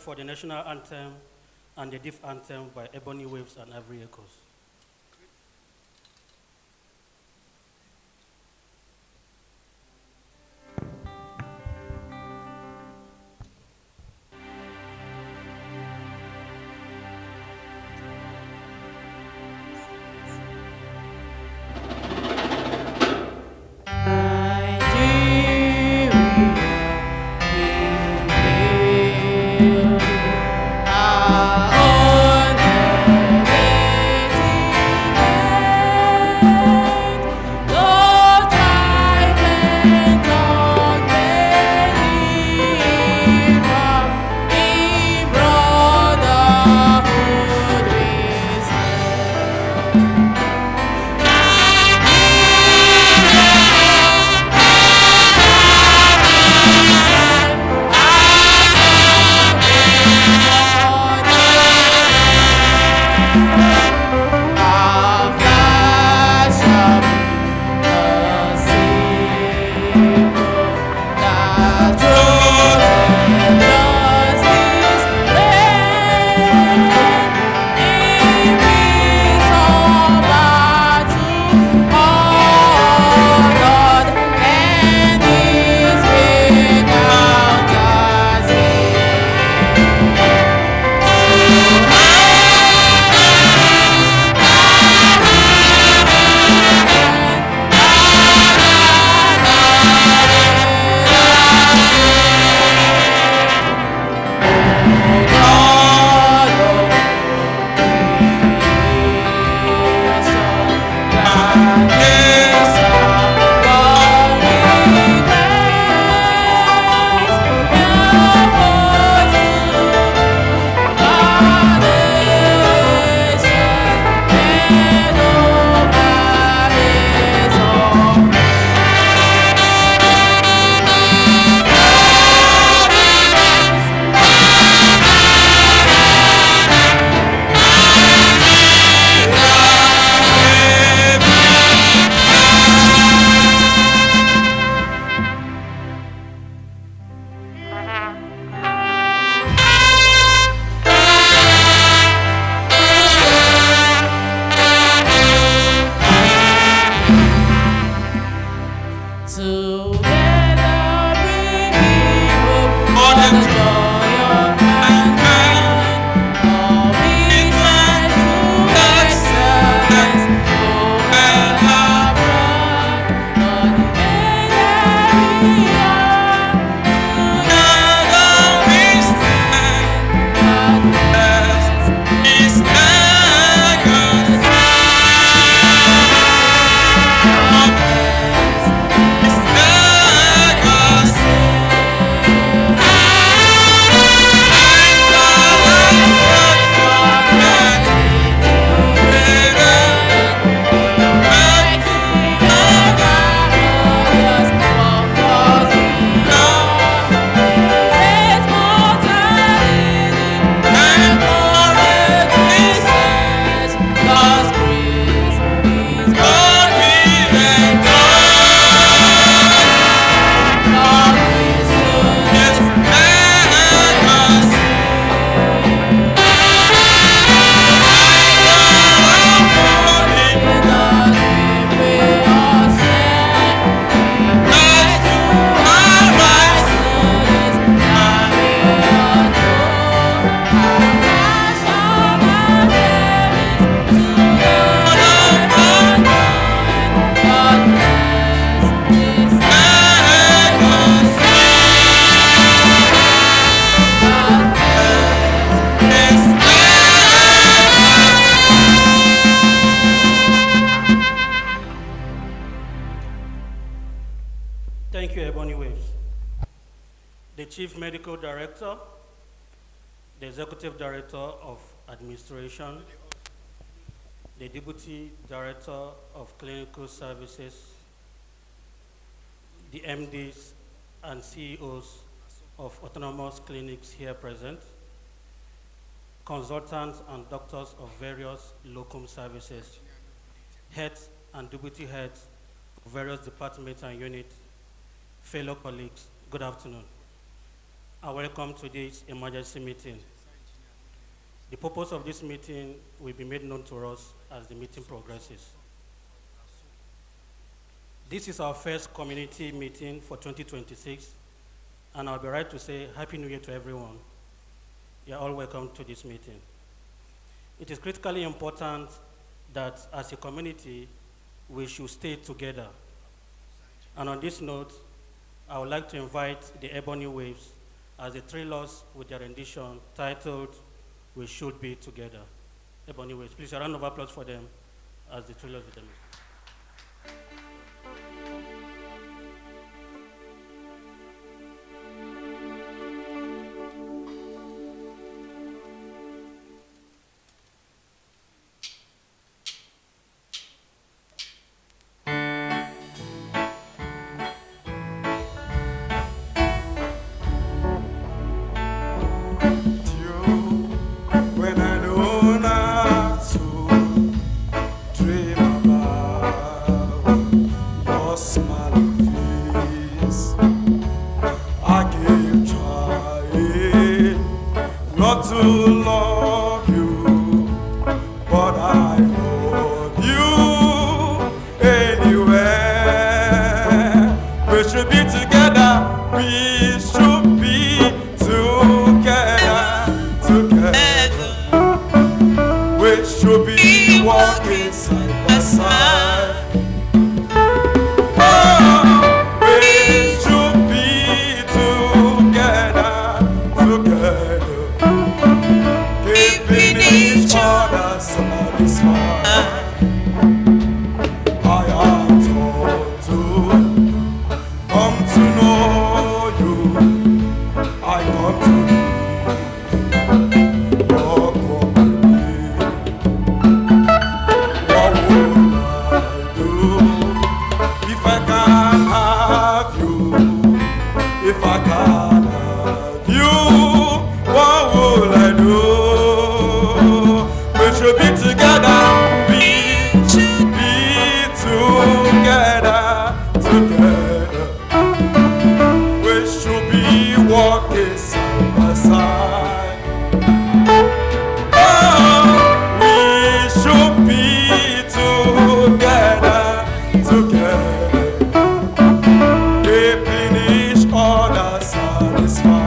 for the national anthem and the div anthem by Ebony Waves and Ivory Echoes. Thank you, Ebony Waves. The Chief Medical Director, the Executive Director of Administration, the Deputy Director of Clinical Services, the MDs and CEOs of autonomous clinics here present, consultants and doctors of various locum services, heads and deputy heads of various departments and units, fellow colleagues, good afternoon. and welcome to this emergency meeting. The purpose of this meeting will be made known to us as the meeting progresses. This is our first community meeting for 2026, and I'll be right to say Happy New Year to everyone. You're all welcome to this meeting. It is critically important that as a community, we should stay together. And on this note, I would like to invite the Ebony Waves as they thrill us with their rendition titled, We Should Be Together. Ebony Waves, please a round of applause for them as they thrill us with them. When I don't have to dream about your smiling face, I keep trying not to love you, but I love you anyway. We should be together. We should be together. We should be walking side by side. Oh, we should be together, keeping each other satisfied. I am told to come to know you. I come to if I can have you, what will I do? We should be together. We should be together. We should be walking side by side. Oh, we should be together. Keeping each other satisfied.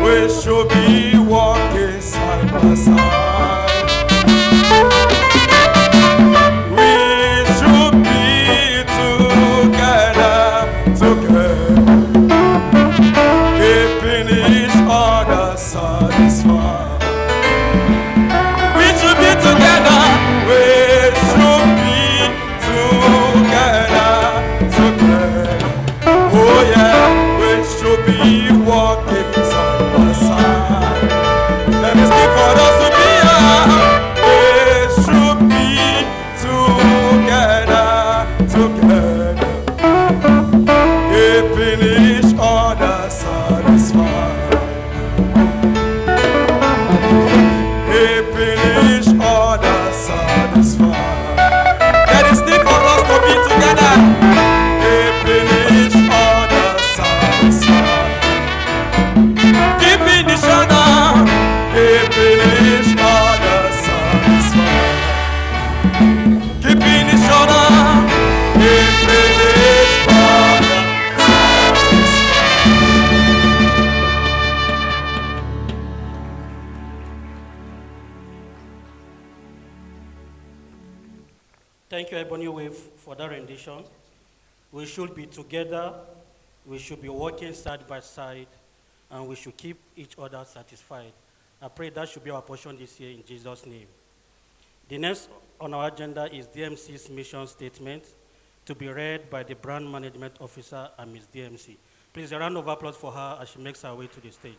We should be walking side by side. We should be together, keeping each other satisfied. We should be together. We should be together. Oh yeah. We should be walking side by side. Let us keep for us to be here. We should be together, keeping each other satisfied. Keeping each other satisfied. Let us keep for us to be together. Keeping each other satisfied. Keeping each other, keeping each other satisfied. Keeping each other, keeping each other satisfied. Thank you, Ebony Wave, for that rendition. We should be together, we should be working side by side, and we should keep each other satisfied. I pray that should be our portion this year in Jesus' name. The next on our agenda is DMC's mission statement to be read by the brand management officer and Ms. DMC. Please, a round of applause for her as she makes her way to the stage.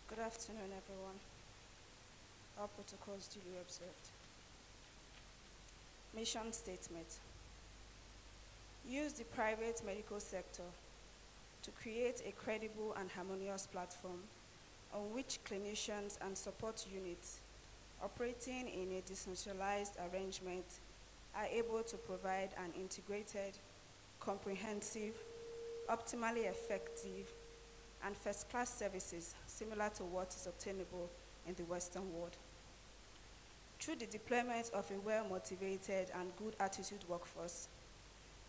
Good afternoon, everyone. All protocols duly observed. Mission statement. Use the private medical sector to create a credible and harmonious platform on which clinicians and support units operating in a decentralized arrangement are able to provide an integrated, comprehensive, optimally effective, and first-class services similar to what is obtainable in the Western world. Through the deployment of a well-motivated and good attitude workforce,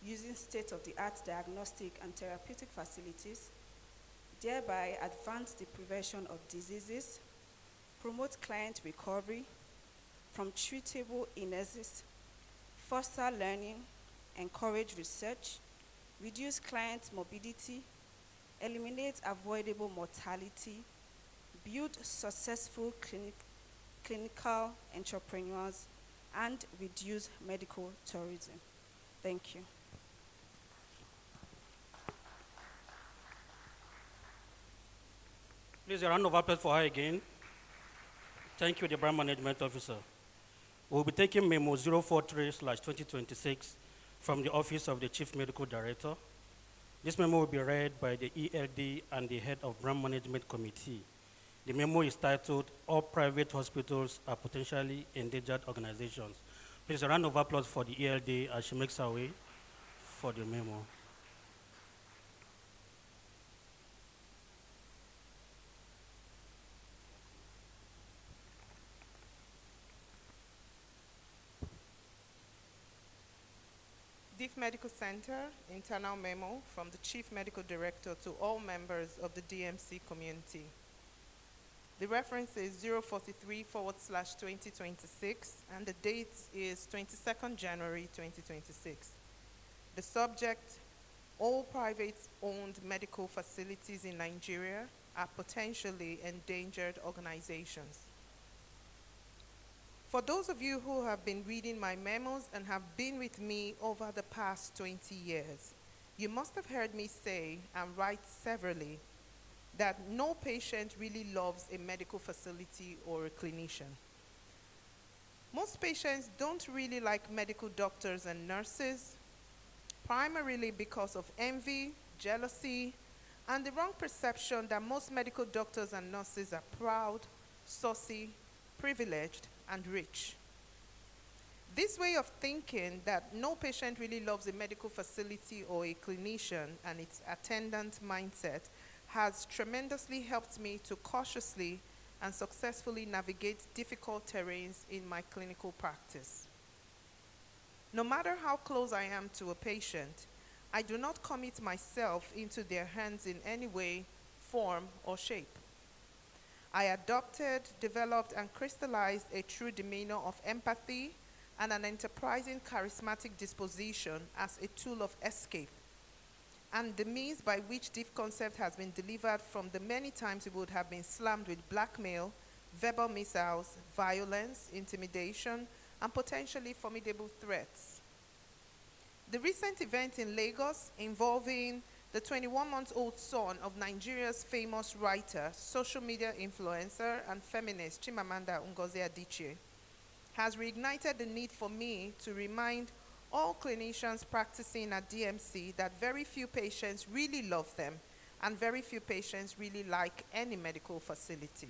using state-of-the-art diagnostic and therapeutic facilities, thereby advance the prevention of diseases, promote client recovery from treatable illnesses, foster learning, encourage research, reduce client morbidity, eliminate avoidable mortality, build successful clinical entrepreneurs, and reduce medical tourism. Thank you. Please, a round of applause for her again. Thank you, the brand management officer. We'll be taking memo 043/2026 from the Office of the Chief Medical Director. This memo will be read by the ELD and the head of brand management committee. The memo is titled, All Private Hospitals Are Potentially Endangered Organizations. Please, a round of applause for the ELD as she makes her way for the memo. DIF Medical Center, internal memo from the Chief Medical Director to all members of the DMC community. The reference is 043/2026, and the date is 22nd January 2026. The subject, all private-owned medical facilities in Nigeria are potentially endangered organizations. For those of you who have been reading my memos and have been with me over the past 20 years, you must have heard me say and write severally that no patient really loves a medical facility or a clinician. Most patients don't really like medical doctors and nurses, primarily because of envy, jealousy, and the wrong perception that most medical doctors and nurses are proud, saucy, privileged, and rich. This way of thinking that no patient really loves a medical facility or a clinician and its attendant mindset has tremendously helped me to cautiously and successfully navigate difficult terrains in my clinical practice. No matter how close I am to a patient, I do not commit myself into their hands in any way, form, or shape. I adopted, developed, and crystallized a true demeanor of empathy and an enterprising, charismatic disposition as a tool of escape, and the means by which DIF concept has been delivered from the many times it would have been slammed with blackmail, verbal missiles, violence, intimidation, and potentially formidable threats. The recent event in Lagos involving the 21-month-old son of Nigeria's famous writer, social media influencer, and feminist Chimamanda Ngozi Adichie has reignited the need for me to remind all clinicians practicing at DMC that very few patients really love them and very few patients really like any medical facility.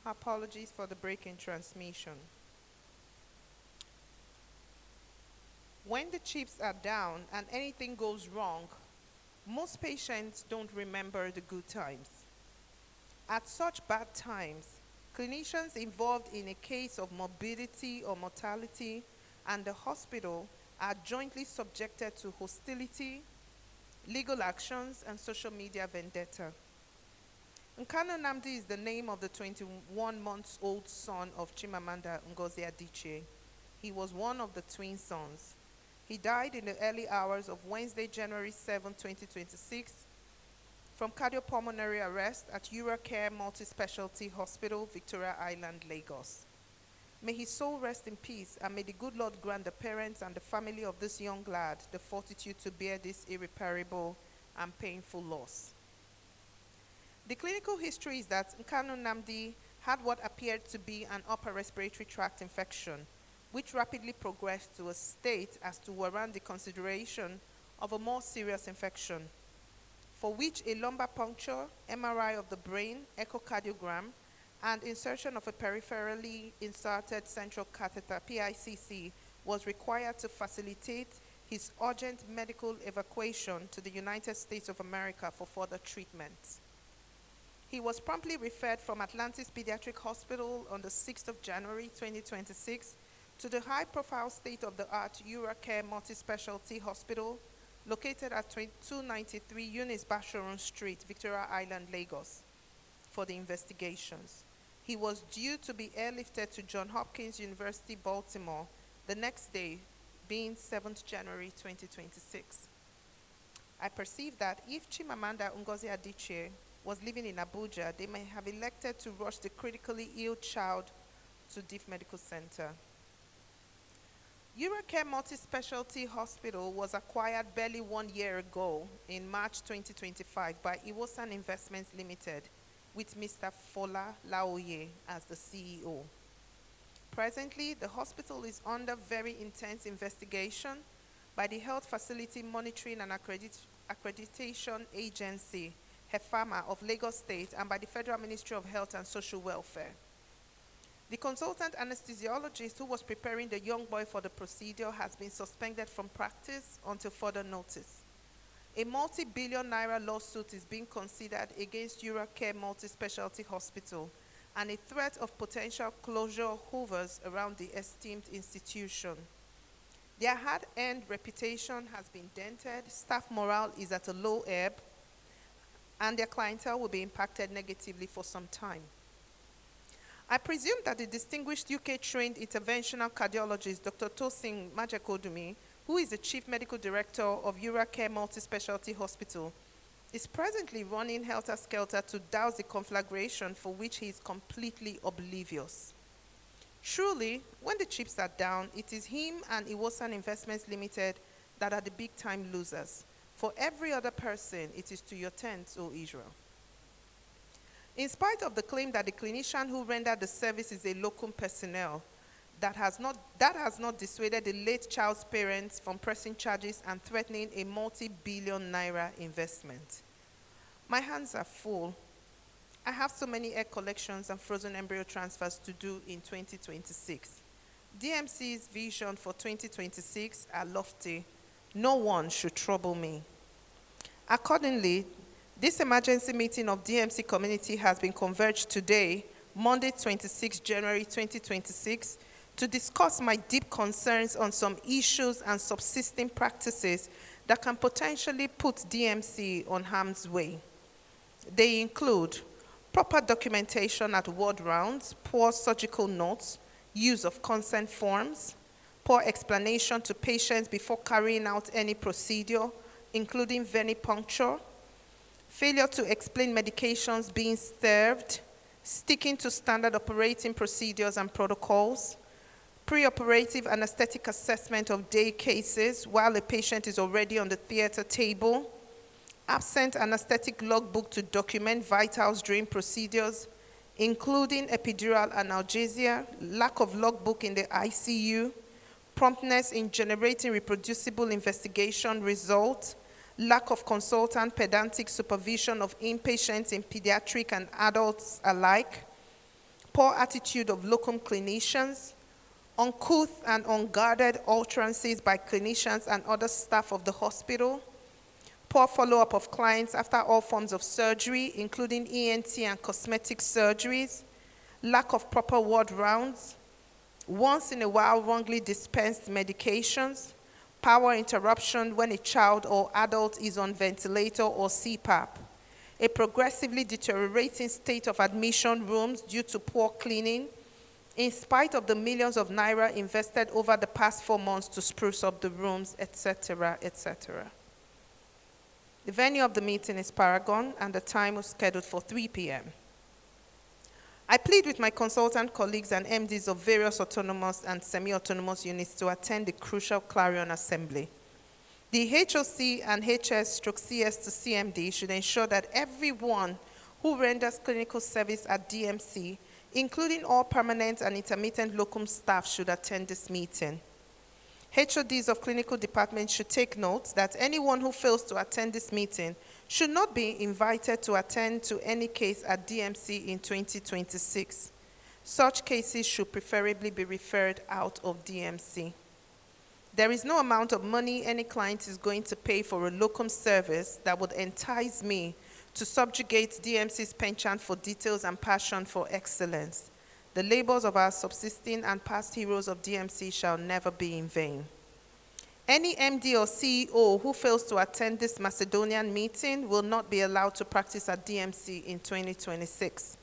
Apologies for the break in transmission. When the chips are down and anything goes wrong, most patients don't remember the good times. At such bad times, clinicians involved in a case of morbidity or mortality and the hospital are jointly subjected to hostility, legal actions, and social media vendetta. Nkanu Nnamdi is the name of the 21-month-old son of Chimamanda Ngozi Adichie. He was one of the twin sons. He died in the early hours of Wednesday, January 7, 2026, from cardiopulmonary arrest at Eurocare Multi-Specialty Hospital, Victoria Island, Lagos. May his soul rest in peace, and may the good Lord grant the parents and the family of this young lad the fortitude to bear this irreparable and painful loss. The clinical history is that Nkanu Nnamdi had what appeared to be an upper respiratory tract infection, which rapidly progressed to a state as to warrant the consideration of a more serious infection, for which a lumbar puncture, MRI of the brain, echocardiogram, and insertion of a peripherally inserted central catheter, PICC, was required to facilitate his urgent medical evacuation to the United States of America for further treatment. He was promptly referred from Atlantis Pediatric Hospital on the 6th of January 2026 to the high-profile state-of-the-art Eurocare Multi-Specialty Hospital located at 293 Eunice Basharun Street, Victoria Island, Lagos, for the investigations. He was due to be airlifted to Johns Hopkins University, Baltimore, the next day, being 7th January 2026. I perceive that if Chimamanda Ngozi Adichie was living in Abuja, they may have elected to rush the critically ill child to Diff Medical Center. Eurocare Multi-Specialty Hospital was acquired barely 1 year ago in March 2025 by Iwosan Investments Limited with Mr. Fola Laoye as the CEO. Presently, the hospital is under very intense investigation by the Health Facility Monitoring and Accreditation Agency, HEFAMA of Lagos State, and by the Federal Ministry of Health and Social Welfare. The consultant anesthesiologist who was preparing the young boy for the procedure has been suspended from practice until further notice. A multi-billion naira lawsuit is being considered against Eurocare Multi-Specialty Hospital, and a threat of potential closure hovers around the esteemed institution. Their hard-earned reputation has been dented, staff morale is at a low ebb, and their clientele will be impacted negatively for some time. I presume that the distinguished UK-trained interventional cardiologist, Dr. Tosin Majekodumi, who is the Chief Medical Director of Eurocare Multi-Specialty Hospital, is presently running helter-skelter to douse the conflagration for which he is completely oblivious. Truly, when the chips are down, it is him and Iwosan Investments Limited that are the big-time losers. For every other person, it is to your tent, O Israel. In spite of the claim that the clinician who rendered the service is a locum personnel, that has not dissuaded the late child's parents from pressing charges and threatening a multi-billion naira investment. My hands are full. I have so many egg collections and frozen embryo transfers to do in 2026. DMC's vision for 2026 are lofty. No one should trouble me. Accordingly, this emergency meeting of DMC community has been converged today, Monday, 26 January 2026, to discuss my deep concerns on some issues and subsisting practices that can potentially put DMC on harm's way. They include proper documentation at ward rounds, poor surgical notes, use of consent forms, poor explanation to patients before carrying out any procedure, including venipuncture, failure to explain medications being served, sticking to standard operating procedures and protocols, preoperative anesthetic assessment of day cases while a patient is already on the theater table, absent anesthetic logbook to document vitals during procedures, including epidural analgesia, lack of logbook in the ICU, promptness in generating reproducible investigation results, lack of consultant pedantic supervision of inpatients in pediatric and adults alike, poor attitude of locum clinicians, uncouth and unguarded utterances by clinicians and other staff of the hospital, poor follow-up of clients after all forms of surgery, including ENT and cosmetic surgeries, lack of proper ward rounds, once in a while wrongly dispensed medications, power interruption when a child or adult is on ventilator or CPAP, a progressively deteriorating state of admission rooms due to poor cleaning, in spite of the millions of naira invested over the past 4 months to spruce up the rooms, etc., etc. The venue of the meeting is Paragon, and the time was scheduled for 3 p.m. I plead with my consultant colleagues and MDs of various autonomous and semi-autonomous units to attend the crucial Clarion Assembly. The HOC and HS/CS to CMD should ensure that everyone who renders clinical service at DMC, including all permanent and intermittent locum staff, should attend this meeting. HODs of clinical departments should take note that anyone who fails to attend this meeting should not be invited to attend to any case at DMC in 2026. Such cases should preferably be referred out of DMC. There is no amount of money any client is going to pay for a locum service that would entice me to subjugate DMC's penchant for details and passion for excellence. The labors of our subsisting and past heroes of DMC shall never be in vain. Any MD or CEO who fails to attend this Macedonian meeting will not be allowed to practice at DMC in 2026.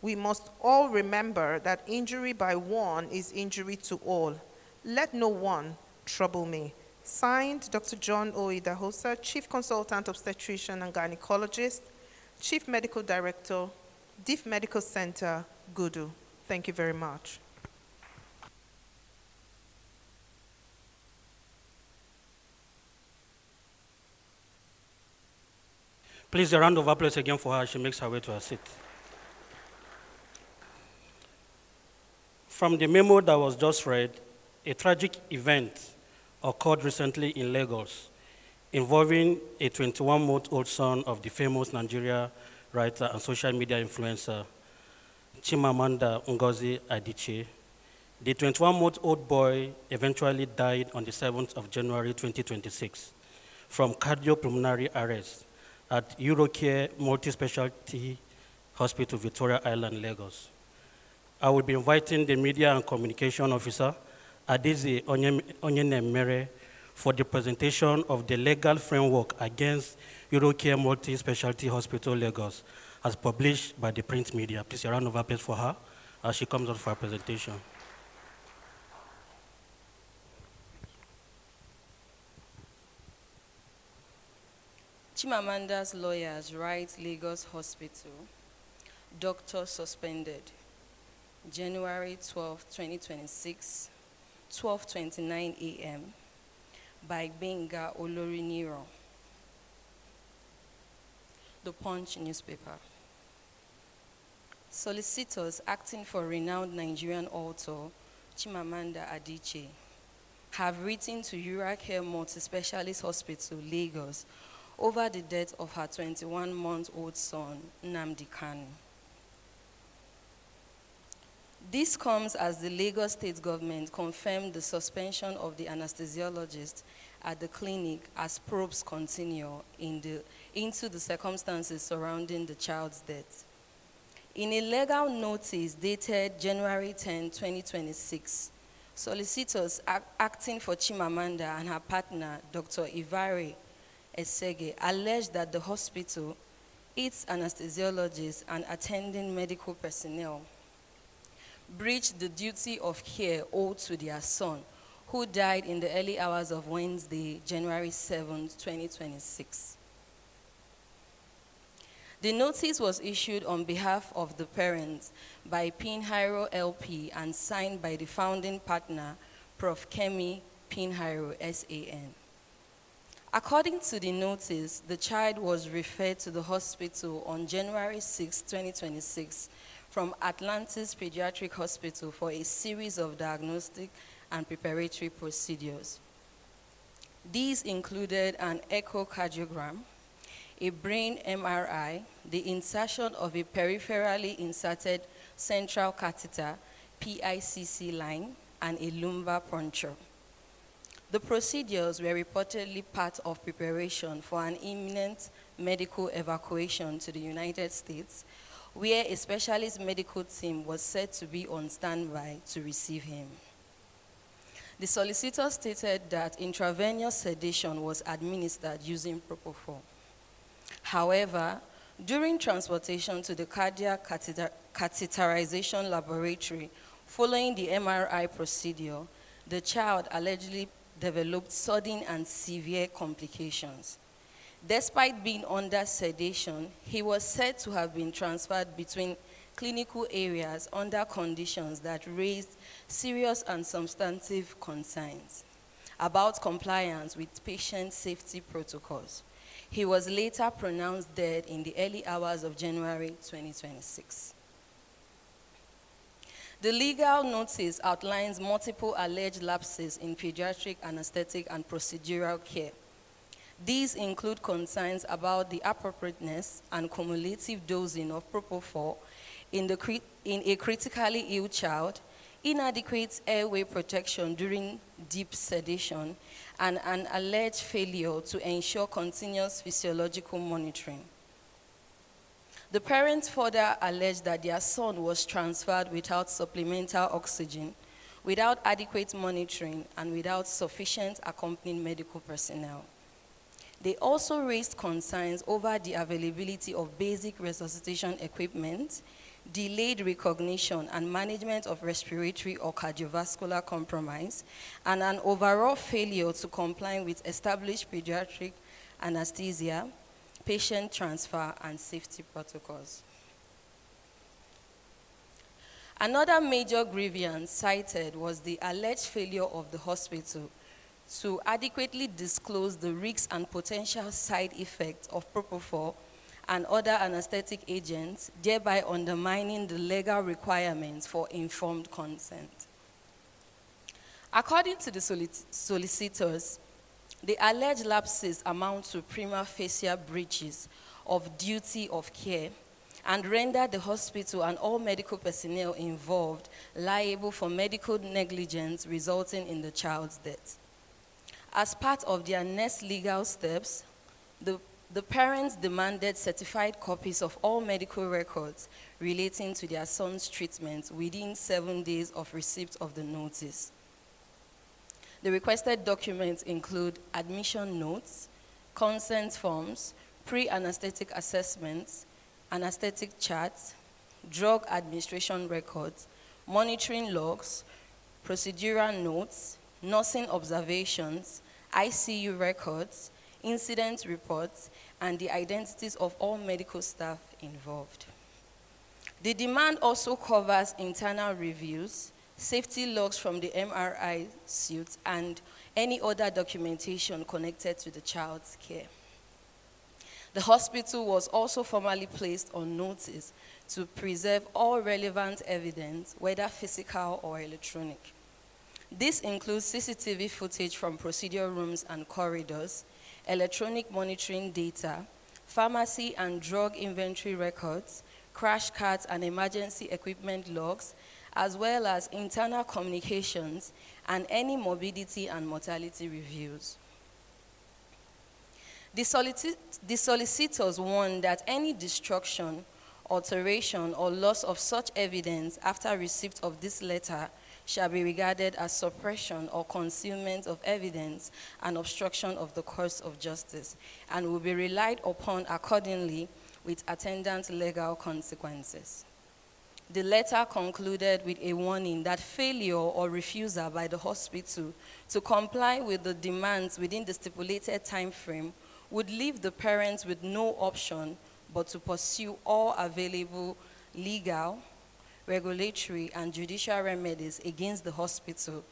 We must all remember that injury by one is injury to all. Let no one trouble me. Signed, Dr. John O. Idahosa, Chief Consultant Obstetrician and Gynecologist, Chief Medical Director, DIF Medical Center, Gudu. Thank you very much. Please, a round of applause again for her as she makes her way to her seat. From the memo that was just read, a tragic event occurred recently in Lagos involving a 21-month-old son of the famous Nigeria writer and social media influencer, Chimamanda Ngozi Adichie. The 21-month-old boy eventually died on the 7th of January 2026 from cardiopulmonary arrest at Eurocare Multi-Specialty Hospital, Victoria Island, Lagos. I will be inviting the Media and Communication Officer, Adeze Onyenemere, for the presentation of the legal framework against Eurocare Multi-Specialty Hospital, Lagos, as published by the print media. Please, a round of applause for her as she comes up for her presentation. Chimamanda's lawyers write Lagos Hospital, doctor suspended, January 12, 2026, 12:29 a.m. by Benga Oloriniro. The Punch newspaper. Solicitors acting for renowned Nigerian author Chimamanda Adichie have written to Eurocare Multi-Specialist Hospital, Lagos, over the death of her 21-month-old son, Nnamdi Kanu. This comes as the Lagos state government confirmed the suspension of the anesthesiologist at the clinic as probes continue into the circumstances surrounding the child's death. In a legal notice dated January 10, 2026, solicitors acting for Chimamanda and her partner, Dr. Ivare Esege, alleged that the hospital, its anesthesiologists, and attending medical personnel breached the duty of care owed to their son, who died in the early hours of Wednesday, January 7, 2026. The notice was issued on behalf of the parents by Pinheiro LP and signed by the founding partner, Prof. Kemi Pinheiro, SAN. According to the notice, the child was referred to the hospital on January 6, 2026 from Atlantis Pediatric Hospital for a series of diagnostic and preparatory procedures. These included an echocardiogram, a brain MRI, the insertion of a peripherally inserted central catheter, PICC line, and a lumbar puncture. The procedures were reportedly part of preparation for an imminent medical evacuation to the United States, where a specialist medical team was said to be on standby to receive him. The solicitor stated that intravenous sedation was administered using propofol. However, during transportation to the cardiac catheterization laboratory following the MRI procedure, the child allegedly developed sudden and severe complications. Despite being under sedation, he was said to have been transferred between clinical areas under conditions that raised serious and substantive concerns about compliance with patient safety protocols. He was later pronounced dead in the early hours of January 2026. The legal notice outlines multiple alleged lapses in pediatric anesthetic and procedural care. These include concerns about the appropriateness and cumulative dosing of propofol in a critically ill child, inadequate airway protection during deep sedation, and an alleged failure to ensure continuous physiological monitoring. The parents further alleged that their son was transferred without supplemental oxygen, without adequate monitoring, and without sufficient accompanying medical personnel. They also raised concerns over the availability of basic resuscitation equipment, delayed recognition and management of respiratory or cardiovascular compromise, and an overall failure to comply with established pediatric anesthesia, patient transfer, and safety protocols. Another major grievance cited was the alleged failure of the hospital to adequately disclose the risks and potential side effects of propofol and other anesthetic agents, thereby undermining the legal requirements for informed consent. According to the solicitors, the alleged lapses amount to prima facie breaches of duty of care and render the hospital and all medical personnel involved liable for medical negligence resulting in the child's death. As part of their next legal steps, the parents demanded certified copies of all medical records relating to their son's treatment within 7 days of receipt of the notice. The requested documents include admission notes, consent forms, pre-anesthetic assessments, anesthetic charts, drug administration records, monitoring logs, procedural notes, nursing observations, ICU records, incident reports, and the identities of all medical staff involved. The demand also covers internal reviews, safety logs from the MRI suite, and any other documentation connected to the child's care. The hospital was also formally placed on notice to preserve all relevant evidence, whether physical or electronic. This includes CCTV footage from procedure rooms and corridors, electronic monitoring data, pharmacy and drug inventory records, crash carts and emergency equipment logs, as well as internal communications and any morbidity and mortality reviews. The solicitors warned that any destruction, alteration, or loss of such evidence after receipt of this letter shall be regarded as suppression or concealment of evidence and obstruction of the course of justice, and will be relied upon accordingly with attendant legal consequences. The letter concluded with a warning that failure or refusal by the hospital to comply with the demands within the stipulated time frame would leave the parents with no option but to pursue all available legal, regulatory, and judicial remedies against the hospital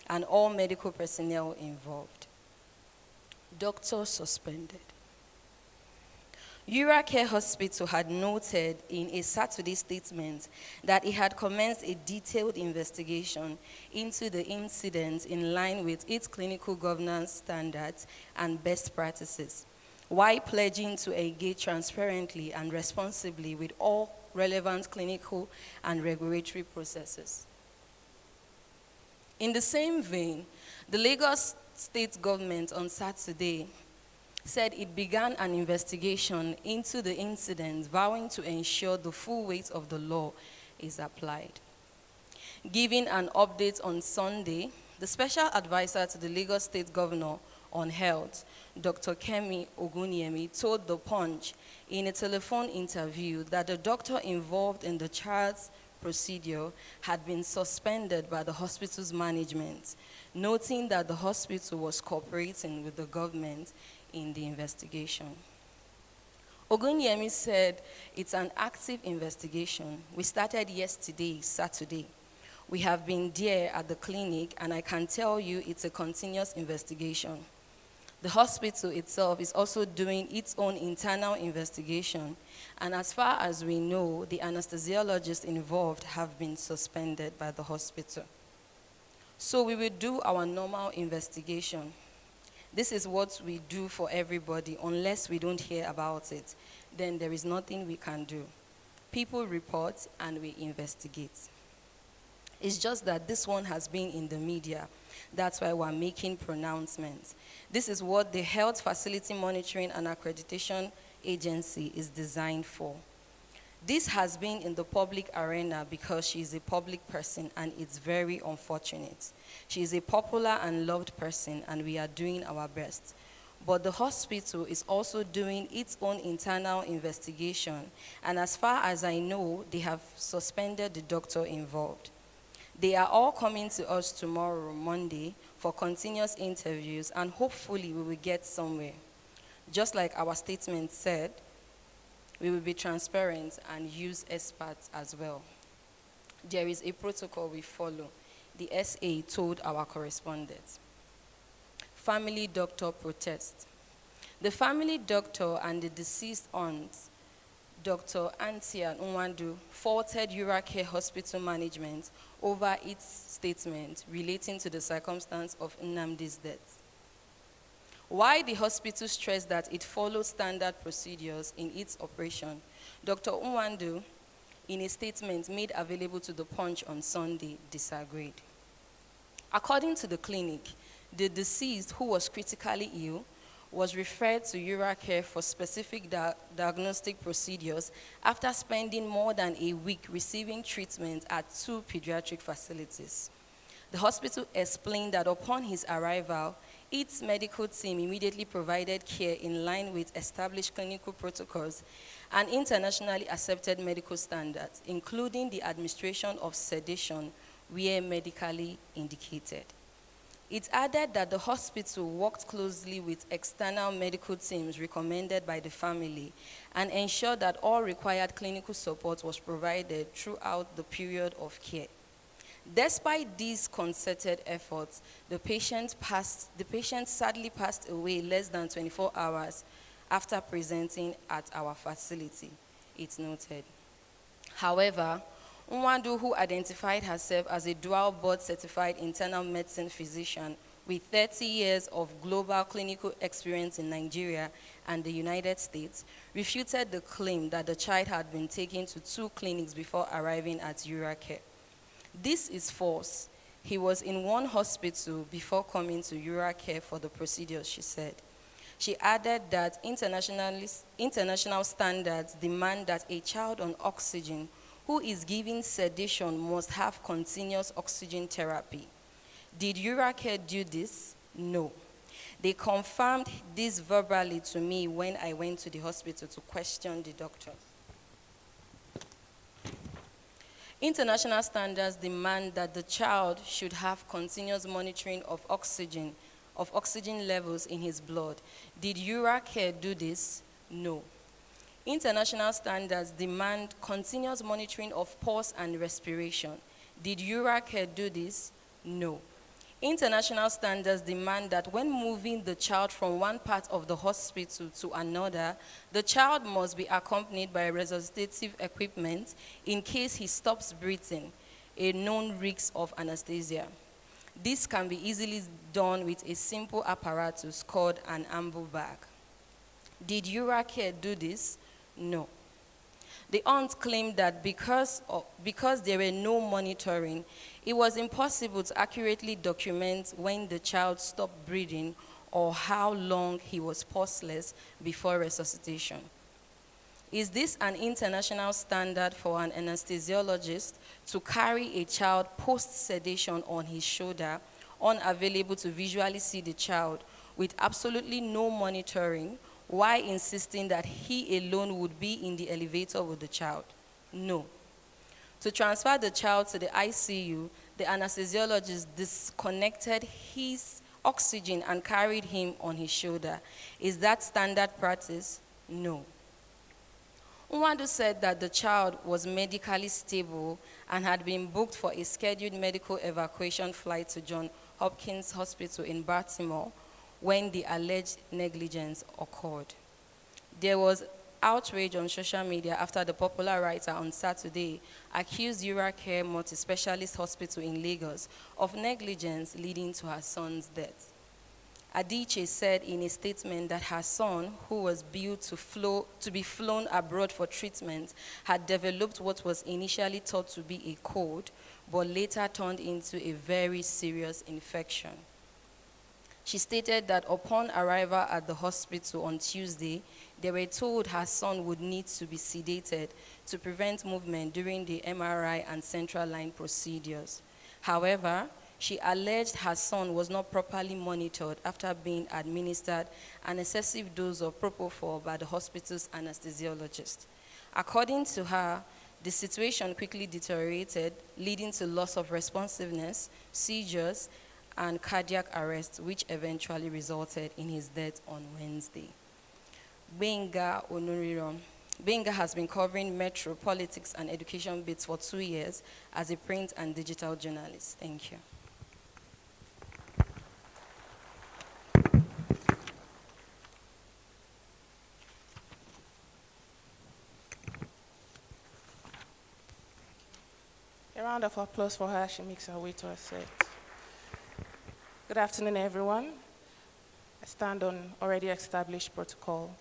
and all medical personnel involved. Doctors suspended. UraCare Hospital had noted in a Saturday statement that it had commenced a detailed investigation into the incident in line with its clinical governance standards and best practices, while pledging to engage transparently and responsibly with all relevant clinical and regulatory processes. In the same vein, the Lagos State government on Saturday said it began an investigation into the incident, vowing to ensure the full weight of the law is applied. Giving an update on Sunday, the special advisor to the Lagos State Governor on Health, Dr. Kemi Ogunyemi, told The Punch in a telephone interview that the doctor involved in the child's procedure had been suspended by the hospital's management, noting that the hospital was cooperating with the government in the investigation. Ogunyemi said it's an active investigation. We started yesterday, Saturday. We have been there at the clinic, and I can tell you it's a continuous investigation. The hospital itself is also doing its own internal investigation, and as far as we know, the anesthesiologists involved have been suspended by the hospital. So we will do our normal investigation. This is what we do for everybody. Unless we don't hear about it, then there is nothing we can do. People report and we investigate. It's just that this one has been in the media. That's why we're making pronouncements. This is what the Health Facility Monitoring and Accreditation Agency is designed for. This has been in the public arena because she is a public person, and it's very unfortunate. She is a popular and loved person, and we are doing our best. But the hospital is also doing its own internal investigation, and as far as I know, they have suspended the doctor involved. They are all coming to us tomorrow, Monday, for continuous interviews, and hopefully we will get somewhere. Just like our statement said, we will be transparent and use experts as well. There is a protocol we follow, the SA told our correspondent. Family doctor protest. The family doctor and the deceased aunt, Dr. Antia Nwandu, faulted Uracare Hospital management over its statement relating to the circumstance of Nnamdi's death. While the hospital stressed that it followed standard procedures in its operation, Dr. Nwandu, in a statement made available to The Punch on Sunday, disagreed. According to the clinic, the deceased, who was critically ill, was referred to Uracare for specific diagnostic procedures after spending more than a week receiving treatment at 2 pediatric facilities. The hospital explained that upon his arrival, its medical team immediately provided care in line with established clinical protocols and internationally accepted medical standards, including the administration of sedation where medically indicated. It added that the hospital worked closely with external medical teams recommended by the family and ensured that all required clinical support was provided throughout the period of care. Despite these concerted efforts, the patient sadly passed away less than 24 hours after presenting at our facility, it's noted. However, Nwandu, who identified herself as a dual board-certified internal medicine physician with 30 years of global clinical experience in Nigeria and the United States, refuted the claim that the child had been taken to 2 clinics before arriving at Uracare. This is false. He was in 1 hospital before coming to Uracare for the procedure, she said. She added that international standards demand that a child on oxygen who is given sedation must have continuous oxygen therapy. Did Uracare do this? No. They confirmed this verbally to me when I went to the hospital to question the doctor. International standards demand that the child should have continuous monitoring of oxygen levels in his blood. Did Uracare do this? No. International standards demand continuous monitoring of pulse and respiration. Did Uracare do this? No. International standards demand that when moving the child from one part of the hospital to another, the child must be accompanied by resuscitative equipment in case he stops breathing, a known risk of anesthesia. This can be easily done with a simple apparatus called an ambu bag. Did Uracare do this? No. The aunt claimed that because there were no monitoring, it was impossible to accurately document when the child stopped breathing or how long he was pulseless before resuscitation. Is this an international standard for an anesthesiologist to carry a child post-sedation on his shoulder, unavailable to visually see the child, with absolutely no monitoring, while insisting that he alone would be in the elevator with the child? No. To transfer the child to the ICU, the anesthesiologist disconnected his oxygen and carried him on his shoulder. Is that standard practice? No. Nwadu said that the child was medically stable and had been booked for a scheduled medical evacuation flight to Johns Hopkins Hospital in Baltimore when the alleged negligence occurred. There was outrage on social media after the popular writer on Saturday accused Uracare Multi-Specialist Hospital in Lagos of negligence leading to her son's death. Adichie said in a statement that her son, who was billed to be flown abroad for treatment, had developed what was initially thought to be a cold, but later turned into a very serious infection. She stated that upon arrival at the hospital on Tuesday, they were told her son would need to be sedated to prevent movement during the MRI and central line procedures. However, she alleged her son was not properly monitored after being administered an excessive dose of propofol by the hospital's anesthesiologist. According to her, the situation quickly deteriorated, leading to loss of responsiveness, seizures, and cardiac arrest, which eventually resulted in his death on Wednesday. Benga Onuriron. Benga has been covering metro politics and education bits for 2 years as a print and digital journalist. Thank you. A round of applause for her. She makes her way to her seat. Good afternoon, everyone. I stand on already established protocol.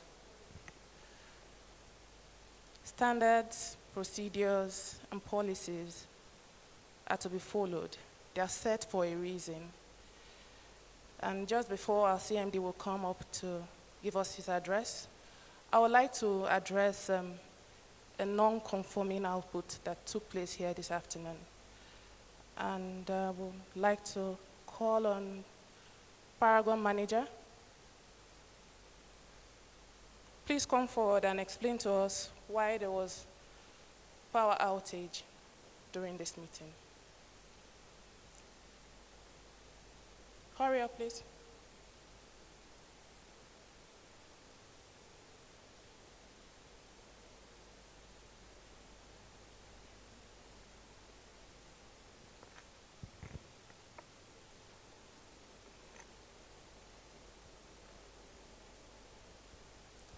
Standards, procedures, and policies are to be followed. They are set for a reason. And just before our CMD will come up to give us his address, I would like to address a non-conforming output that took place here this afternoon. And I would like to call on Paragon manager. Please come forward and explain to us why there was power outage during this meeting. Hurry up, please.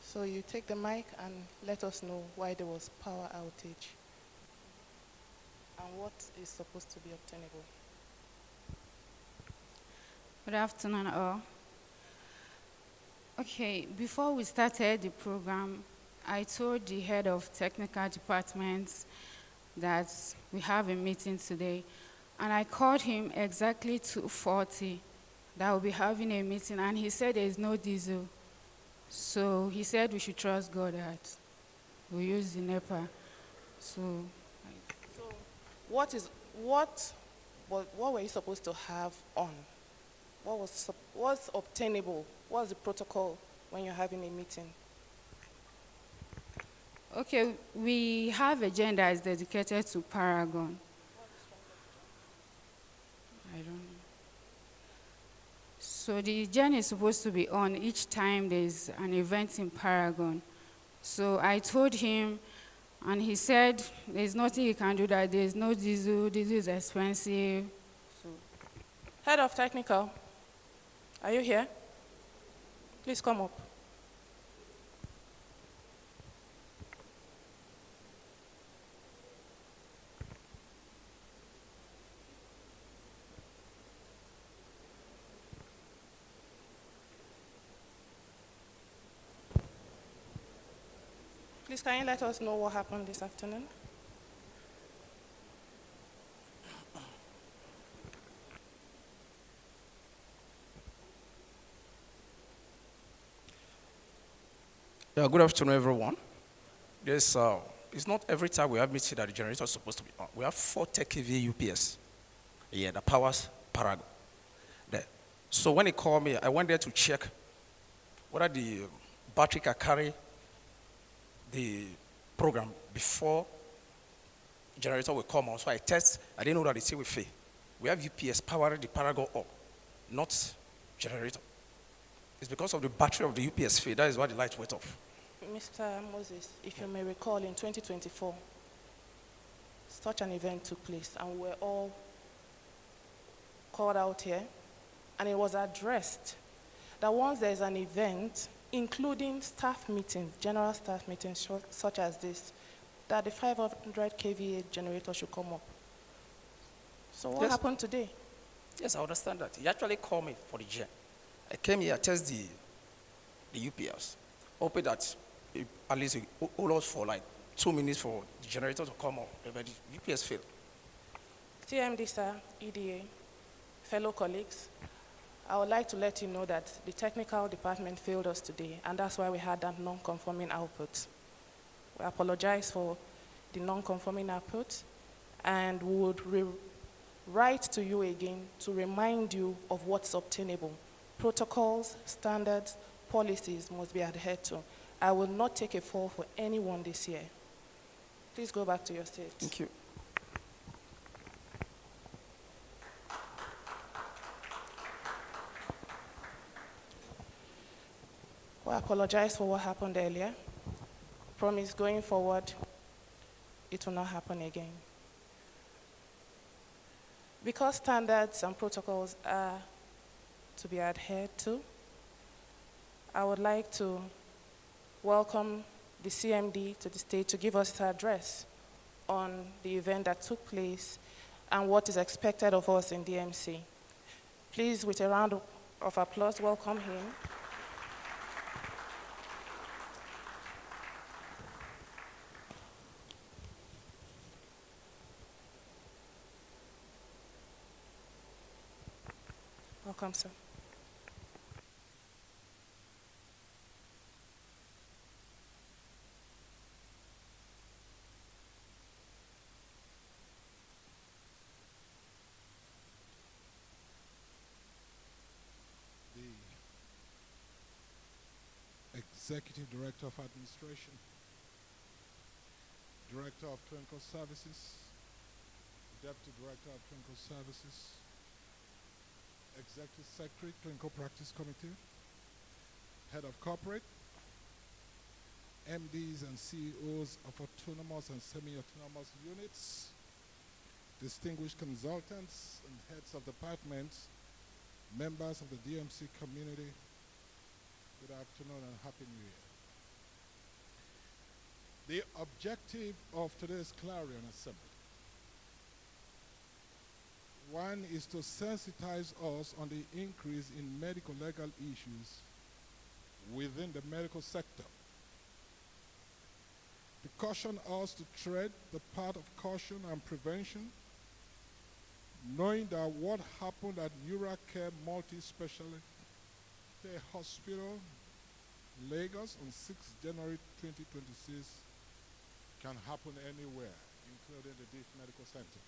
So you take the mic and let us know why there was power outage and what is supposed to be obtainable. Good afternoon, all. Okay, before we started the program, I told the head of technical departments that we have a meeting today, and I called him exactly 2:40 that we'll be having a meeting, and he said there is no diesel. So he said we should trust God that we use the NEPA. So what were you supposed to have on? What's obtainable? What's the protocol when you're having a meeting? okay, we have a gender that is dedicated to Paragon. I don't know. So the gen is supposed to be on each time there's an event in Paragon. So I told him, and he said there's nothing he can do, that there's no diesel is expensive. So. Head of technical, are you here? Please come up. Please, can you let us know what happened this afternoon? Yeah, good afternoon, everyone. It's not every time we have meeting that the generator is supposed to be on. We have 40 kV UPS. Yeah, that powers Paragon. There. So when he called me, I went there to check whether the battery can carry the program before the generator will come on. So I test. I didn't know that the thing will fail. We have UPS powering the Paragon up, not generator. It's because of the battery of the UPS fail. That is why the light went off. Mr. Moses, if you may recall, in 2024, such an event took place, and we're all called out here, and it was addressed that once there's an event, including staff meetings, general staff meetings such as this, that the 500 kVA generator should come up. So what happened today? Yes, I understand that. He actually called me for the gen. I came here, test the UPS, hoping that at least it hold us for like 2 minutes for the generator to come up, but the UPS failed. TMD, sir, EDA, fellow colleagues, I would like to let you know that the technical department failed us today, and that's why we had that non-conforming output. We apologize for the non-conforming output, and we would write to you again to remind you of what's obtainable. Protocols, standards, policies must be adhered to. I will not take a fall for anyone this year. Please go back to your seats. Thank you. We apologize for what happened earlier. Promise going forward, it will not happen again. Because standards and protocols are to be adhered to, I would like to welcome the CMD to the stage to give us his address on the event that took place and what is expected of us in DMC. Please, with a round of applause, welcome him. Welcome, sir. Executive Director of Administration, Director of Clinical Services, Deputy Director of Clinical Services, Executive Secretary, Clinical Practice Committee, Head of Corporate, MDs and CEOs of autonomous and semi-autonomous units, distinguished consultants and heads of departments, members of the DMC community, good afternoon and Happy New Year. The objective of today's Clarion Assembly, one is to sensitize us on the increase in medical legal issues within the medical sector, to caution us to tread the path of caution and prevention, knowing that what happened at Uracare Multi-Specialty Hospital, Lagos on 6 January 2026 can happen anywhere, including the Deaf Medical Center.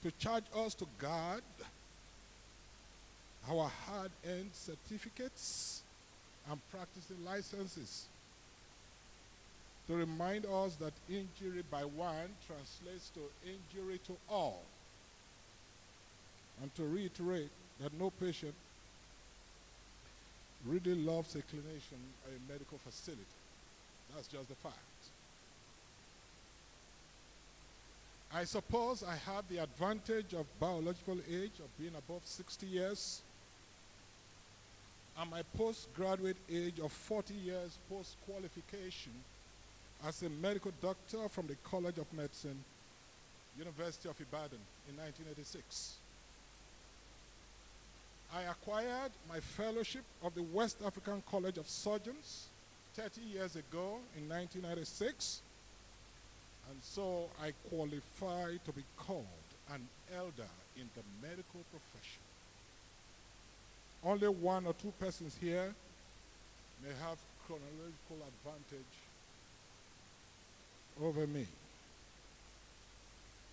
To charge us to guard our hard-earned certificates and practicing licenses. To remind us that injury by one translates to injury to all. And to reiterate that no patient really loves a clinician or a medical facility. That's just the fact. I suppose I have the advantage of biological age of being above 60 years and my postgraduate age of 40 years post-qualification as a medical doctor from the College of Medicine, University of Ibadan in 1986. I acquired my fellowship of the West African College of Surgeons, 30 years ago in 1996, and so I qualify to be called an elder in the medical profession. Only one or two persons here may have chronological advantage over me.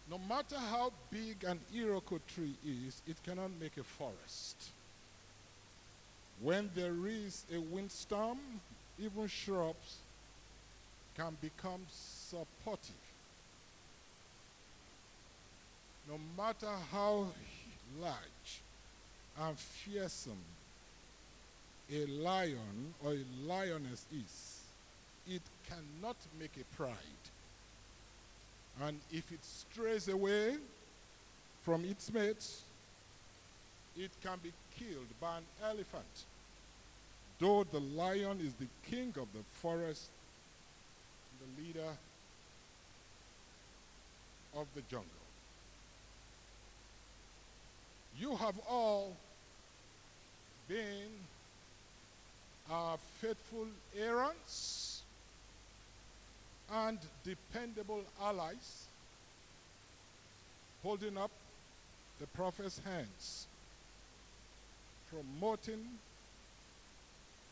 No matter how big an Iroko tree is, it cannot make a forest. When there is a windstorm, even shrubs can become supportive. No matter how large and fearsome a lion or a lioness is, it cannot make a pride. And if it strays away from its mates, it can be killed by an elephant. Though the lion is the king of the forest, the leader of the jungle. You have all been our faithful errands and dependable allies, holding up the prophet's hands, promoting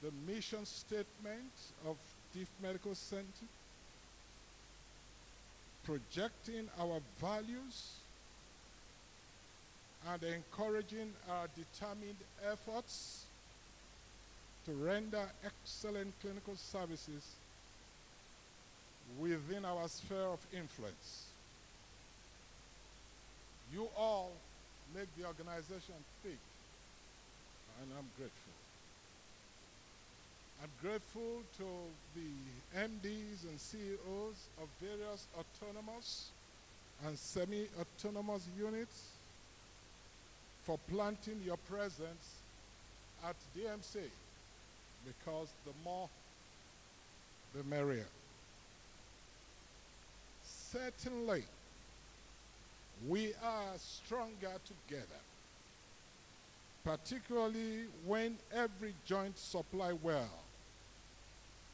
the mission statement of Diff Medical Center, projecting our values, and encouraging our determined efforts to render excellent clinical services within our sphere of influence. You all make the organization big, and I'm grateful. I'm grateful to the MDs and CEOs of various autonomous and semi-autonomous units for planting your presence at DMC, because the more, the merrier. Certainly, we are stronger together, particularly when every joint supply well.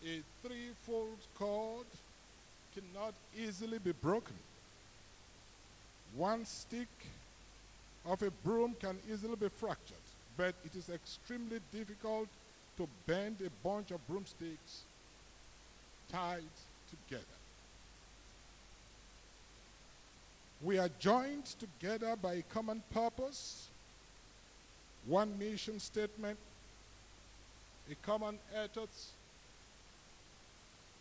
A threefold cord cannot easily be broken. One stick of a broom can easily be fractured, but it is extremely difficult to bend a bunch of broomsticks tied together. We are joined together by a common purpose, one mission statement, a common ethos,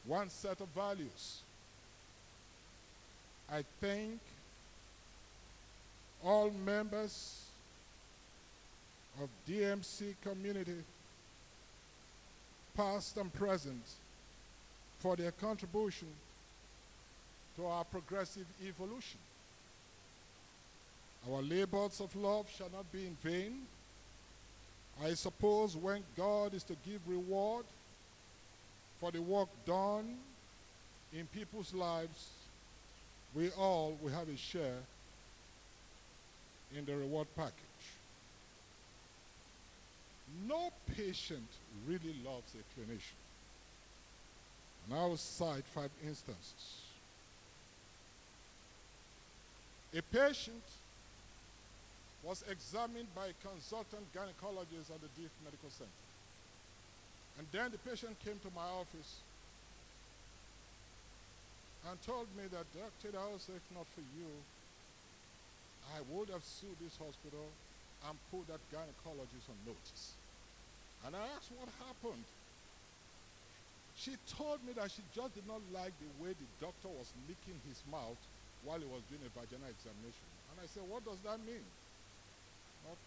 one set of values. I thank all members of DMC community, past and present, for their contribution to our progressive evolution. Our labors of love shall not be in vain. I suppose when God is to give reward for the work done in people's lives, we all will have a share in the reward package. No patient really loves a clinician. And I will cite 5 instances. A patient was examined by a consultant gynecologist at the Diff Medical Center. And then the patient came to my office and told me that, Dr. Dawes, if not for you, I would have sued this hospital and put that gynecologist on notice. And I asked what happened. She told me that she just did not like the way the doctor was licking his mouth while he was doing a vaginal examination. And I said, what does that mean?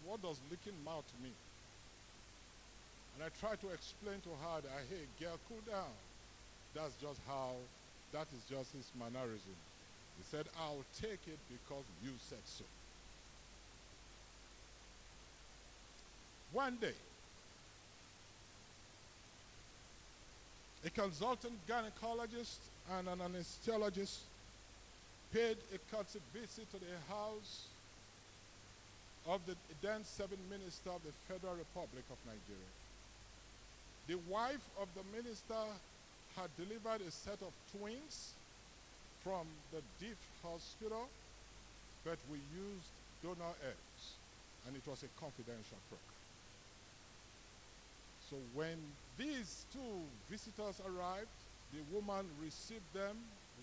What does licking mouth mean? And I tried to explain to her that, hey, girl, cool down. That is just his mannerism. He said, I'll take it because you said so. One day, a consultant gynecologist and an anesthesiologist paid a courtesy visit to the house of the then 7th Minister of the Federal Republic of Nigeria. The wife of the minister had delivered a set of twins from the DIF hospital, but we used donor eggs, and it was a confidential program. So when these two visitors arrived, the woman received them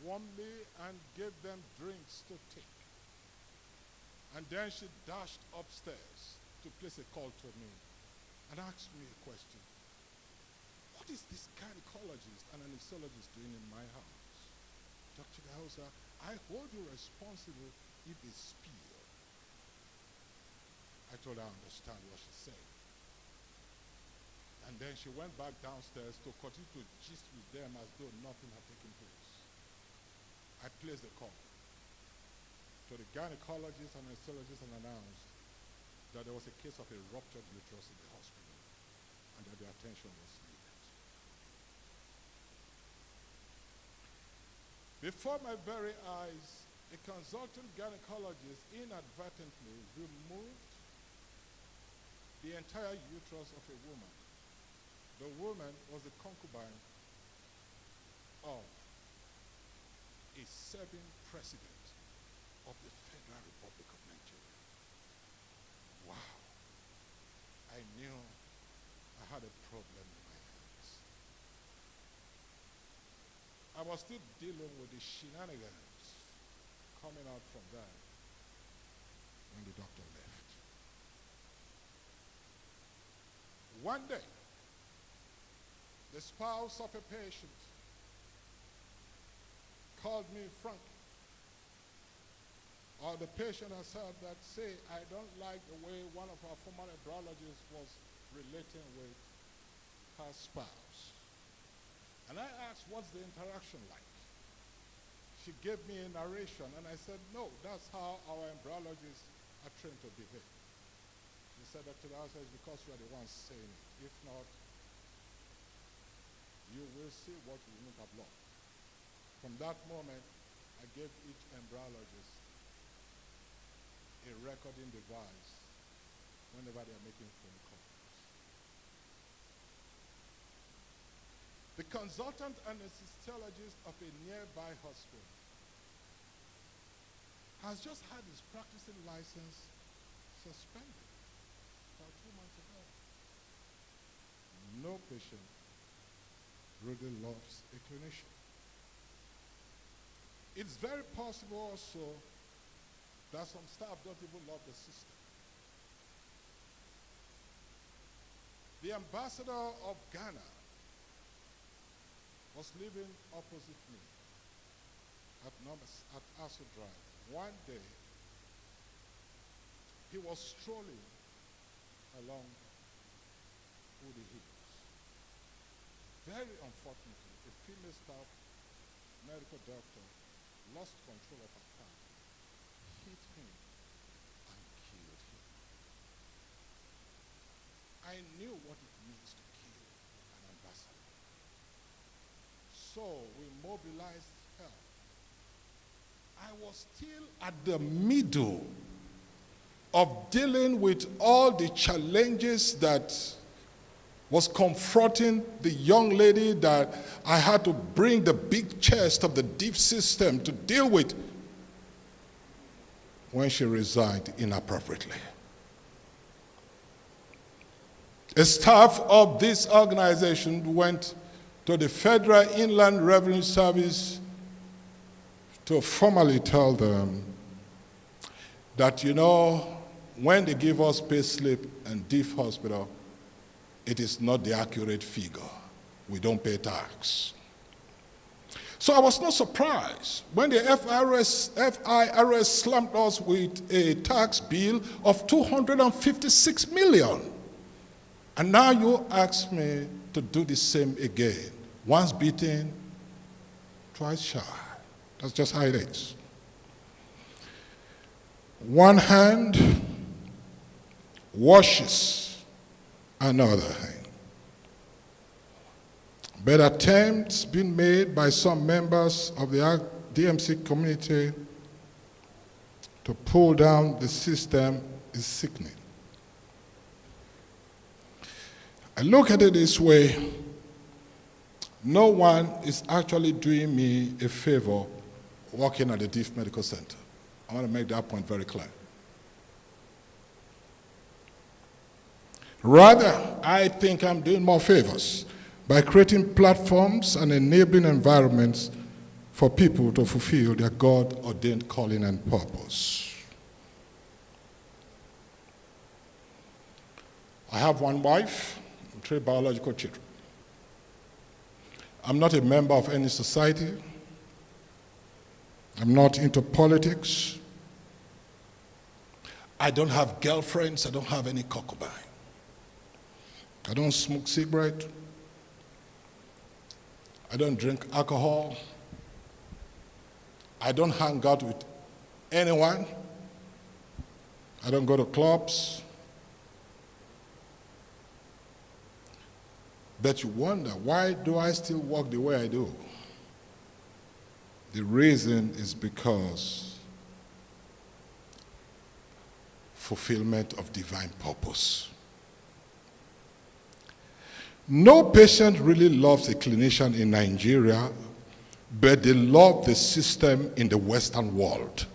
warmly and gave them drinks to take. And then she dashed upstairs to place a call to me and asked me a question. What is this gynecologist and anesthesiologist doing in my house? Dr. Gausa, I hold you responsible if they spill. I told her I understand what she said. And then she went back downstairs to continue to gist with them as though nothing had taken place. I placed the call to the gynecologist and anesthesiologist and announced that there was a case of a ruptured uterus in the hospital and that their attention was needed. Before my very eyes, a consultant gynecologist inadvertently removed the entire uterus of a woman. The woman was the concubine of a serving president of the Federal Republic of Nigeria. Wow. I knew I had a problem in my hands. I was still dealing with the shenanigans coming out from that when the doctor left. One day, the spouse of a patient called me frankly, or the patient has said that, say, I don't like the way one of our former embryologists was relating with her spouse. And I asked, what's the interaction like? She gave me a narration, and I said, no, that's how our embryologists are trained to behave. She said, Dr. Gausa, it's because you are the ones saying it. If not, you will see what you won't have loved. From that moment, I gave each embryologist a recording device whenever they are making phone calls. The consultant anesthesiologist of a nearby hospital has just had his practicing license suspended about 2 months ago. No patient really loves a clinician. It's very possible also that some staff don't even love the system. The ambassador of Ghana was living opposite me at Aso Drive. One day, he was strolling along Woody Hills. Very unfortunately, a female staff medical doctor lost control of her car, hit him, and killed him. I knew what it means to kill an ambassador. So we mobilized help. I was still at the middle of dealing with all the challenges that was confronting the young lady that I had to bring the big chest of the DIF system to deal with when she resigned inappropriately. A staff of this organization went to the Federal Inland Revenue Service to formally tell them that, you know, when they give us pay slip and DIF hospital, it is not the accurate figure. We don't pay tax. So I was not surprised when the FIRS slammed us with a tax bill of 256 million. And now you ask me to do the same again. Once beaten, twice shy. That's just how it is. One hand washes another hand. But attempts being made by some members of the DMC community to pull down the system is sickening. I look at it this way. no one is actually doing me a favor working at the Deaf Medical Center. I want to make that point very clear. Rather, I think I'm doing more favors by creating platforms and enabling environments for people to fulfill their God-ordained calling and purpose. I have one wife, 3 biological children. I'm not a member of any society. I'm not into politics. I don't have girlfriends. I don't have any concubine. I don't smoke cigarette. I don't drink alcohol. I don't hang out with anyone. I don't go to clubs. But you wonder, why do I still walk the way I do? The reason is because fulfillment of divine purpose. No patient really loves a clinician in Nigeria, but they love the system in the Western world.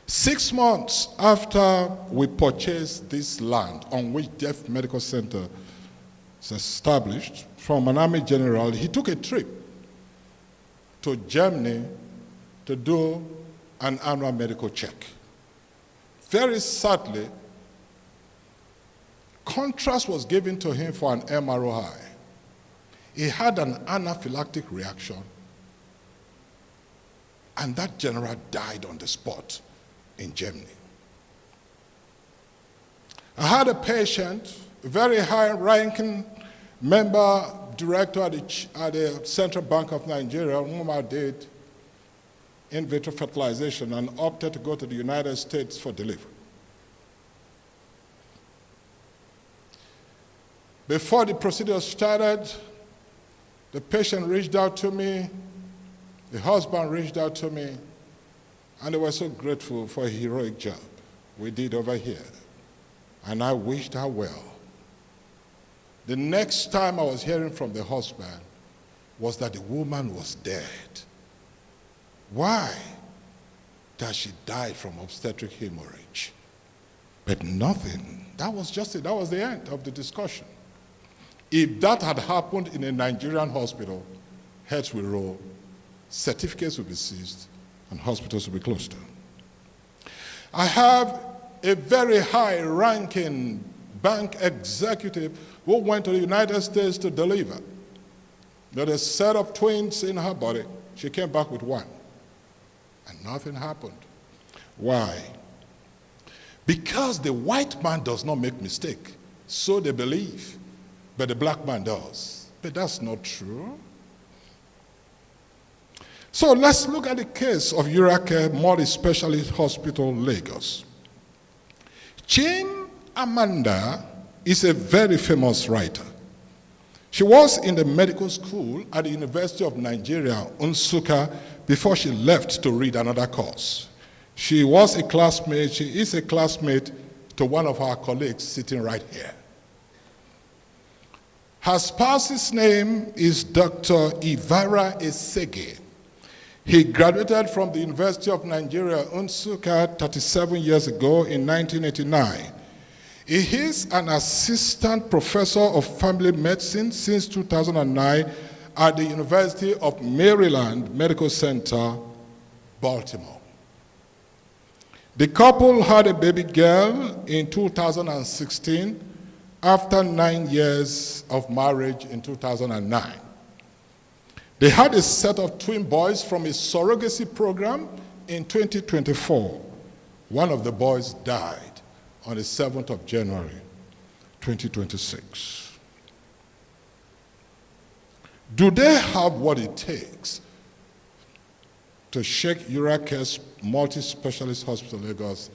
6 months after we purchased this land on which Deaf Medical Center is established from an Army general, he took a trip to Germany to do an annual medical check. Very sadly, contrast was given to him for an MRI. He had an anaphylactic reaction, and that general died on the spot in Germany. I had a patient, a very high-ranking member, director at the Central Bank of Nigeria, whom I did in vitro fertilization and opted to go to the United States for delivery. Before the procedure started, the patient reached out to me, the husband reached out to me, and they were so grateful for a heroic job we did over here. And I wished her well. The next time I was hearing from the husband was that the woman was dead. Why? That she died from obstetric hemorrhage. But nothing. That was just it. That was the end of the discussion. If that had happened in a Nigerian hospital, heads will roll, certificates will be seized, and hospitals will be closed down. I have a very high-ranking bank executive who went to the United States to deliver. There was a set of twins in her body. She came back with one, and nothing happened. Why? Because the white man does not make mistake, so they believe, but the black man does. But that's not true. So let's look at the case of Urake Multi-Specialist Hospital, Lagos. Chin Amanda is a very famous writer. She was in the medical school at the University of Nigeria, Nsukka, before she left to read another course. She is a classmate to one of our colleagues sitting right here. Her spouse's name is Dr. Ivara Esege. He graduated from the University of Nigeria, Nsukka, 37 years ago in 1989. He is an assistant professor of family medicine since 2009 at the University of Maryland Medical Center, Baltimore. The couple had a baby girl in 2016 after 9 years of marriage in 2009. They had a set of twin boys from a surrogacy program in 2024. One of the boys died on the 7th of January, 2026. Do they have what it takes to shake Urake's Multi-Specialist Hospital, Lagos?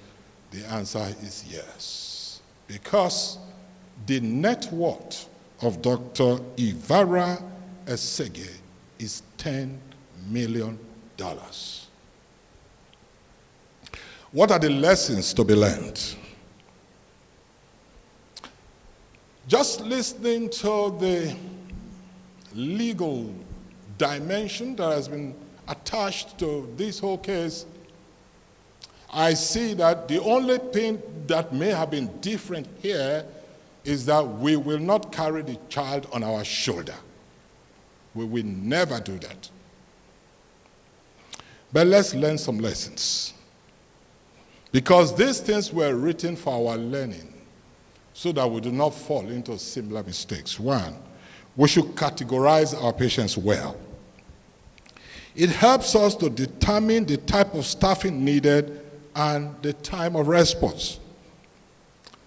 The answer is yes. Because the net worth of Dr. Ivara Esege is $10 million. What are the lessons to be learned? Just listening to the legal dimension that has been attached to this whole case, I see that the only thing that may have been different here is that we will not carry the child on our shoulder. We will never do that. But let's learn some lessons. Because these things were written for our learning, so that we do not fall into similar mistakes. One, we should categorize our patients well. It helps us to determine the type of staffing needed and the time of response.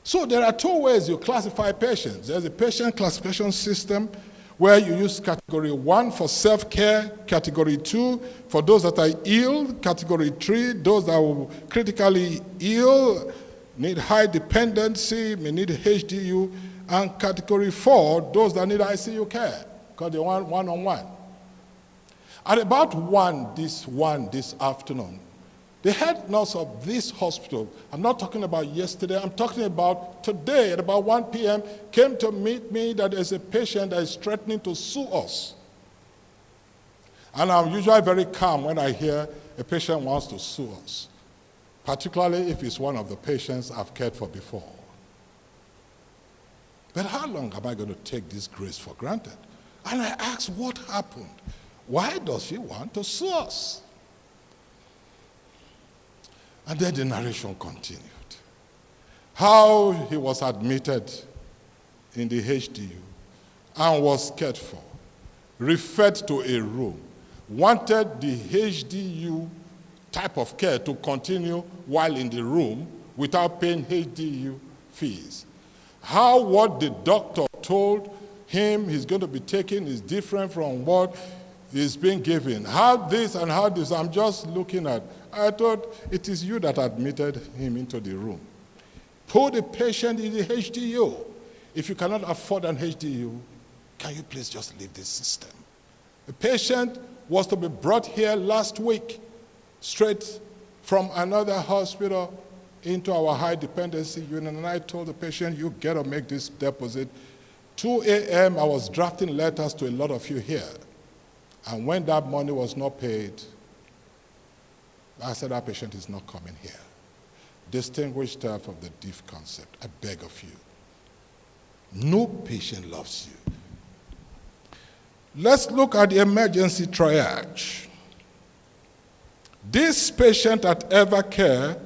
So there are two ways you classify patients. There's a patient classification system where you use category 1 for self-care, category 2 for those that are ill, category 3, those that are critically ill, need high dependency, may need HDU, and category 4, those that need ICU care, because they want one-on-one. At about 1 this afternoon, the head nurse of this hospital, I'm not talking about yesterday, I'm talking about today at about 1 p.m., came to meet me that there's a patient that is threatening to sue us. And I'm usually very calm when I hear a patient wants to sue us, particularly if it's one of the patients I've cared for before. But how long am I going to take this grace for granted? And I asked, what happened? Why does she want to sue us? And then the narration continued. How he was admitted in the HDU and was cared for, referred to a room, wanted the HDU type of care to continue while in the room without paying HDU fees. How what the doctor told him he's going to be taking is different from what is being given. How this and how this, I'm just looking at. I thought it is you that admitted him into the room. Put the patient in the HDU. If you cannot afford an HDU, can you please just leave this system? The patient was to be brought here last week, straight from another hospital into our high dependency unit, and I told the patient, you get to make this deposit. 2 a.m., I was drafting letters to a lot of you here. And when that money was not paid, I said, that patient is not coming here. Distinguished staff of the DIF concept, I beg of you. No patient loves you. Let's look at the emergency triage. This patient at Evercare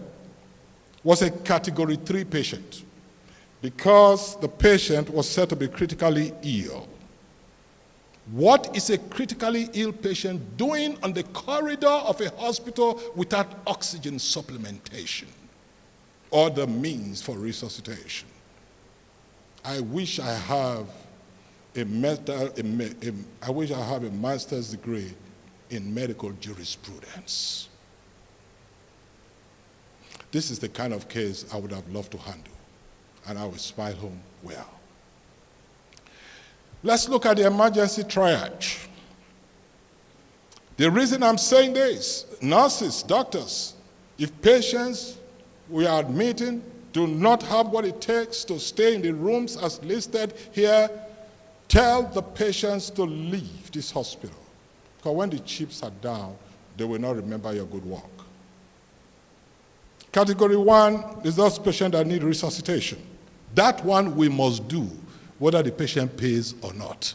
was a category 3 patient because the patient was said to be critically ill. What is a critically ill patient doing on the corridor of a hospital without oxygen supplementation or the means for resuscitation? I wish I have a master's degree in medical jurisprudence. This is the kind of case I would have loved to handle, and I will smile home well. Let's look at the emergency triage. The reason I'm saying this, nurses, doctors, if patients we are admitting do not have what it takes to stay in the rooms as listed here, tell the patients to leave this hospital. Because when the chips are down, they will not remember your good work. Category 1 is those patients that need resuscitation. That one we must do, whether the patient pays or not.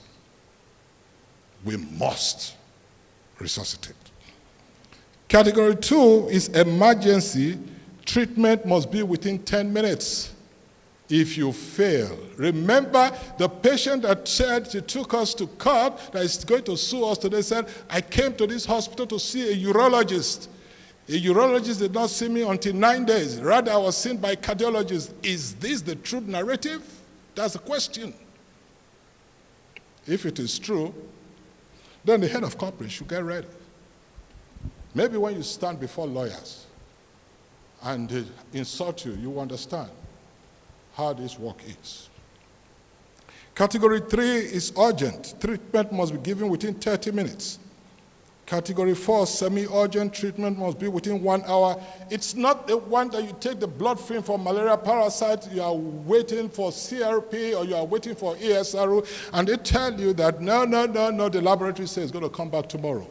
We must resuscitate. Category 2 is emergency. Treatment must be within 10 minutes. If you fail, remember the patient that said she took us to court that is going to sue us today said, I came to this hospital to see a urologist. A urologist did not see me until 9 days. Rather, I was seen by a cardiologist. Is this the true narrative? That's the question. If it is true, then the head of corporate should get ready. Maybe when you stand before lawyers and they insult you, you understand how this work is. Category 3 is urgent. Treatment must be given within 30 minutes. Category 4, semi-urgent treatment must be within 1 hour. It's not the one that you take the blood film for malaria parasite, you are waiting for CRP or you are waiting for ESRO, and they tell you that no, the laboratory says it's going to come back tomorrow.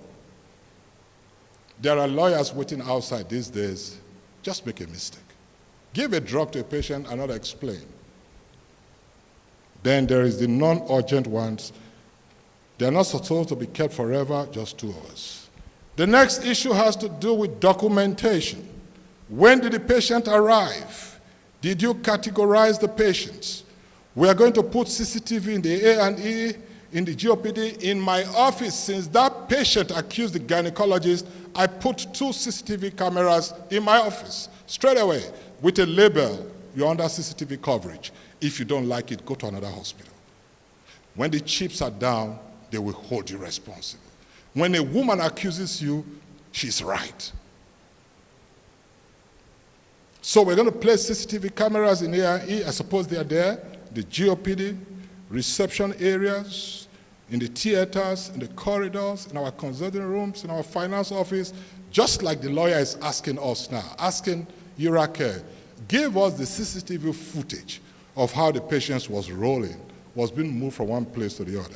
There are lawyers waiting outside these days. Just make a mistake. Give a drug to a patient and not explain. Then there is the non-urgent ones. They're not supposed to be kept forever, just 2 hours. The next issue has to do with documentation. When did the patient arrive? Did you categorize the patients? We are going to put CCTV in the A&E, in the GOPD. In my office, since that patient accused the gynecologist, I put 2 CCTV cameras in my office. Straight away, with a label, you're under CCTV coverage. If you don't like it, go to another hospital. When the chips are down, they will hold you responsible. When a woman accuses you, she's right. So we're going to place CCTV cameras in A&E. I suppose they are there. The GOPD, reception areas, in the theaters, in the corridors, in our consulting rooms, in our finance office, just like the lawyer is asking us now, asking URACare, give us the CCTV footage of how the patient was rolling, was being moved from one place to the other.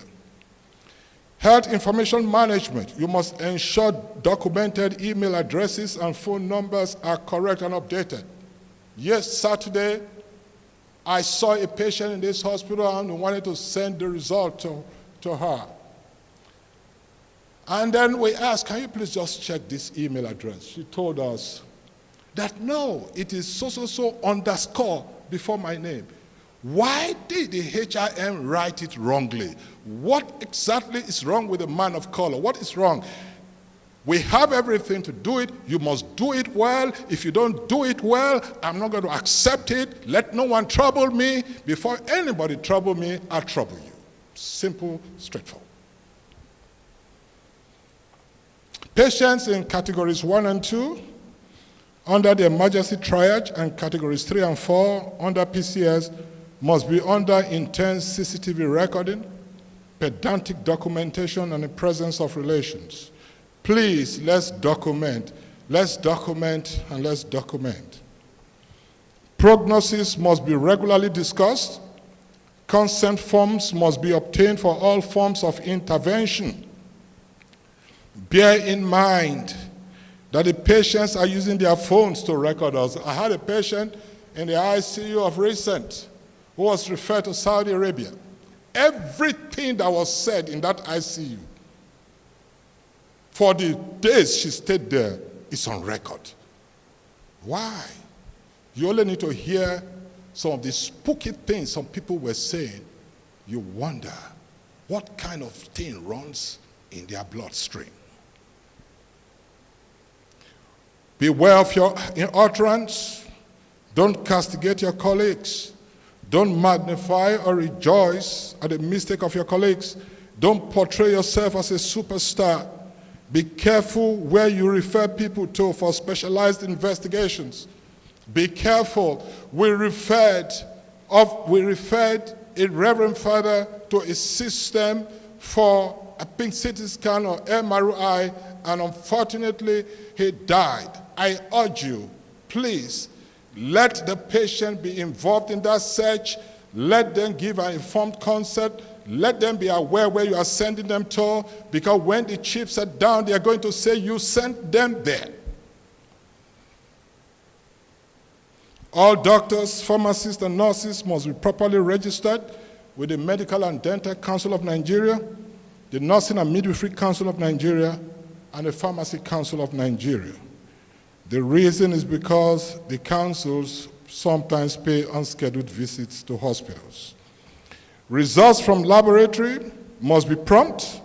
Health information management. You must ensure documented email addresses and phone numbers are correct and updated. Yes, Saturday, I saw a patient in this hospital and wanted to send the result to her. And then we asked, can you please just check this email address? She told us that no, it is so underscore before my name. Why did the HIM write it wrongly? What exactly is wrong with the man of color? What is wrong? We have everything to do it. You must do it well. If you don't do it well, I'm not going to accept it. Let no one trouble me. Before anybody trouble me, I'll trouble you. Simple, straightforward. Patients in categories 1 and 2 under the emergency triage and categories 3 and 4 under PCS must be under intense CCTV recording, pedantic documentation, and the presence of relations. Please, let's document, and let's document. Prognosis must be regularly discussed. Consent forms must be obtained for all forms of intervention. Bear in mind that the patients are using their phones to record us. I had a patient in the ICU of recent who was referred to Saudi Arabia. Everything that was said in that ICU for the days she stayed there is on record. Why? You only need to hear some of the spooky things some people were saying. You wonder what kind of thing runs in their bloodstream. Beware of your utterance. Don't castigate your colleagues. Don't magnify or rejoice at the mistake of your colleagues. Don't portray yourself as a superstar. Be careful where you refer people to for specialized investigations. Be careful. We referred a reverend father to a system for a pink CT scan or MRI, and unfortunately, he died. I urge you, please, let the patient be involved in that search. Let them give an informed consent. Let them be aware where you are sending them to, because when the chips are down, they are going to say you sent them there. All doctors, pharmacists, and nurses must be properly registered with the Medical and Dental Council of Nigeria, the Nursing and Midwifery Council of Nigeria, and the Pharmacy Council of Nigeria. The reason is because the councils sometimes pay unscheduled visits to hospitals. Results from laboratory must be prompt.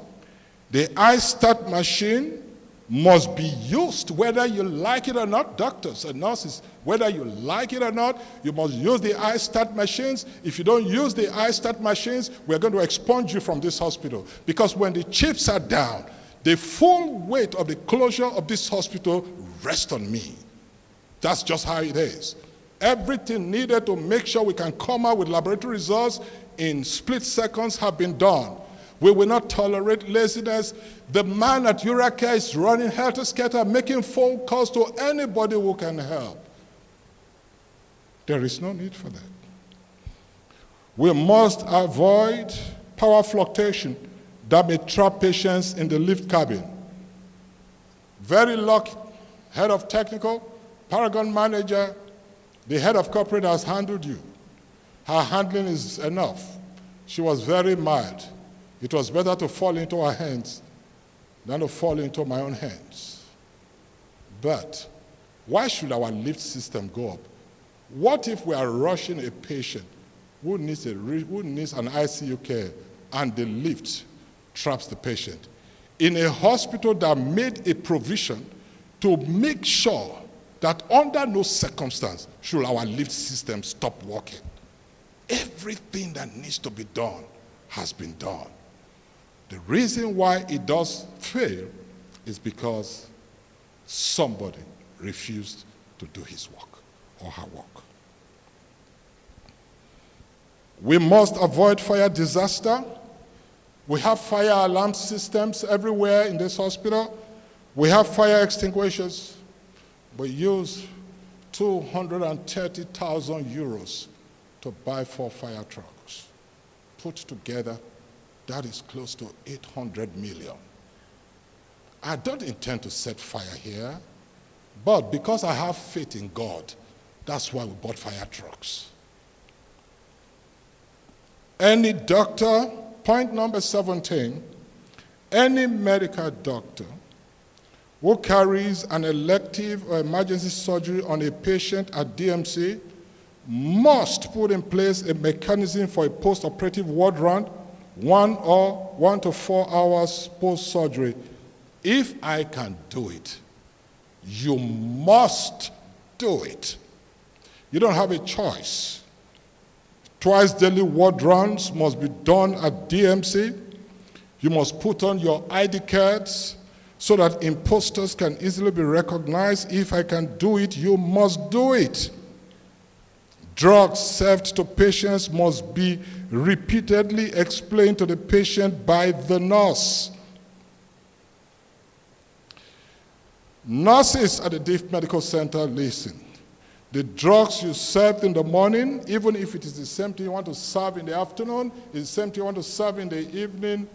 The iStat machine must be used whether you like it or not. Doctors and nurses, whether you like it or not, you must use the iStat machines. If you don't use the iStat machines, we're going to expunge you from this hospital, because when the chips are down, the full weight of the closure of this hospital rests on me. That's just how it is. Everything needed to make sure we can come out with laboratory results in split seconds have been done. We will not tolerate laziness. The man at Eurocare is running helter-skelter, making phone calls to anybody who can help. There is no need for that. We must avoid power fluctuation that may trap patients in the lift cabin. Very lucky, head of technical, Paragon manager, the head of corporate has handled you. Her handling is enough. She was very mild. It was better to fall into her hands than to fall into my own hands. But why should our lift system go up? What if we are rushing a patient who needs an ICU care and the lift traps the patient? In a hospital that made a provision to make sure that under no circumstance should our lift system stop working. Everything that needs to be done has been done. The reason why it does fail is because somebody refused to do his work or her work. We must avoid fire disaster. We have fire alarm systems everywhere in this hospital. We have fire extinguishers. We use 230,000 euros to buy 4 fire trucks. Put together, that is close to 800 million. I don't intend to set fire here, but because I have faith in God, that's why we bought fire trucks. Any doctor, point number 17, any medical doctor who carries an elective or emergency surgery on a patient at DMC must put in place a mechanism for a post-operative ward round, 1 to 4 hours post-surgery. If I can do it, you must do it. You don't have a choice. Twice daily ward rounds must be done at DMC. You must put on your ID cards so that imposters can easily be recognized. If I can do it, you must do it. Drugs served to patients must be repeatedly explained to the patient by the nurse. Nurses at the DIF Medical Center, listen. The drugs you served in the morning, even if it is the same thing you want to serve in the afternoon, it's the same thing you want to serve in the evening,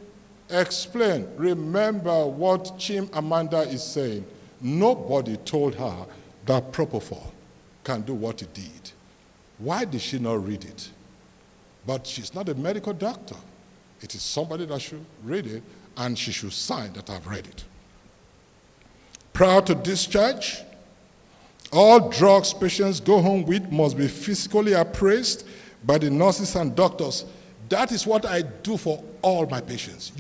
explain. Remember what Chim Amanda is saying. Nobody told her that Propofol can do what it did. Why did she not read it? But she's not a medical doctor. It is somebody that should read it, and she should sign that I've read it. Prior to discharge, all drugs patients go home with must be physically appraised by the nurses and doctors. That is what I do for all my patients.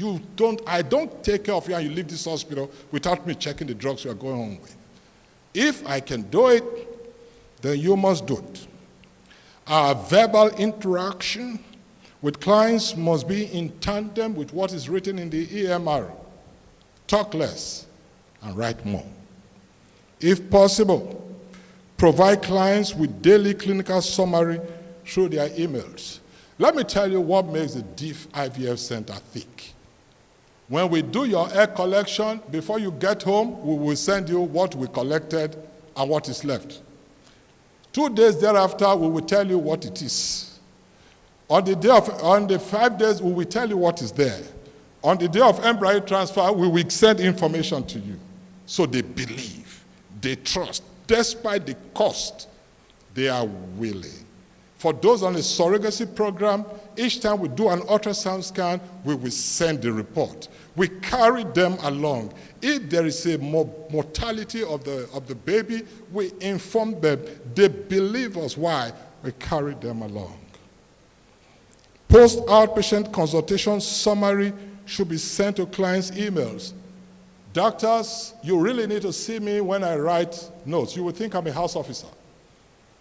I don't take care of you and you leave this hospital without me checking the drugs you are going home with. If I can do it, then you must do it. Our verbal interaction with clients must be in tandem with what is written in the EMR. Talk less and write more. If possible, provide clients with daily clinical summary through their emails. Let me tell you what makes the DIF IVF Center thick. When we do your egg collection, before you get home, we will send you what we collected and what is left. 2 days thereafter, we will tell you what it is. On the 5 days, we will tell you what is there. On the day of embryo transfer, we will send information to you. So they believe, they trust. Despite the cost, they are willing. For those on a surrogacy program, each time we do an ultrasound scan, we will send the report. We carry them along. If there is a mortality of the baby, we inform them. They believe us. Why? We carry them along. Post-outpatient consultation summary should be sent to clients' emails. Doctors, you really need to see me when I write notes. You would think I'm a house officer.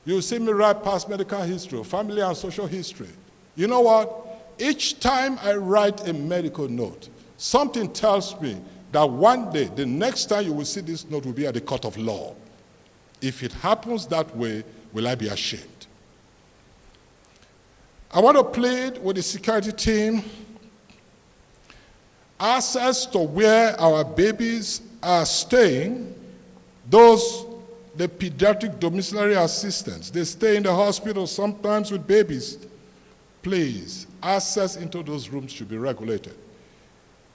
You will see me write past medical history, family and social history. You know what? Each time I write a medical note, something tells me that one day, the next time you will see this note will be at the court of law. If it happens that way, will I be ashamed? I want to plead with the security team Access to where our babies are staying, the pediatric domiciliary assistants, they stay in the hospital sometimes with babies. Please, access into those rooms should be regulated.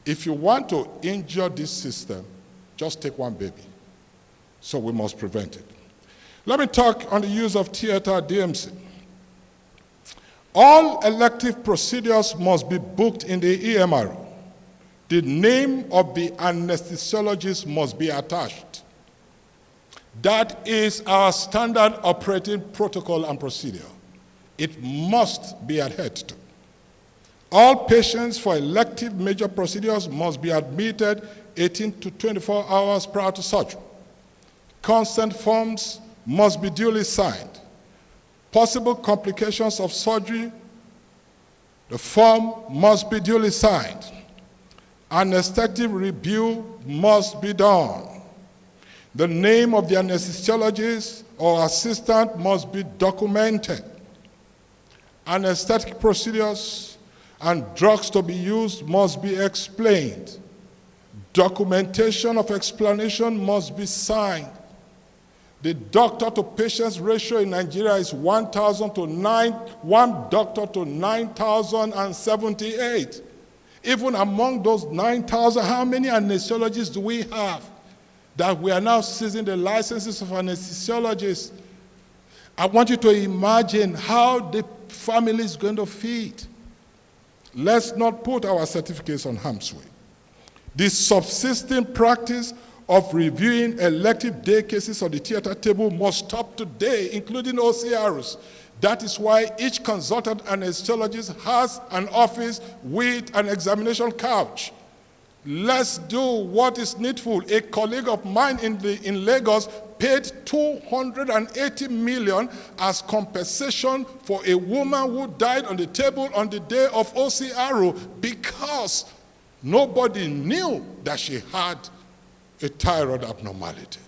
If you want to injure this system, just take one baby. So we must prevent it. Let me talk on the use of theater at DMC. All elective procedures must be booked in the EMR. The name of the anesthesiologist must be attached. That is our standard operating protocol and procedure. It must be adhered to. All patients for elective major procedures must be admitted 18 to 24 hours prior to surgery. Consent forms must be duly signed. Possible complications of surgery, the form must be duly signed. Anesthetic review must be done. The name of the anesthesiologist or assistant must be documented. Anesthetic procedures and drugs to be used must be explained. Documentation of explanation must be signed. The doctor to patients ratio in Nigeria is 1 doctor to 9,078. Even among those 9,000, how many anesthesiologists do we have that we are now seizing the licenses of anesthesiologists? I want you to imagine how the family is going to feed. Let's not put our certificates on harm's way. The subsisting practice of reviewing elective day cases on the theater table must stop today, including OCRs. That is why each consultant anesthesiologist has an office with an examination couch. Let's do what is needful. A colleague of mine in Lagos paid 280 million as compensation for a woman who died on the table on the day of OCRO because nobody knew that she had a thyroid abnormality.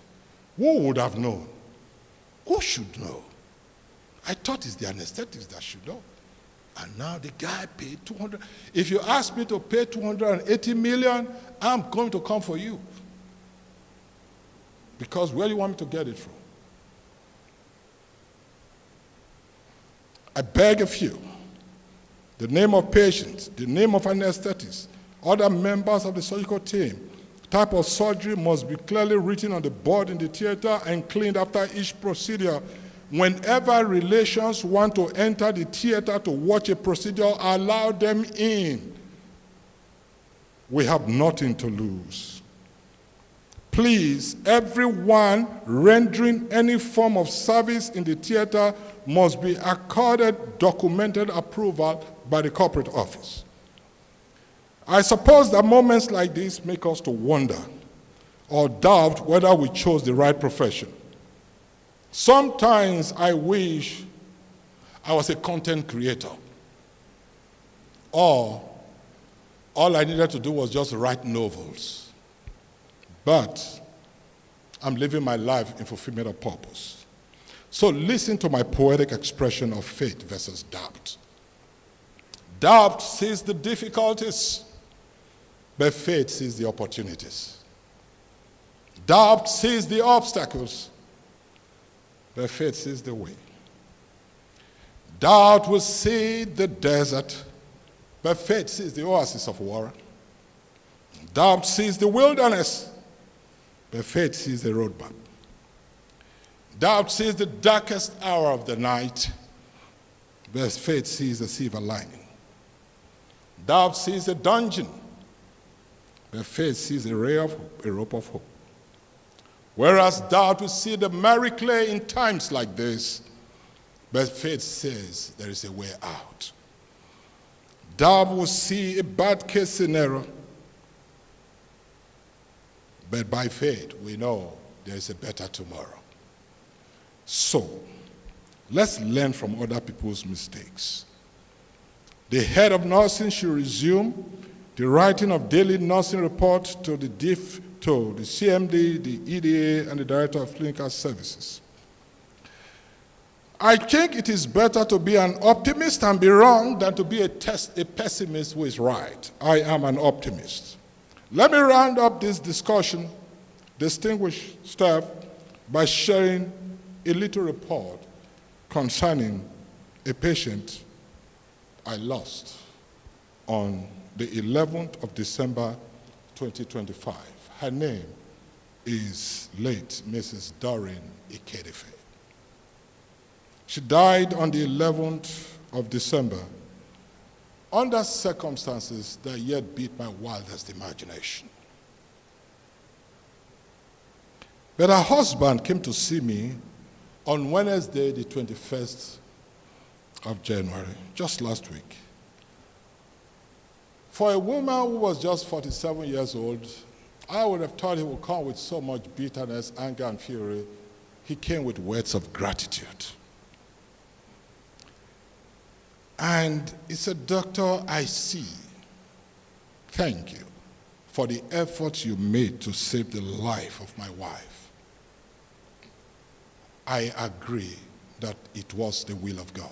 Who would have known? Who should know? I thought it's the anesthetics that should know. And now the guy paid 200. If you ask me to pay 280 million, I'm going to come for you. Because where do you want me to get it from? I beg of you, the name of patients, the name of anesthetists, other members of the surgical team, type of surgery must be clearly written on the board in the theater and cleaned after each procedure. Whenever relations want to enter the theater to watch a procedure, allow them in. We have nothing to lose. Please, everyone rendering any form of service in the theater must be accorded documented approval by the corporate office. I suppose that moments like this make us to wonder or doubt whether we chose the right profession. Sometimes I wish I was a content creator, or all I needed to do was just write novels. But I'm living my life in fulfillment of purpose. So listen to my poetic expression of faith versus doubt. Doubt sees the difficulties, but faith sees the opportunities. Doubt sees the obstacles, but faith sees the way. Doubt will see the desert, but faith sees the oasis of water. Doubt sees the wilderness, but faith sees the roadmap. Doubt sees the darkest hour of the night, but faith sees the silver lining. Doubt sees the dungeon, but faith sees a rope of hope. Whereas doubt will see the merry clay in times like this, but faith says there is a way out. Doubt will see a bad case scenario, but by faith we know there is a better tomorrow. So, let's learn from other people's mistakes. The head of nursing should resume the writing of daily nursing reports to the DIF, to the CMD, the EDA, and the Director of Clinical Services. I think it is better to be an optimist and be wrong than to be a pessimist who is right. I am an optimist. Let me round up this discussion, distinguished staff, by sharing a little report concerning a patient I lost on the 11th of December 2025. Her name is late Mrs. Doreen Ikedefe. She died on the 11th of December under circumstances that yet beat my wildest imagination. But her husband came to see me on Wednesday, the 21st of January, just last week. For a woman who was just 47 years old, I would have thought he would come with so much bitterness, anger, and fury. He came with words of gratitude. And he said, "Doctor, I see. Thank you for the efforts you made to save the life of my wife. I agree that it was the will of God.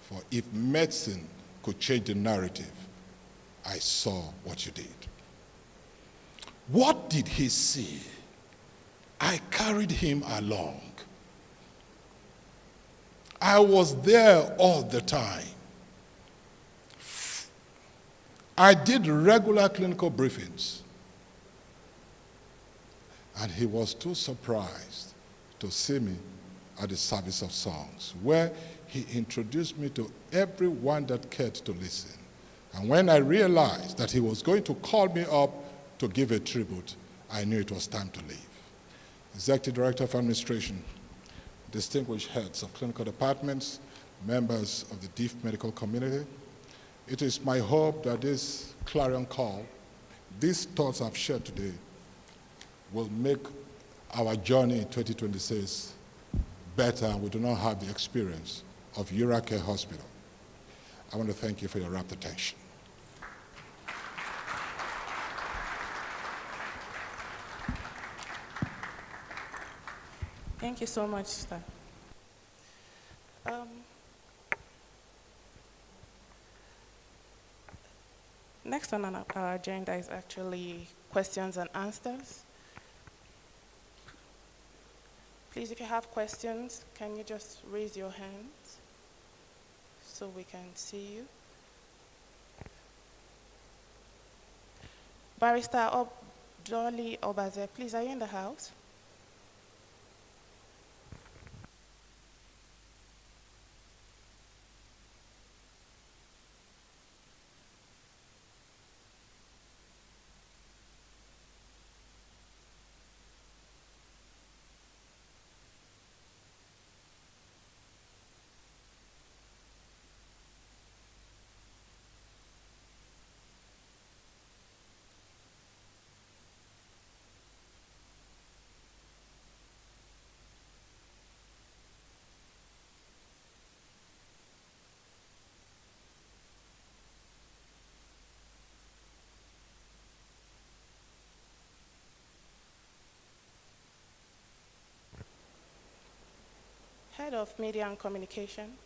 For if medicine could change the narrative, I saw what you did." What did he see? I carried him along. I was there all the time. I did regular clinical briefings. And he was too surprised to see me at the service of songs, where he introduced me to everyone that cared to listen. And when I realized that he was going to call me up to give a tribute, I knew it was time to leave. Executive Director of Administration, distinguished heads of clinical departments, members of the deaf medical community, it is my hope that this clarion call, these thoughts I've shared today, will make our journey in 2026 better, and we do not have the experience of URACare Hospital. I want to thank you for your rapt attention. Thank you so much, sir. Next on our agenda is actually questions and answers. Please, if you have questions, can you just raise your hands so we can see you? Barrister Dolly Obaze, please, are you in the house? Head of Media and Communication.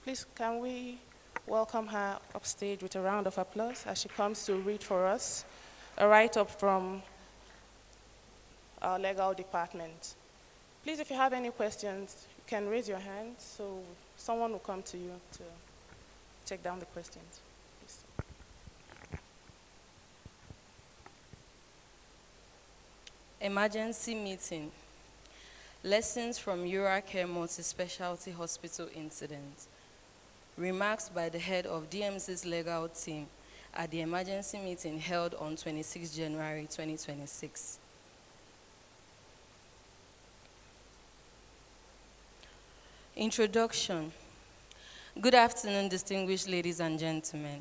Please, can we welcome her upstage with a round of applause as she comes to read for us a write-up from our legal department. Please, if you have any questions, you can raise your hand so someone will come to you to take down the questions. Please. Emergency meeting. Lessons from URACare Multi-Specialty Hospital incident. Remarks by the head of DMC's legal team at the emergency meeting held on 26 January 2026. Introduction. Good afternoon, distinguished ladies and gentlemen.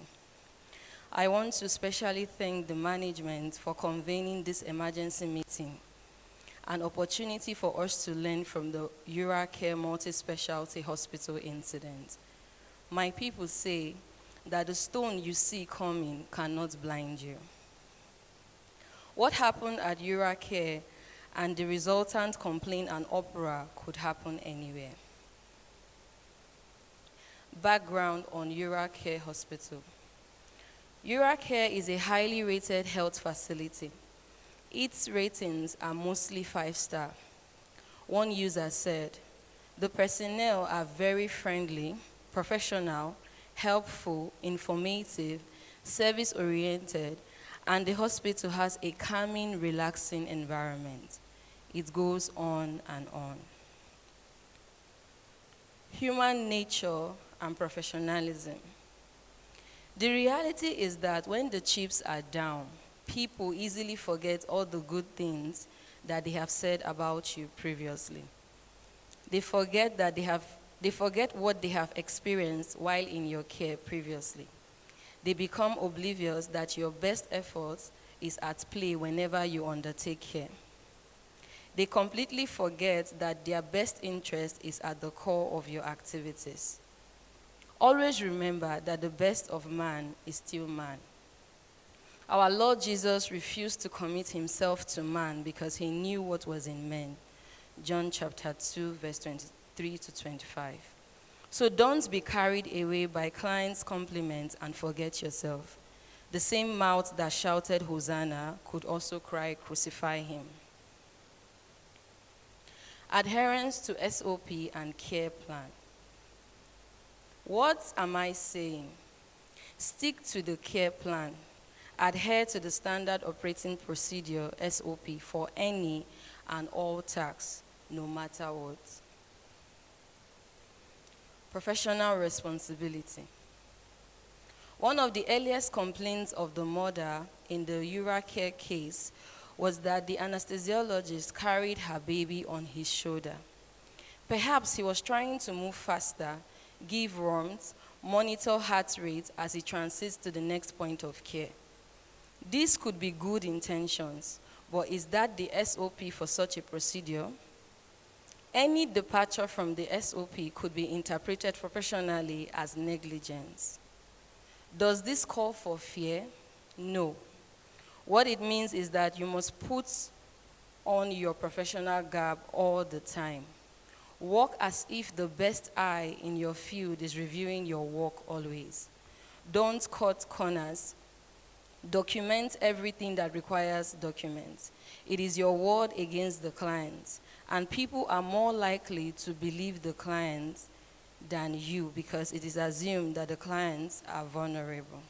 I want to specially thank the management for convening this emergency meeting, an opportunity for us to learn from the URACare Multi-Specialty Hospital incident. My people say that the stone you see coming cannot blind you. What happened at URACare and the resultant complaint and uproar could happen anywhere. Background on URACare Hospital. URACare is a highly rated health facility. Its ratings are mostly 5-star. One user said, "The personnel are very friendly, professional, helpful, informative, service-oriented, and the hospital has a calming, relaxing environment." It goes on and on. Human nature and professionalism. The reality is that when the chips are down, people easily forget all the good things that they have said about you previously. They forget what they have experienced while in your care previously. They become oblivious that your best effort is at play whenever you undertake care. They completely forget that their best interest is at the core of your activities. Always remember that the best of man is still man. Our Lord Jesus refused to commit himself to man because he knew what was in men. John chapter 2, verse 23 to 25. So don't be carried away by clients' compliments and forget yourself. The same mouth that shouted Hosanna could also cry, "Crucify him." Adherence to SOP and care plan. What am I saying? Stick to the care plan. Adhere to the standard operating procedure, SOP, for any and all tasks, no matter what. Professional responsibility. One of the earliest complaints of the mother in the URACare case was that the anesthesiologist carried her baby on his shoulder. Perhaps he was trying to move faster, give warmth, monitor heart rate as he transits to the next point of care. This could be good intentions, but is that the SOP for such a procedure? Any departure from the SOP could be interpreted professionally as negligence. Does this call for fear? No. What it means is that you must put on your professional garb all the time. Work as if the best eye in your field is reviewing your work always. Don't cut corners. Document everything that requires documents. It is your word against the client, and people are more likely to believe the client than you because it is assumed that the clients are vulnerable.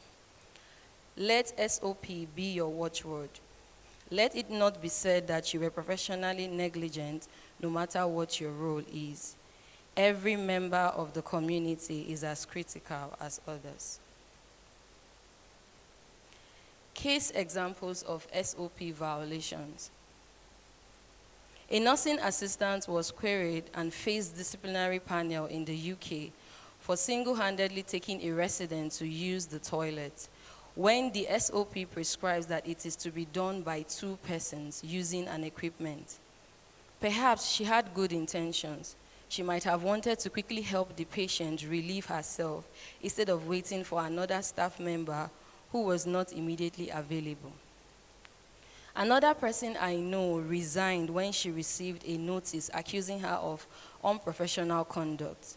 Let SOP be your watchword. Let it not be said that you were professionally negligent no matter what your role is. Every member of the community is as critical as others. Case examples of SOP violations. A nursing assistant was queried and faced disciplinary panel in the UK for single-handedly taking a resident to use the toilet when the SOP prescribes that it is to be done by 2 persons using an equipment. Perhaps she had good intentions. She might have wanted to quickly help the patient relieve herself instead of waiting for another staff member who was not immediately available. Another person I know resigned when she received a notice accusing her of unprofessional conduct.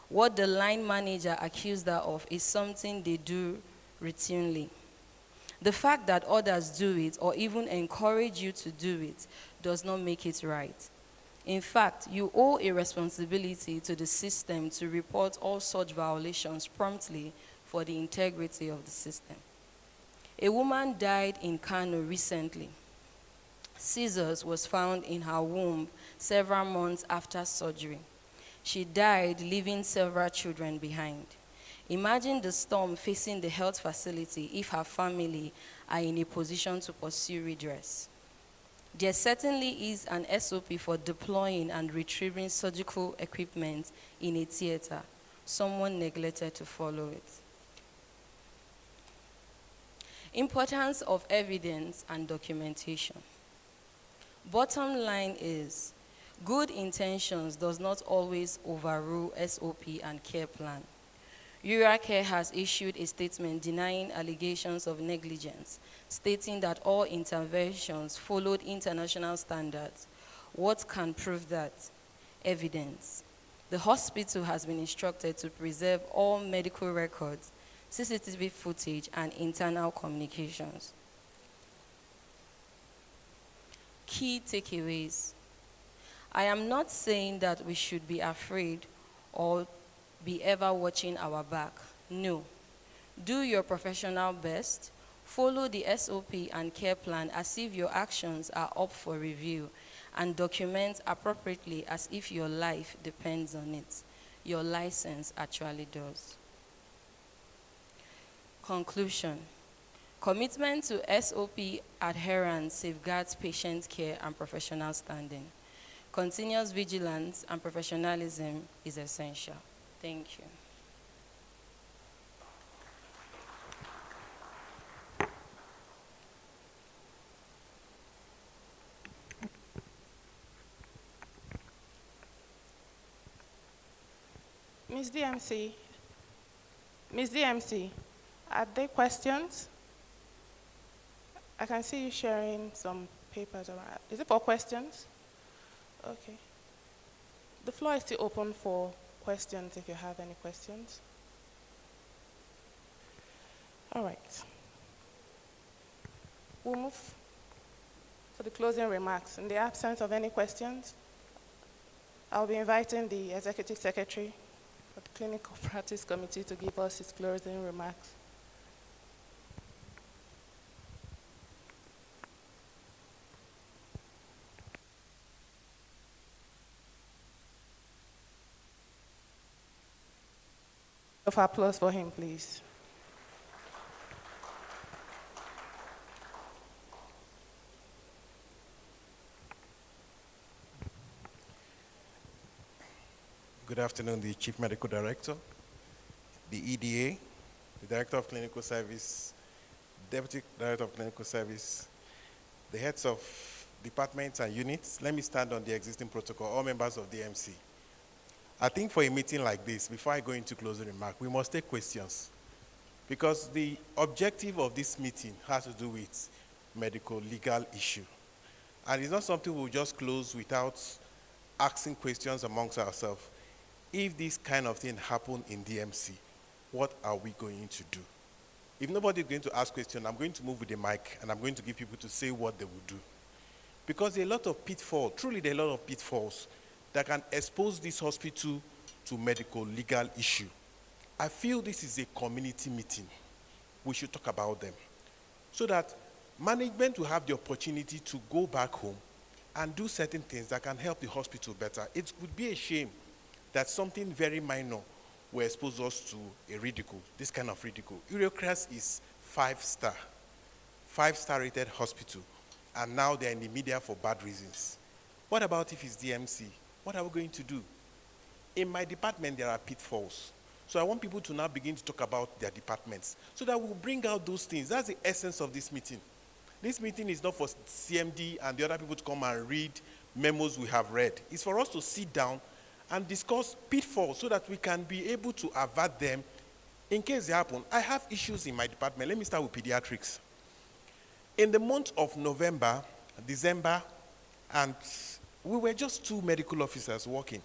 What the line manager accused her of is something they do routinely. The fact that others do it or even encourage you to do it does not make it right. In fact, you owe a responsibility to the system to report all such violations promptly for the integrity of the system. A woman died in Kano recently. Scissors was found in her womb several months after surgery. She died, leaving several children behind. Imagine the storm facing the health facility if her family are in a position to pursue redress. There certainly is an SOP for deploying and retrieving surgical equipment in a theater. Someone neglected to follow it. Importance of evidence and documentation. Bottom line is, good intentions does not always overrule SOP and care plan. URACare has issued a statement denying allegations of negligence, stating that all interventions followed international standards. What can prove that? Evidence. The hospital has been instructed to preserve all medical records, CCTV footage, and internal communications. Key takeaways. I am not saying that we should be afraid or be ever watching our back. No. Do your professional best. Follow the SOP and care plan as if your actions are up for review, and document appropriately as if your life depends on it. Your license actually does. Conclusion. Commitment to SOP adherence safeguards patient care and professional standing. Continuous vigilance and professionalism is essential. Thank you. Ms. DMC, are there questions? I can see you sharing some papers around. Is it for questions? Okay. The floor is still open for questions if you have any questions. All right. We'll move to the closing remarks. In the absence of any questions, I'll be inviting the Executive Secretary of the Clinical Practice Committee to give us his closing remarks. Of applause for him, please. Good afternoon, the Chief Medical Director, the EDA, the Director of Clinical Service, Deputy Director of Clinical Service, the heads of departments and units. Let me stand on the existing protocol, all members of the MC. I think for a meeting like this, before I go into closing remark, we must take questions. Because the objective of this meeting has to do with medical legal issue. And it's not something we'll just close without asking questions amongst ourselves. If this kind of thing happened in DMC, what are we going to do? If nobody is going to ask questions, I'm going to move with the mic and I'm going to give people to say what they will do. Because there are a lot of pitfalls, truly there are a lot of pitfalls that can expose this hospital to medical legal issue. I feel this is a community meeting. We should talk about them. So that management will have the opportunity to go back home and do certain things that can help the hospital better. It would be a shame that something very minor will expose us to a ridicule, this kind of ridicule. Eurocrest is 5-star rated hospital, and now they're in the media for bad reasons. What about if it's DMC? What are we going to do? In my department, there are pitfalls. So I want people to now begin to talk about their departments so that we'll bring out those things. That's the essence of this meeting. This meeting is not for CMD and the other people to come and read memos we have read. It's for us to sit down and discuss pitfalls so that we can be able to avert them in case they happen. I have issues in my department. Let me start with pediatrics. In the month of November, December, and we were just 2 medical officers working.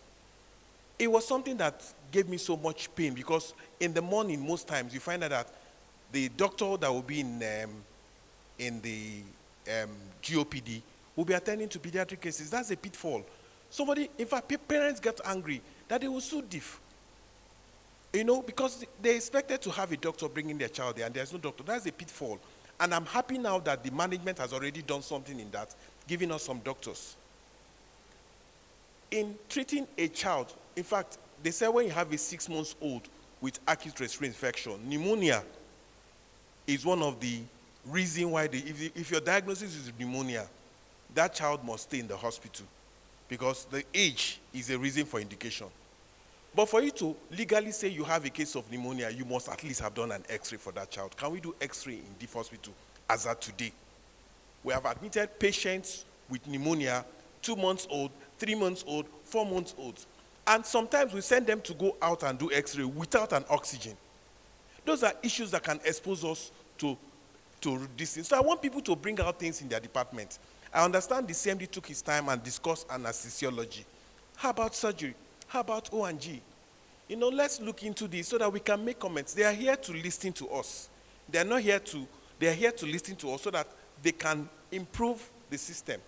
It was something that gave me so much pain because in the morning, most times, you find out that the doctor that will be in the GOPD will be attending to pediatric cases. That's a pitfall. Somebody, in fact, parents get angry that they will sue DIF. You know, because they expected to have a doctor bringing their child there and there's no doctor. That's a pitfall. And I'm happy now that the management has already done something in that, giving us some doctors. In treating a child, in fact, they say when you have a 6-month-old with acute respiratory infection, pneumonia is one of the reasons why, if your diagnosis is pneumonia, that child must stay in the hospital because the age is a reason for indication. But for you to legally say you have a case of pneumonia, you must at least have done an x-ray for that child. Can we do x-ray in DIF hospital as of today? We have admitted patients with pneumonia, 2 months old, 3 months old, 4 months old. And sometimes we send them to go out and do x-ray without an oxygen. Those are issues that can expose us to this thing. So I want people to bring out things in their department. I understand the CMD took his time and discussed anesthesiology. How about surgery? How about O&G? let's look into this so that we can make comments. They are here to listen to us. They are here to listen to us so that they can improve the system.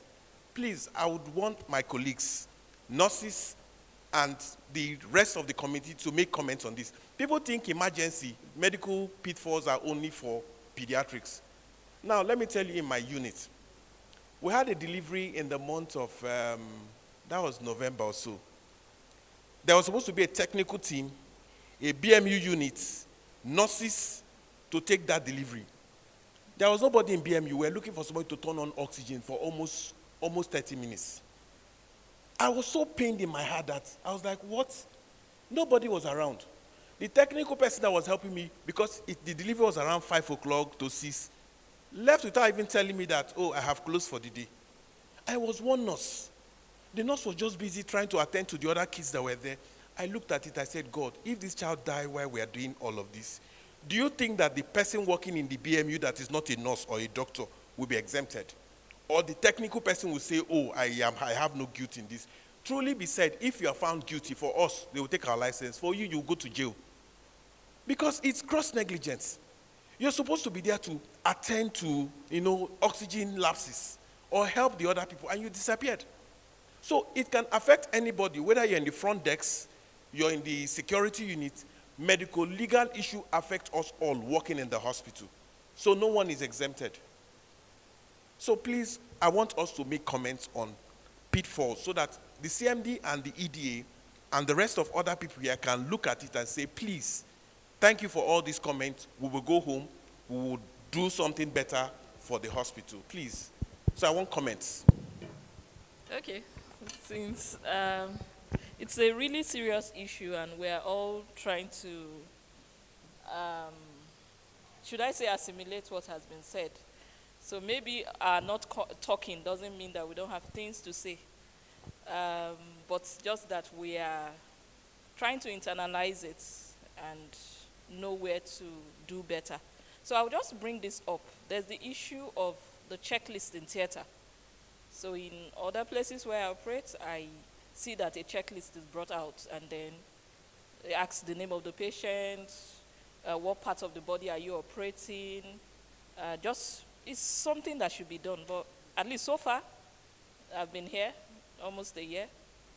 Please, I would want my colleagues, nurses, and the rest of the committee to make comments on this. People think emergency medical pitfalls are only for pediatrics. Now, let me tell you, in my unit, we had a delivery in the month of, that was November or so. There was supposed to be a technical team, a BMU unit, nurses to take that delivery. There was nobody in BMU. We were looking for somebody to turn on oxygen for almost 30 minutes. I was so pained in my heart that I was like, what? Nobody was around. The technical person that was helping me, because the delivery was around 5 o'clock to 6, left without even telling me that, oh, I have closed for the day. I was one nurse. The nurse was just busy trying to attend to the other kids that were there. I looked at it, I said, God, if this child died while we are doing all of this, do you think that the person working in the BMU that is not a nurse or a doctor will be exempted? Or the technical person will say, oh, I have no guilt in this. Truly be said, if you are found guilty, for us, they will take our license. For you, you will go to jail. Because it's gross negligence. You're supposed to be there to attend to, oxygen lapses or help the other people, and you disappeared. So it can affect anybody, whether you're in the front desk, you're in the security unit. Medical, legal issue affect us all working in the hospital. So no one is exempted. So please, I want us to make comments on pitfalls so that the CMD and the EDA and the rest of other people here can look at it and say, please, thank you for all these comments. We will go home. We will do something better for the hospital. Please. So I want comments. Okay. Since it's a really serious issue and we're all trying to, should I say, assimilate what has been said. So maybe not talking doesn't mean that we don't have things to say, but just that we are trying to internalize it and know where to do better. So I'll just bring this up. There's the issue of the checklist in theater. So in other places where I operate, I see that a checklist is brought out and then they ask the name of the patient, what part of the body are you operating, it's something that should be done. But at least so far, I've been here almost a year,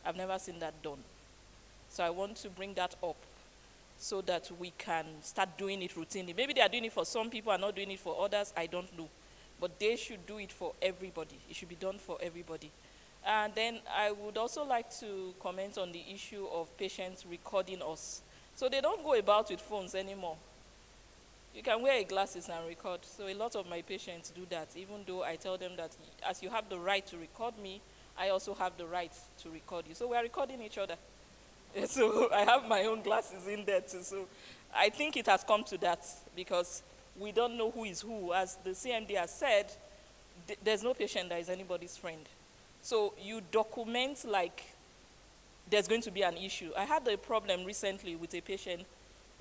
I've never seen that done. So I want to bring that up so that we can start doing it routinely. Maybe they are doing it for some people and not doing it for others, I don't know. But they should do it for everybody. It should be done for everybody. And then I would also like to comment on the issue of patients recording us. So they don't go about with phones anymore. You can wear glasses and record. So a lot of my patients do that, even though I tell them that as you have the right to record me, I also have the right to record you. So we are recording each other. So I have my own glasses in there too. So I think it has come to that because we don't know who is who. As the CMD has said, there's no patient that is anybody's friend. So you document like there's going to be an issue. I had a problem recently with a patient.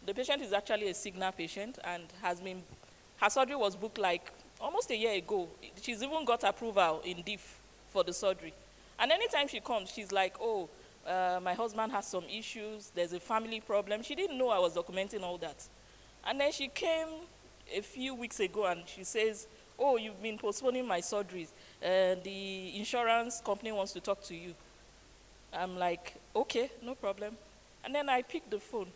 The patient is actually a Cigna patient and her surgery was booked like almost a year ago. She's even got approval in DIF for the surgery. And anytime she comes, she's like, oh, my husband has some issues. There's a family problem. She didn't know I was documenting all that. And then she came a few weeks ago and she says, oh, you've been postponing my surgeries. The insurance company wants to talk to you. I'm like, okay, no problem. And then I pick the phone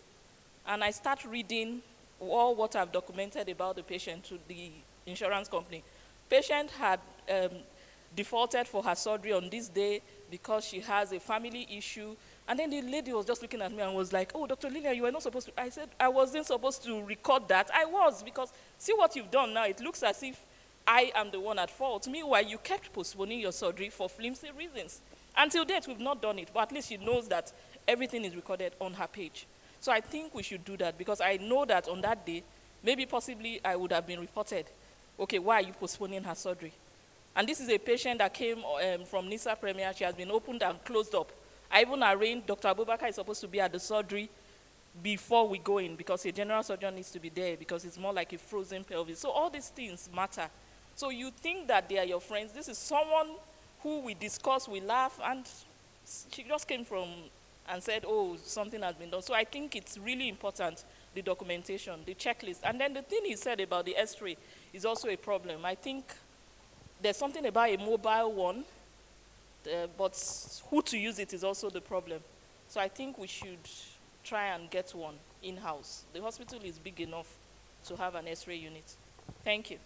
and I start reading all what I've documented about the patient to the insurance company. Patient had defaulted for her surgery on this day because she has a family issue. And then the lady was just looking at me and was like, oh, Dr. Lillian, you were not supposed to. I said, I wasn't supposed to record that. I was, because see what you've done now. It looks as if I am the one at fault. Meanwhile, you kept postponing your surgery for flimsy reasons. Until date, we've not done it. But at least she knows that everything is recorded on her page. So I think we should do that because I know that on that day, maybe possibly I would have been reported. Okay, why are you postponing her surgery? And this is a patient that came from Nisa Premier. She has been opened and closed up. I even arranged Dr. Abubakar is supposed to be at the surgery before we go in because a general surgeon needs to be there because it's more like a frozen pelvis. So all these things matter. So you think that they are your friends. This is someone who we discuss, we laugh, and she just came from and said, oh, something has been done. So I think it's really important, the documentation, the checklist. And then the thing he said about the X-ray is also a problem. I think there's something about a mobile one, but who to use it is also the problem. So I think we should try and get one in-house. The hospital is big enough to have an X-ray unit. Thank you.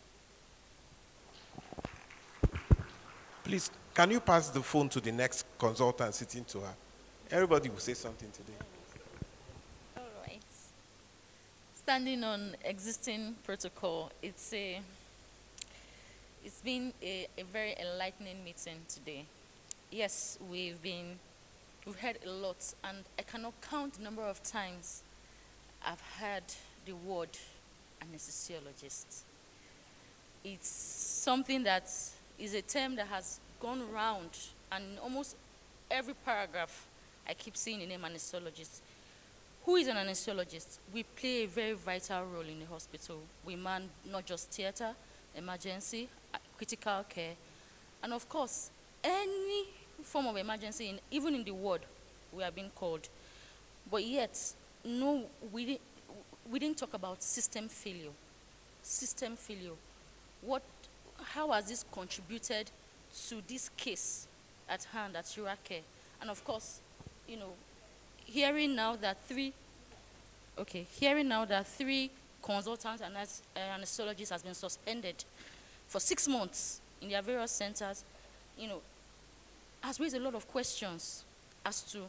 Please, can you pass the phone to the next consultant sitting to her? Everybody will say something today. All right. Standing on existing protocol, it's been a very enlightening meeting today. Yes, we've heard a lot, and I cannot count the number of times I've heard the word anesthesiologist. It's something that is a term that has gone around, and in almost every paragraph I keep seeing the name anesthesiologist. Who is an anesthesiologist? We play a very vital role in the hospital. We man not just theater, emergency, critical care, and of course, any form of emergency, even in the ward, we are being called. But yet, no, we didn't talk about system failure. System failure. How has this contributed to this case at hand at URACare? And of course, hearing now that three consultants and anesthesiologists has been suspended for 6 months in their various centers, has raised a lot of questions as to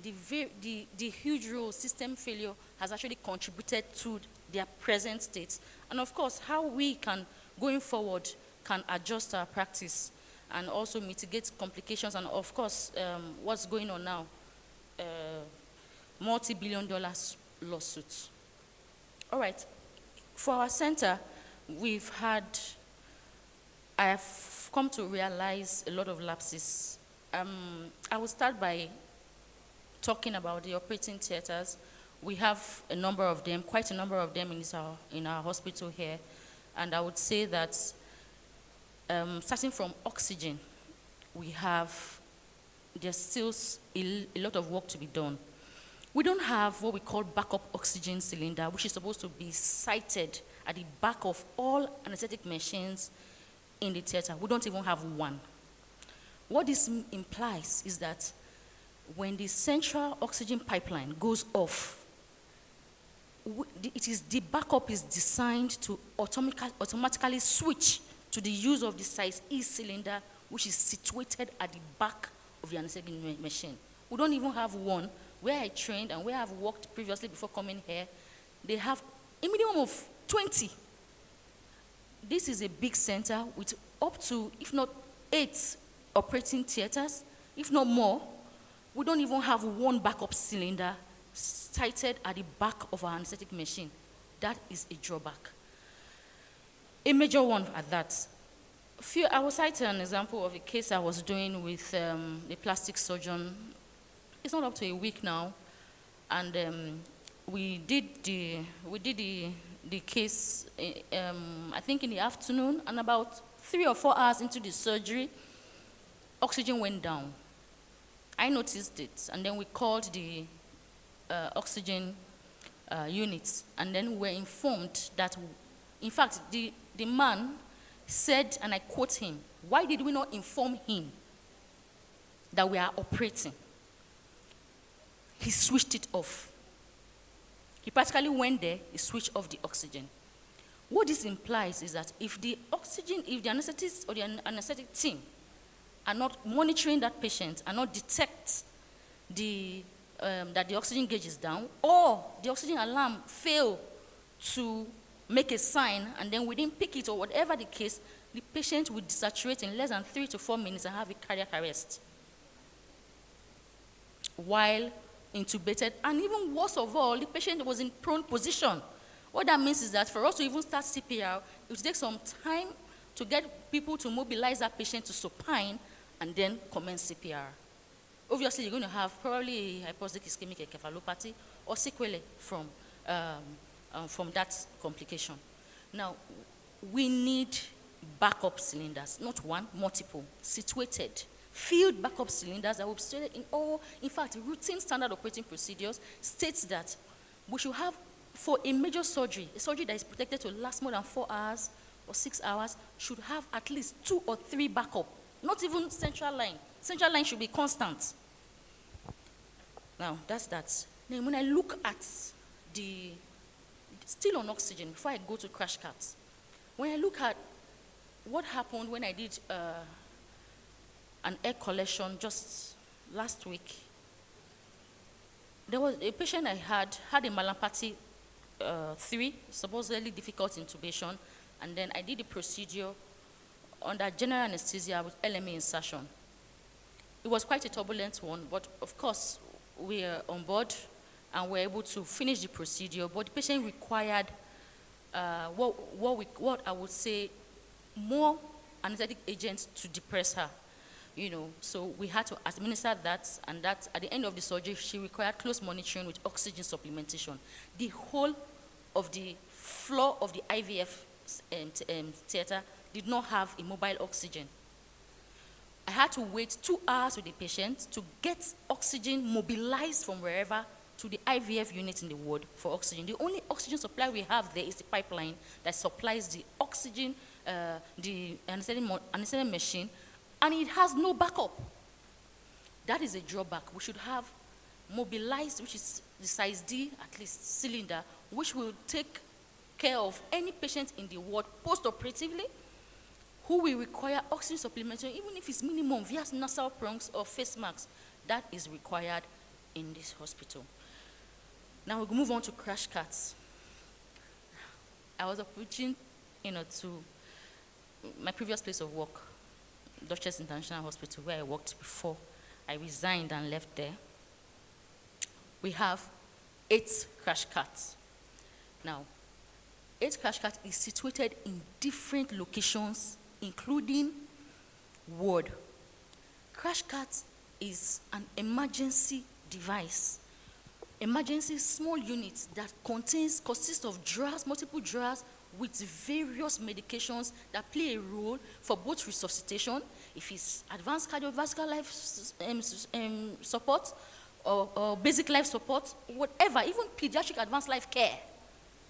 the huge role system failure has actually contributed to their present state. And of course, how we can, going forward, can adjust our practice and also mitigate complications. And of course, what's going on now, multi-billion-dollar lawsuits. All right, for our center, I have come to realize a lot of lapses. I will start by talking about the operating theaters. We have a number of them, quite a number of them in our hospital here. And I would say that starting from oxygen, there's still a lot of work to be done. We don't have what we call backup oxygen cylinder, which is supposed to be sited at the back of all anesthetic machines in the theater. We don't even have one. What this implies is that when the central oxygen pipeline goes off, the backup is designed to automatically switch to the use of the size E cylinder, which is situated at the back of the anesthetic machine. We don't even have one. Where I trained and where I've worked previously before coming here, they have a minimum of 20. This is a big center with up to, if not 8 operating theaters, if not more. We don't even have one backup cylinder sited at the back of our anesthetic machine. That is a drawback. A major one at that. I will cite an example of a case I was doing with a plastic surgeon. It's not up to a week now, and we did the case. I think in the afternoon, and about 3 or 4 hours into the surgery, oxygen went down. I noticed it, and then we called the oxygen units, and then we were informed that, in fact, the man said, and I quote him, "Why did we not inform him that we are operating?" He switched it off. He practically went there, he switched off the oxygen. What this implies is that if the anesthetist or the anesthetic team are not monitoring that patient and not detect that the oxygen gauge is down, or the oxygen alarm fail to make a sign and then we didn't pick it, or whatever the case, the patient will desaturate in less than 3 to 4 minutes and have a cardiac arrest while intubated. And even worse of all, the patient was in prone position. What that means is that for us to even start CPR, it will take some time to get people to mobilize that patient to supine and then commence CPR. Obviously, you're going to have probably a hypoxic ischemic encephalopathy or sequelae from that complication. Now, we need backup cylinders, not one, multiple, situated field backup cylinders that will be stated in all, in fact, routine standard operating procedures states that we should have, for a major surgery, a surgery that is protected to last more than 4 hours or 6 hours, should have at least 2 or 3 backup, not even central line. Central line should be constant. Now, that's that. Then when I look at the, still on oxygen, before I go to crash carts, when I look at what happened when I did an air collection just last week, there was a patient I had a Malampathy 3, supposedly difficult intubation, and then I did the procedure under general anesthesia with LMA insertion. It was quite a turbulent one, but of course, we are on board and we're able to finish the procedure, but the patient required what I would say more anesthetic agents to depress her, you know. So we had to administer that, and that at the end of the surgery, she required close monitoring with oxygen supplementation. The whole of the floor of the IVF theater did not have a mobile oxygen. I had to wait 2 hours with the patient to get oxygen mobilized from wherever to the IVF unit in the ward for oxygen. The only oxygen supply we have there is the pipeline that supplies the oxygen, the anesthetic machine, and it has no backup. That is a drawback. We should have mobilized, which is the size D, at least, cylinder, which will take care of any patient in the ward post-operatively who will require oxygen supplementation, even if it's minimum via nasal prongs or face masks. That is required in this hospital. Now we'll move on to crash carts. I was approaching, to my previous place of work, Duchess International Hospital, where I worked before I resigned and left there. We have 8 crash carts. Now, 8 crash carts is situated in different locations, including ward. Crash cart is an emergency device, emergency small unit that consists of drawers, multiple drawers with various medications that play a role for both resuscitation, if it's advanced cardiovascular life support or basic life support, whatever, even pediatric advanced life care.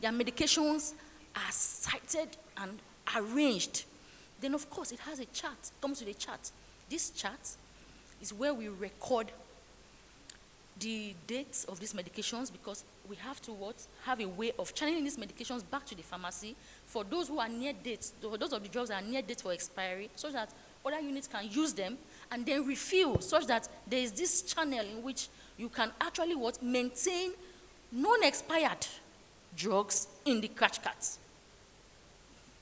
Their medications are cited and arranged. Then, of course, it has a chart, comes with a chart. This chart is where we record the dates of these medications, because we have to have a way of channeling these medications back to the pharmacy for those who are near dates, those of the drugs that are near date for expiry, so that other units can use them and then refill, such that there is this channel in which you can actually maintain non-expired drugs in the crash carts.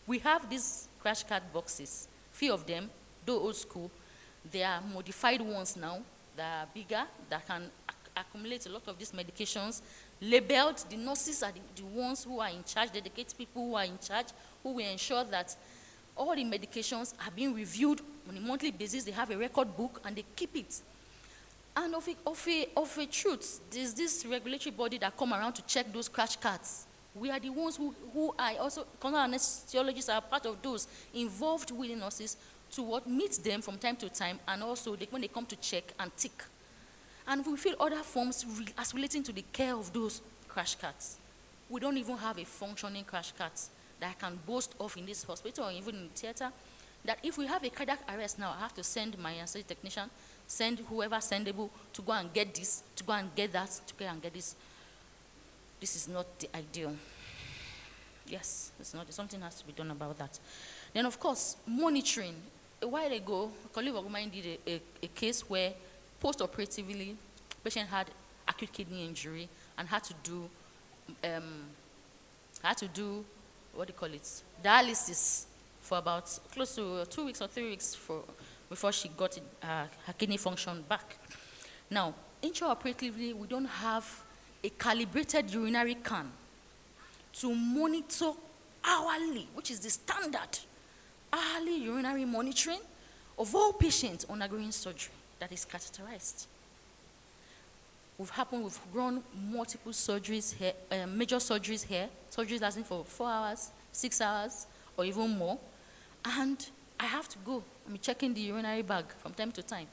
We have these crash cart boxes, few of them, though old school. They are modified ones now that are bigger, that can accumulate a lot of these medications, labeled. The nurses are the ones who are in charge, dedicated people who are in charge, who will ensure that all the medications are being reviewed on a monthly basis. They have a record book and they keep it. And of a truth, there's this regulatory body that come around to check those crash carts. We are the ones who are also, anesthesiologists are part of those involved with the nurses to meet them from time to time, and also when they come to check and tick. And we fill other forms as relating to the care of those crash carts. We don't even have a functioning crash cart that I can boast of in this hospital or even in the theater, that if we have a cardiac arrest now, I have to send my anesthetic technician, send whoever sendable to go and get this, to go and get that, to go and get this. This is not the ideal. Yes, it's not. Something has to be done about that. Then, of course, monitoring. A while ago, a colleague of mine did a case where post-operatively, patient had acute kidney injury and had to do dialysis for about close to 2 weeks or 3 weeks before she got her kidney function back. Now, intraoperatively, we don't have a calibrated urinary can to monitor hourly, which is the standard, hourly urinary monitoring of all patients undergoing surgery that is catheterized. We've run multiple surgeries here, major surgeries here, surgeries lasting for 4 hours, 6 hours, or even more. And I have to go I'm checking the urinary bag from time to time.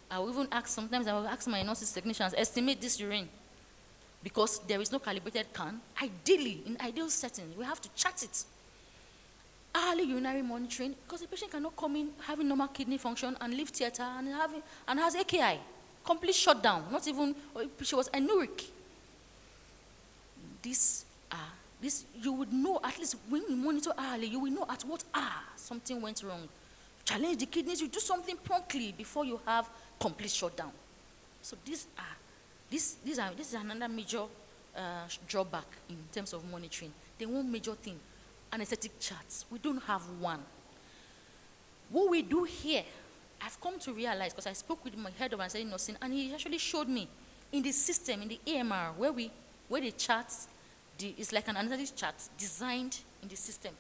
I will even ask, sometimes I will ask my nurses technicians, estimate this urine. Because there is no calibrated can. Ideally, in ideal setting, we have to chart it. Early urinary monitoring, because the patient cannot come in having normal kidney function and leave theater and has AKI. Complete shutdown, not even, she was anuric. This, you would know, at least when you monitor early, you will know at what hour something went wrong. Challenge the kidneys, you do something promptly before you have complete shutdown. So this is another major drawback in terms of monitoring. The one major thing, anesthetic charts. We don't have one. What we do here, I've come to realize, because I spoke with my head of anesthetic nursing, and he actually showed me in the system, in the AMR, where the charts, it's like an anesthetic chart designed in the system,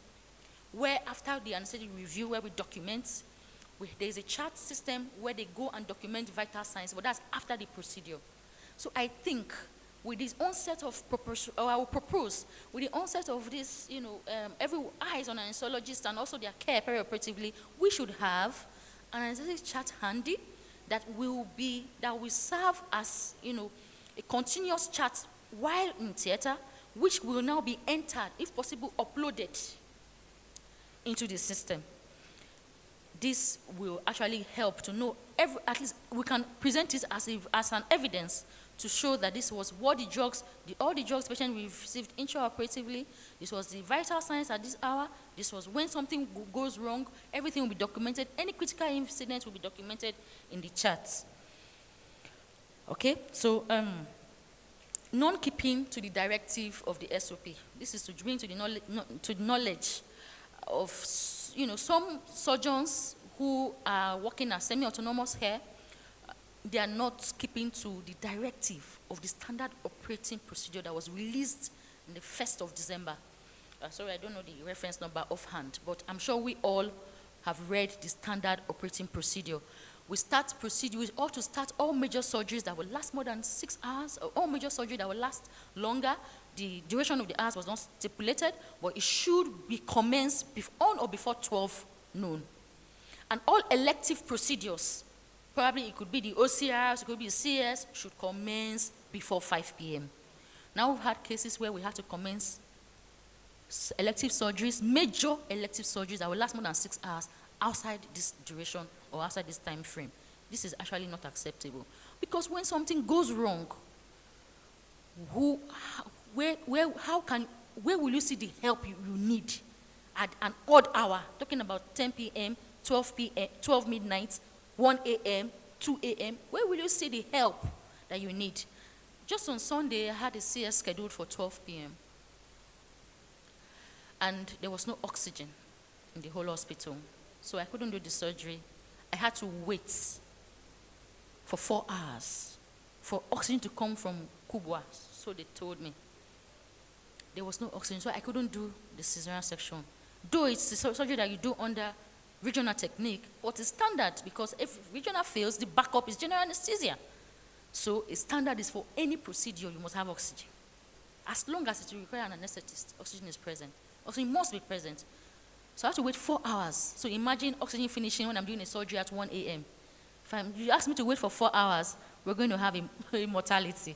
where after the anesthetic review, where we document, there's a chart system where they go and document vital signs, but that's after the procedure. So I think with this onset of I will propose, with the onset of this, every eyes on an anesthesiologist and also their care perioperatively, we should have an anesthetic chart handy that will serve as, a continuous chart while in theater, which will now be entered, if possible, uploaded into the system. This will actually help to know, at least we can present this as an evidence to show that this was what all the drugs the patient received intraoperatively, this was the vital signs at this hour, this was when something goes wrong, everything will be documented, any critical incident will be documented in the charts. Okay, so non-keeping to the directive of the SOP. This is to bring to the knowledge of, some surgeons who are working as semi-autonomous here, they are not keeping to the directive of the standard operating procedure that was released on the 1st of December. Sorry, I don't know the reference number offhand, but I'm sure we all have read the standard operating procedure. We ought to start all major surgeries that will last more than 6 hours, or all major surgery that will last longer. The duration of the hours was not stipulated, but it should be commenced on or before 12 noon. And all elective procedures, probably it could be the OCRs, it could be the CS, should commence before 5 p.m. Now we've had cases where we had to commence elective surgeries, major elective surgeries that will last more than 6 hours outside this duration or outside this time frame. This is actually not acceptable. Because when something goes wrong, where will you see the help you need at an odd hour? Talking about 10 p.m., 12 p.m., 12 midnight, 1 a.m., 2 a.m. Where will you see the help that you need? Just on Sunday, I had a CS scheduled for 12 p.m. And there was no oxygen in the whole hospital. So I couldn't do the surgery. I had to wait for 4 hours for oxygen to come from Kubwa. So they told me. There was no oxygen, so I couldn't do the cesarean section. Though it's the surgery that you do under regional technique, but it's standard, because if regional fails, the backup is general anesthesia. So a standard is for any procedure, you must have oxygen. As long as it requires an anesthetist, oxygen is present. Oxygen must be present. So I have to wait 4 hours. So imagine oxygen finishing when I'm doing a surgery at 1 a.m. If you ask me to wait for 4 hours, we're going to have a mortality.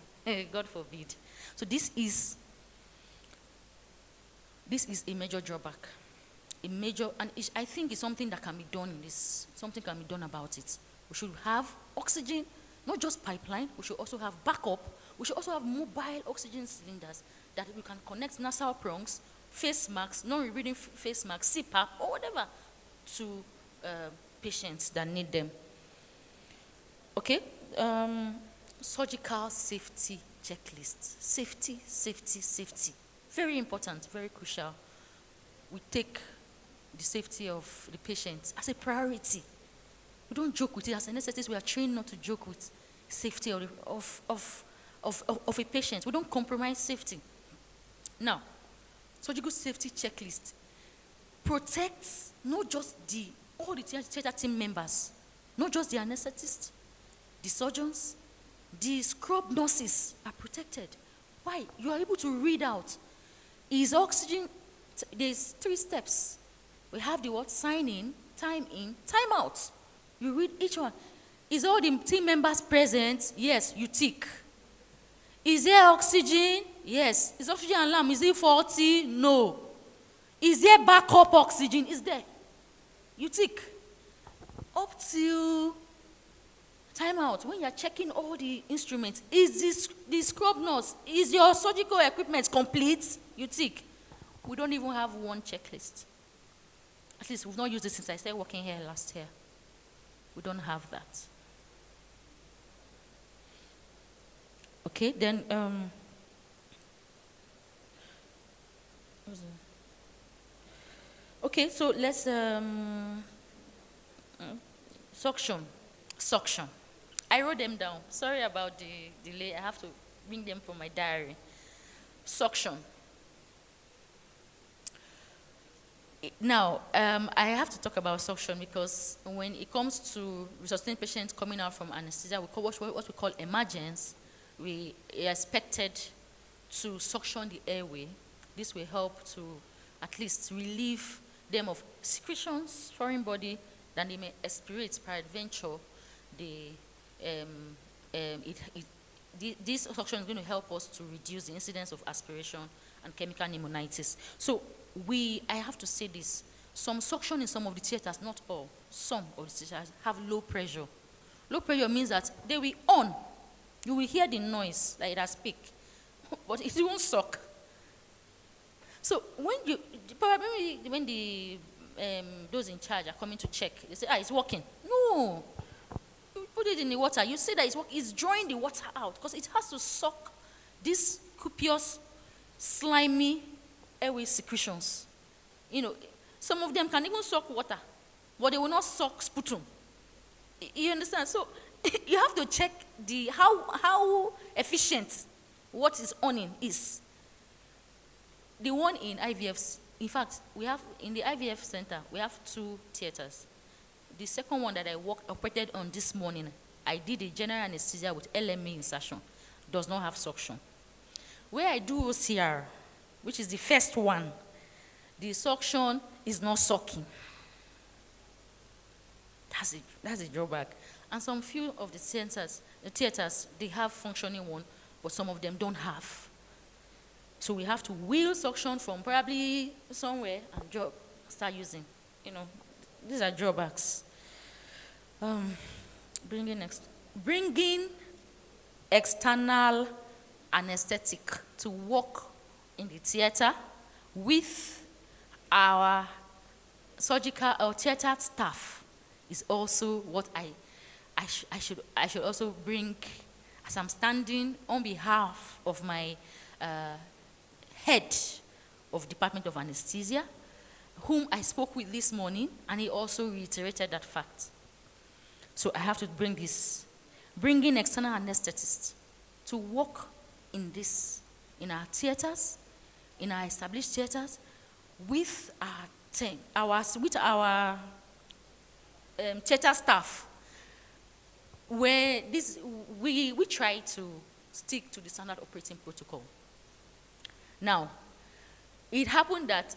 God forbid. So this is a major drawback. I think it's something that can be done something can be done about it. We should have oxygen, not just pipeline, we should also have backup. We should also have mobile oxygen cylinders that we can connect nasal prongs, face masks, non-rebreathing face masks, CPAP, or whatever, to patients that need them. Okay? Surgical safety checklist. Safety, safety, safety. Very important, very crucial. We take the safety of the patient as a priority. We don't joke with it. As anesthetists, we are trained not to joke with safety of a patient. We don't compromise safety. Now, surgical safety checklist protects not just all the theater team members, not just the anesthetist, the surgeons, the scrub nurses are protected. Why? You are able to read out, is oxygen, there's 3 steps. We have the sign in, time in, time out. You read each one. Is all the team members present? Yes, you tick. Is there oxygen? Yes. Is oxygen alarm, is it faulty? No. Is there backup oxygen? Is there? You tick. Up till time out, when you're checking all the instruments, is this the scrub nurse, is your surgical equipment complete? You tick. We don't even have one checklist. At least we've not used it since I started working here last year. We don't have that. Okay, then okay, so let's suction. I wrote them down. Sorry about the delay. I have to bring them from my diary. Suction. Now, I have to talk about suction because when it comes to resuscitating patients coming out from anesthesia, we call what we call emergence. We are expected to suction the airway. This will help to at least relieve them of secretions, foreign body, that they may expirate peradventure. This suction is going to help us to reduce the incidence of aspiration and chemical pneumonitis. So I have to say this, some suction in some of the theaters, not all, some of the theaters have low pressure. Low pressure means that they will on. You will hear the noise like it speak, but it won't suck. So when those in charge are coming to check, they say, it's working. No, you put it in the water. You see that it's working. It's drawing the water out because it has to suck these copious, slimy airway secretions. You know, some of them can even suck water, but they will not suck sputum. You understand? So you have to check how efficient what is on in is. The one in IVFs, in fact, we have in the IVF center, we have 2 theaters. The second one that I operated on this morning, I did a general anesthesia with LMA insertion, does not have suction. Where I do OCR, which is the first one, the suction is not sucking. That's a drawback. And some few of the theaters, they have functioning one, but some of them don't have. So we have to wheel suction from probably somewhere and start using. You know, these are drawbacks. Bringing external anesthetic to work in the theater with our surgical or theater staff is also what I should also bring, as I'm standing on behalf of my head of Department of Anesthesia, whom I spoke with this morning, and he also reiterated that fact. So I have to bring in external anesthetists to work in our theaters, in our established theaters, with our theater staff, where we try to stick to the standard operating protocol. Now, it happened that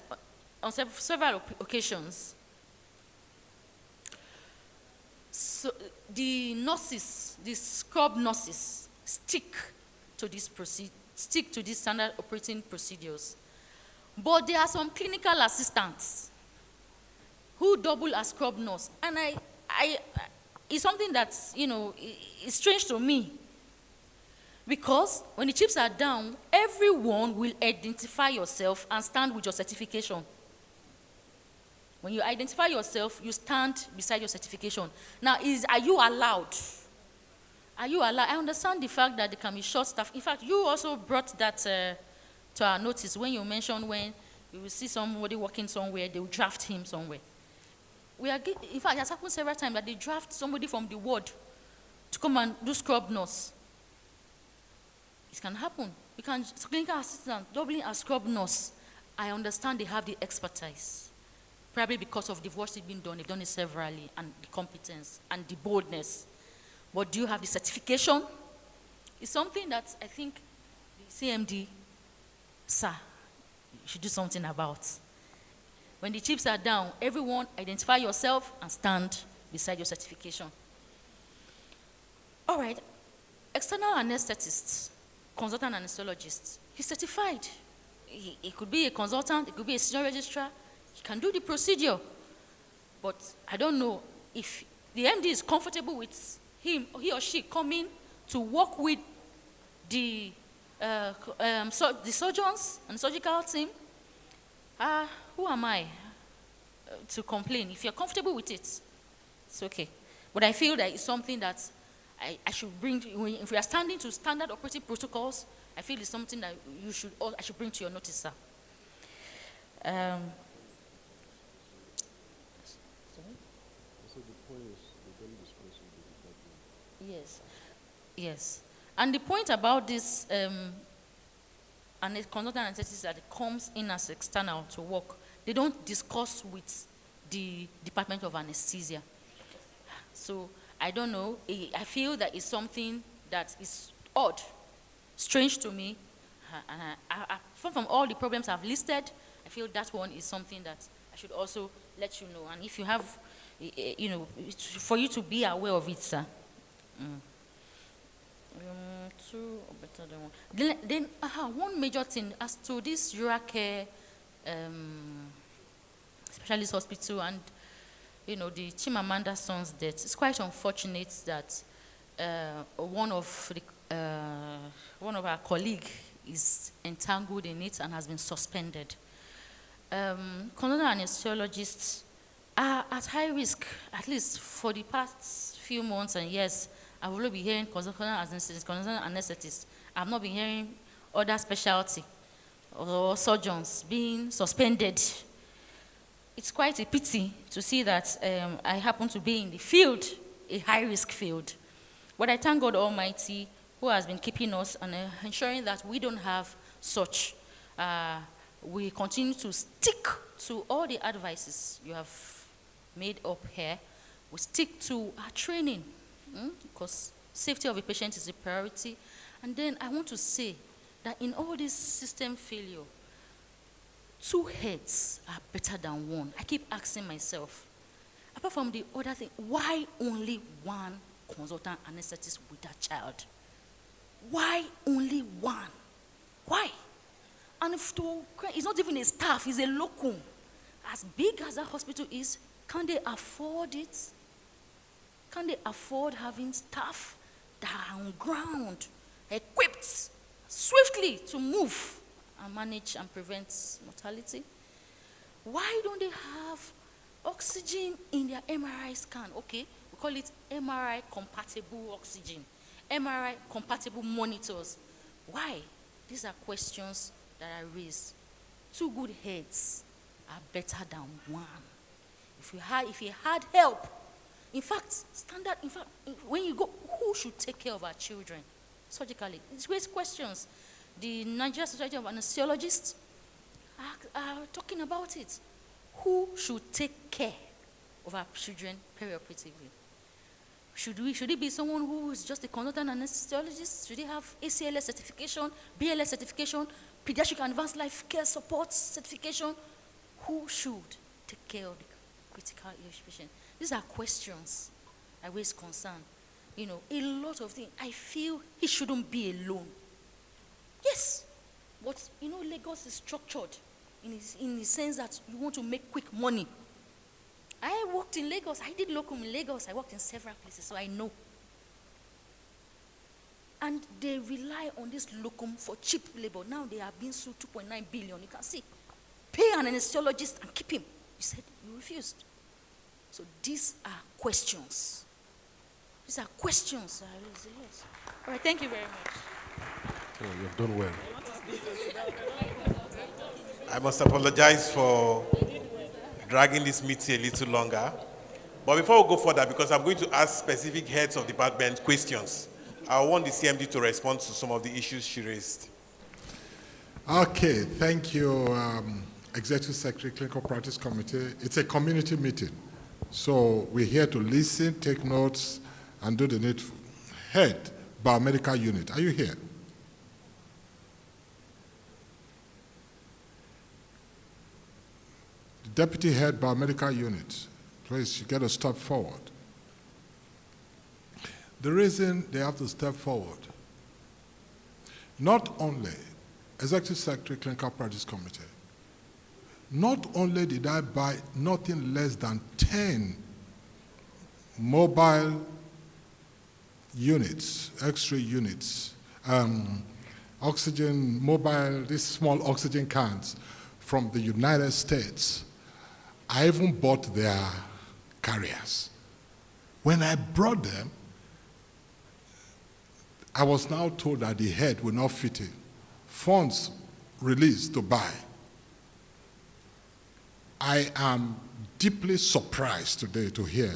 on several occasions, so the nurses, the scrub nurses, stick to this standard operating procedures. But there are some clinical assistants who double as scrub nurse, and it's something that's, it's strange to me. Because when the chips are down, everyone will identify yourself and stand with your certification. When you identify yourself, you stand beside your certification. Now, are you allowed? Are you allowed? I understand the fact that there can be short staff. In fact, you also brought that to our notice when you mentioned when you will see somebody working somewhere, they will draft him somewhere. In fact, it has happened several times that they draft somebody from the ward to come and do scrub nurse. It can happen. You can clinical assistant doubling as scrub nurse. I understand they have the expertise, probably because of the work that's been done. They've done it severally, and the competence and the boldness. But do you have the certification? It's something that I think the CMD, sir, you should do something about. When the chips are down, everyone identify yourself and stand beside your certification. All right, external anesthetist, consultant anesthesiologist, he's certified. He could be a consultant, it could be a senior registrar, he can do the procedure. But I don't know if the MD is comfortable with he or she coming to work with the surgeons and surgical team. Who am I to complain? If you're comfortable with it, it's okay. But I feel that it's something that I should bring, if we are standing to standard operating protocols, I feel it's something that I should bring to your notice, sir. Yes. And the point about this, and the consultant anesthetists that comes in as external to work, they don't discuss with the Department of Anesthesia. So I don't know. I feel that it's something that is odd, strange to me. And from all the problems I've listed, I feel that one is something that I should also let you know. And if you have, for you to be aware of it, sir. Two or better than one. Then one major thing as to this Uracare Specialist Hospital and the Chimamanda son's death. It's quite unfortunate that one of our colleagues is entangled in it and has been suspended. Consultant anesthesiologists are at high risk, at least for the past few months and years. I've only been hearing consultant anesthetists. I've not been hearing other specialty or surgeons being suspended. It's quite a pity to see that I happen to be in the field, a high-risk field. But I thank God Almighty who has been keeping us and ensuring that we don't have such. We continue to stick to all the advices you have made up here. We stick to our training. Because safety of a patient is a priority. And then I want to say that in all this system failure, 2 heads are better than one. I keep asking myself, apart from the other thing, why only one consultant anesthetist with that child? Why only one? Why? And if it's not even a staff, it's a locum. As big as that hospital is, can they afford it? Can they afford having staff that are on ground, equipped swiftly to move and manage and prevent mortality? Why don't they have oxygen in their MRI scan? Okay, we call it MRI compatible oxygen, MRI compatible monitors. Why? These are questions that are raised. 2 good heads are better than one. If you had help, in fact, when you go, who should take care of our children surgically? It's raised questions. The Nigeria Society of Anesthesiologists are talking about it. Who should take care of our children perioperatively? Should it be someone who is just a consultant anesthesiologist? Should they have ACLS certification, BLS certification, pediatric advanced life care support certification? Who should take care of the critical illness patient? These are questions I raise concern. A lot of things. I feel he shouldn't be alone. Yes, but Lagos is structured in the sense that you want to make quick money. I worked in Lagos. I did locum in Lagos. I worked in several places, so I know. And they rely on this locum for cheap labor. Now they are being sued 2.9 billion. You can see. Pay an anesthesiologist and keep him. You said you refused. So these are questions. These are questions. All right, thank you very much. You've done well. I must apologize for dragging this meeting a little longer. But before we go further, because I'm going to ask specific heads of department questions, I want the CMD to respond to some of the issues she raised. Okay, thank you, Executive Secretary, Clinical Practice Committee. It's a community meeting. So we're here to listen, take notes, and do the needful. Head, biomedical unit, are you here? Deputy Head Biomedical Unit, please, you get to step forward. The reason they have to step forward, not only Executive Secretary, Clinical Practice Committee, not only did I buy nothing less than 10 mobile units, X-ray units, oxygen, mobile, these small oxygen cans from the United States. I even bought their carriers. When I brought them, I was now told that the head will not fit in. Funds released to buy. I am deeply surprised today to hear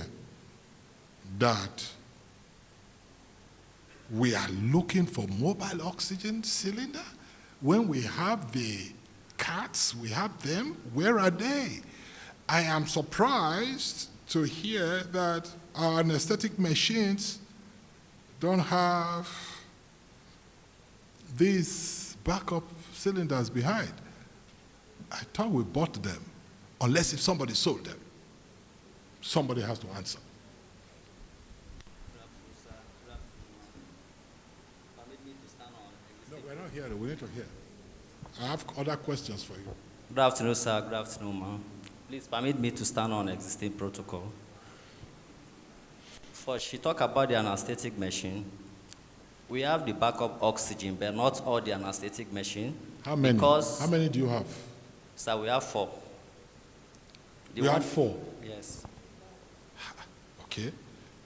that we are looking for mobile oxygen cylinder when we have the carts, we have them. Where are they? I am surprised to hear that our anesthetic machines don't have these backup cylinders behind. I thought we bought them, unless if somebody sold them. Somebody has to answer. No, we're not hearing. We need to hear. I have other questions for you. Good afternoon, sir. Good afternoon, ma'am. Please permit me to stand on existing protocol. First, she talked about the anesthetic machine. We have the backup oxygen, but not all the anesthetic machine. How many? Because, how many do you have? Sir, we have 4. You have 4? Yes. Okay.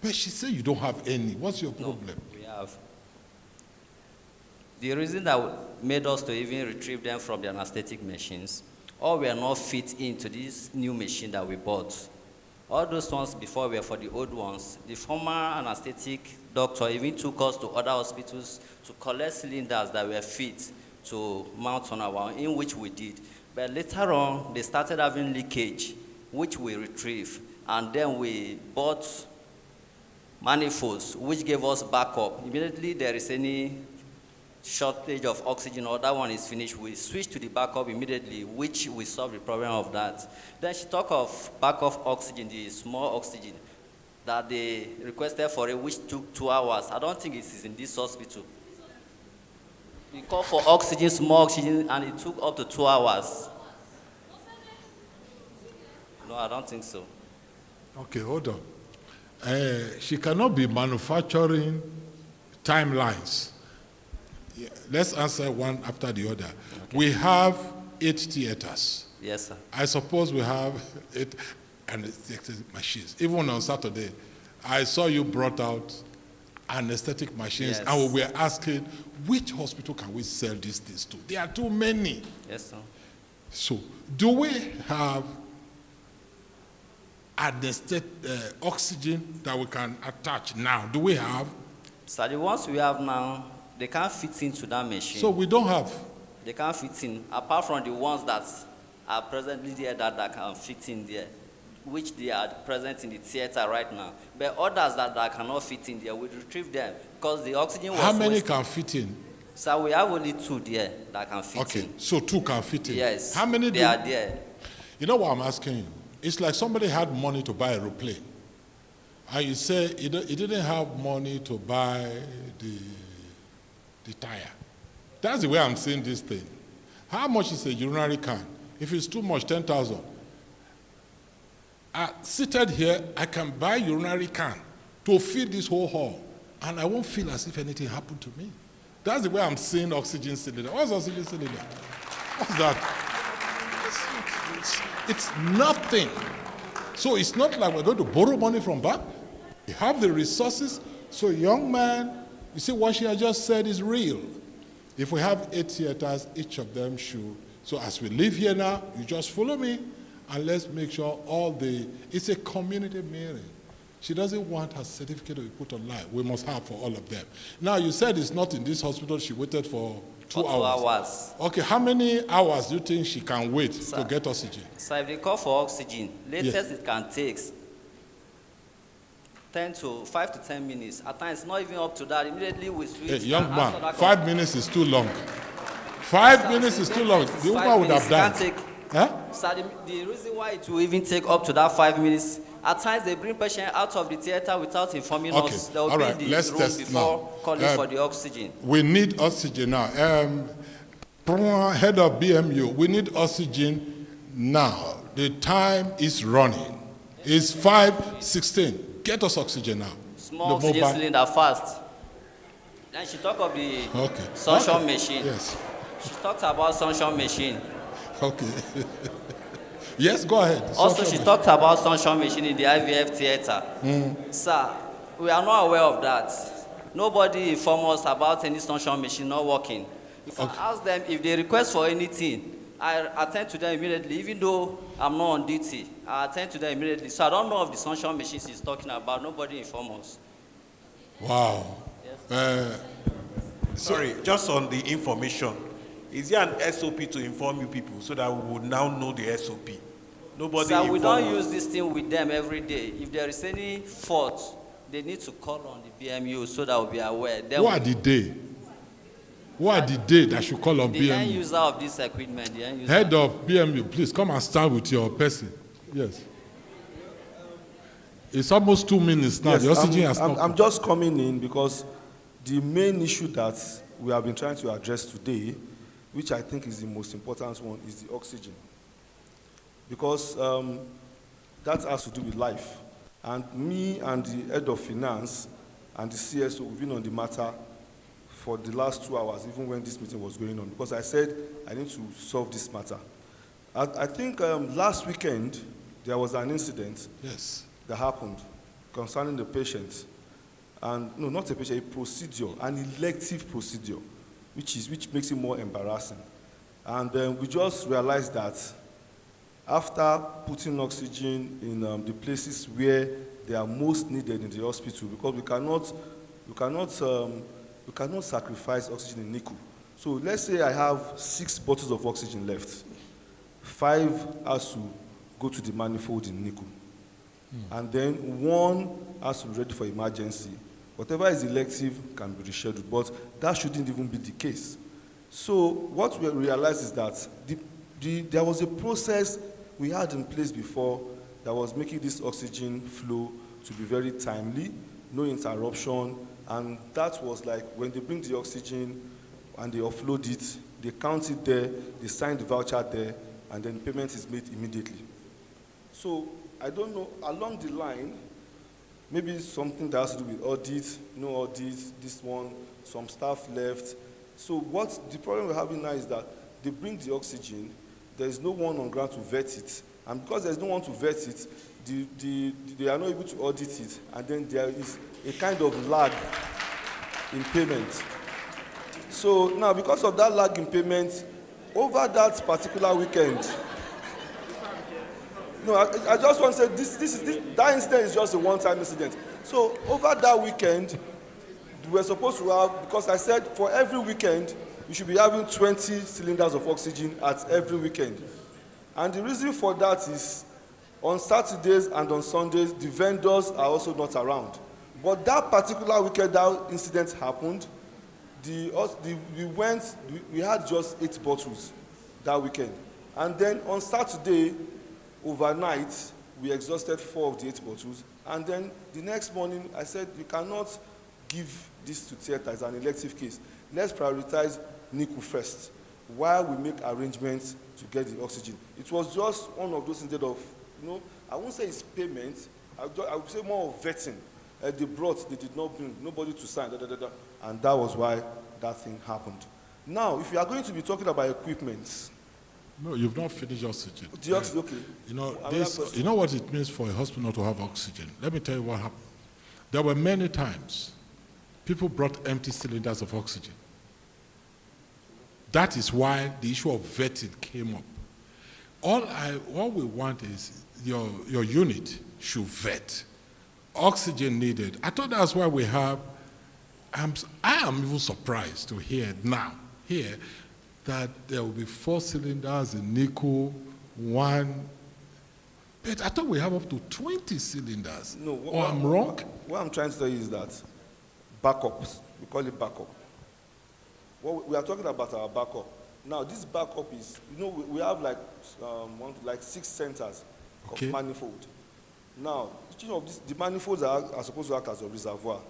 But she said you don't have any. What's your problem? No, we have. The reason that made us to even retrieve them from the anesthetic machines, all were not fit into this new machine that we bought. All those ones before were for the old ones. The former anesthetic doctor even took us to other hospitals to collect cylinders that were fit to mount on our own, in which we did. But later on, they started having leakage, which we retrieved. And then we bought manifolds, which gave us backup. Immediately there is any shortage of oxygen or that one is finished, we switch to the backup immediately, which we solve the problem of that. Then she talked of backup oxygen, the small oxygen that they requested for it, which took 2 hours. I don't think it is in this hospital. We called for oxygen, small oxygen, and it took up to 2 hours. No, I don't think so. Okay, hold on. She cannot be manufacturing timelines. Yeah, let's answer one after the other. Okay. We have 8 theaters. Yes, sir. I suppose we have 8 anesthetic machines. Even on Saturday, I saw you brought out anesthetic machines, yes. And we were asking, which hospital can we sell these things to? There are too many. Yes, sir. So, do we have oxygen that we can attach now? Do we have? So the ones we have now, they can't fit into that machine. So we don't have? They can't fit in, apart from the ones that are presently there that can fit in there, which they are present in the theater right now. But others that cannot fit in there, we retrieve them because the oxygen was How many wasted. can fit in? So we have only 2 there that can fit in. Okay, so 2 can fit in. Yes. How many they are there? You know what I'm asking you? It's like somebody had money to buy a aeroplane, and you say he didn't have money to buy the tire. That's the way I'm saying this thing. How much is a urinary can? If it's too much, 10,000. Seated here, I can buy urinary can to fill this whole hall, and I won't feel as if anything happened to me. That's the way I'm seeing oxygen cylinder. What's oxygen cylinder? What's that? It's nothing. So it's not like we're going to borrow money from bank. We have the resources. So young man, you see what she has just said is real. If we have 8 theaters, each of them should. So as we live here now, you just follow me and let's make sure it's a community meeting. She doesn't want her certificate to be put online. We must have for all of them. Now you said it's not in this hospital. She waited for 2 hours. Okay, how many hours do you think she can wait to get oxygen? So if they call for oxygen, latest it can take 5 to 10 minutes. At times, not even up to that. Immediately we switch. Hey, young man, 5 minutes is too long. 5 minutes is too long. The Uber would have died. Sir, the reason why it will even take up to that 5 minutes, at times they bring patient out of the theater without informing us. They will all be right. in the Let's room test before now. calling for the oxygen. We need oxygen now. Head of BMU, we need oxygen now. The time is running. It's 5:16. Get us oxygen now. Small oxygen cylinder fast. Then she talked of the sunshine machine. Yes. She talked about sunshine machine. Okay. Yes, go ahead. Also, she talked about sunshine machine in the IVF theater. Sir, we are not aware of that. Nobody informed us about any sunshine machine not working. You can ask them if they request for anything. I attend to them immediately, even though I'm not on duty. I attend to them immediately. So I don't know of the sunshine machines he's talking about. Nobody informed us. Wow. Sorry, just on the information. Is there an SOP to inform you people so that we would now know the SOP? Nobody. Sir, we don't use this thing with them every day. If there is any fault, they need to call on the BMU so that we'll be aware. Then Who are the day? Who are the day that should call on the end BMU? user of this equipment, the end user. Head of BMU, please come and stand with your person. Yes. It's almost 2 minutes now. Yes, The oxygen has not I'm just coming in because the main issue that we have been trying to address today, which I think is the most important one, is the oxygen. Because that has to do with life. And me and the head of finance and the CSO, we've been on the matter for the last 2 hours, even when this meeting was going on, because I said I need to solve this matter. I think last weekend, there was an incident that happened concerning the patient. And no, not a patient, a procedure, an elective procedure, which makes it more embarrassing. And we just realized that after putting oxygen in the places where they are most needed in the hospital, because we cannot sacrifice oxygen in NICU. So let's say I have 6 bottles of oxygen left. 5 has to go to the manifold in NICU. And then 1 has to be ready for emergency. Whatever is elective can be rescheduled, but that shouldn't even be the case. So what we realized is that there was a process we had in place before that was making this oxygen flow to be very timely, no interruption, and that was like when they bring the oxygen and they offload it, they count it there, they sign the voucher there, and then payment is made immediately. So I don't know, along the line, maybe something that has to do with audit, no audit, this one, some staff left. So the problem we're having now is that they bring the oxygen, there is no one on ground to vet it. And because there's no one to vet it, they are not able to audit it. And then there is a kind of lag in payment. So now, because of that lag in payment, over that particular weekend, no, I just want to say that incident is just a one-time incident. So over that weekend, we were supposed to have, because I said for every weekend, we should be having 20 cylinders of oxygen at every weekend. And the reason for that is on Saturdays and on Sundays, the vendors are also not around. But that particular weekend that incident happened, we had just 8 bottles that weekend. And then on Saturday, overnight, we exhausted 4 of the 8 bottles. And then the next morning, I said, you cannot give this to theater as an elective case. Let's prioritize NICU first, while we make arrangements to get the oxygen. It was just one of those instead of, I won't say it's payment, I would say more of vetting. They did not bring, nobody to sign, and that was why that thing happened. Now, if you are going to be talking about equipment. No, you've not finished oxygen. The oxygen, okay. You know what it means for a hospital not to have oxygen? Let me tell you what happened. There were many times people brought empty cylinders of oxygen. That is why the issue of vetting came up. All we want is your unit should vet. Oxygen needed. I thought that's why we have, I am even surprised to hear that there will be 4 cylinders in NICU, 1. But I thought we have up to 20 cylinders. No, I'm wrong? What I'm trying to tell you is that backups, we call it backup. We are talking about our backup. Now, this backup is, we have like 6 centers Okay. of manifold. Now, each of these, the manifolds are supposed to act as a reservoir.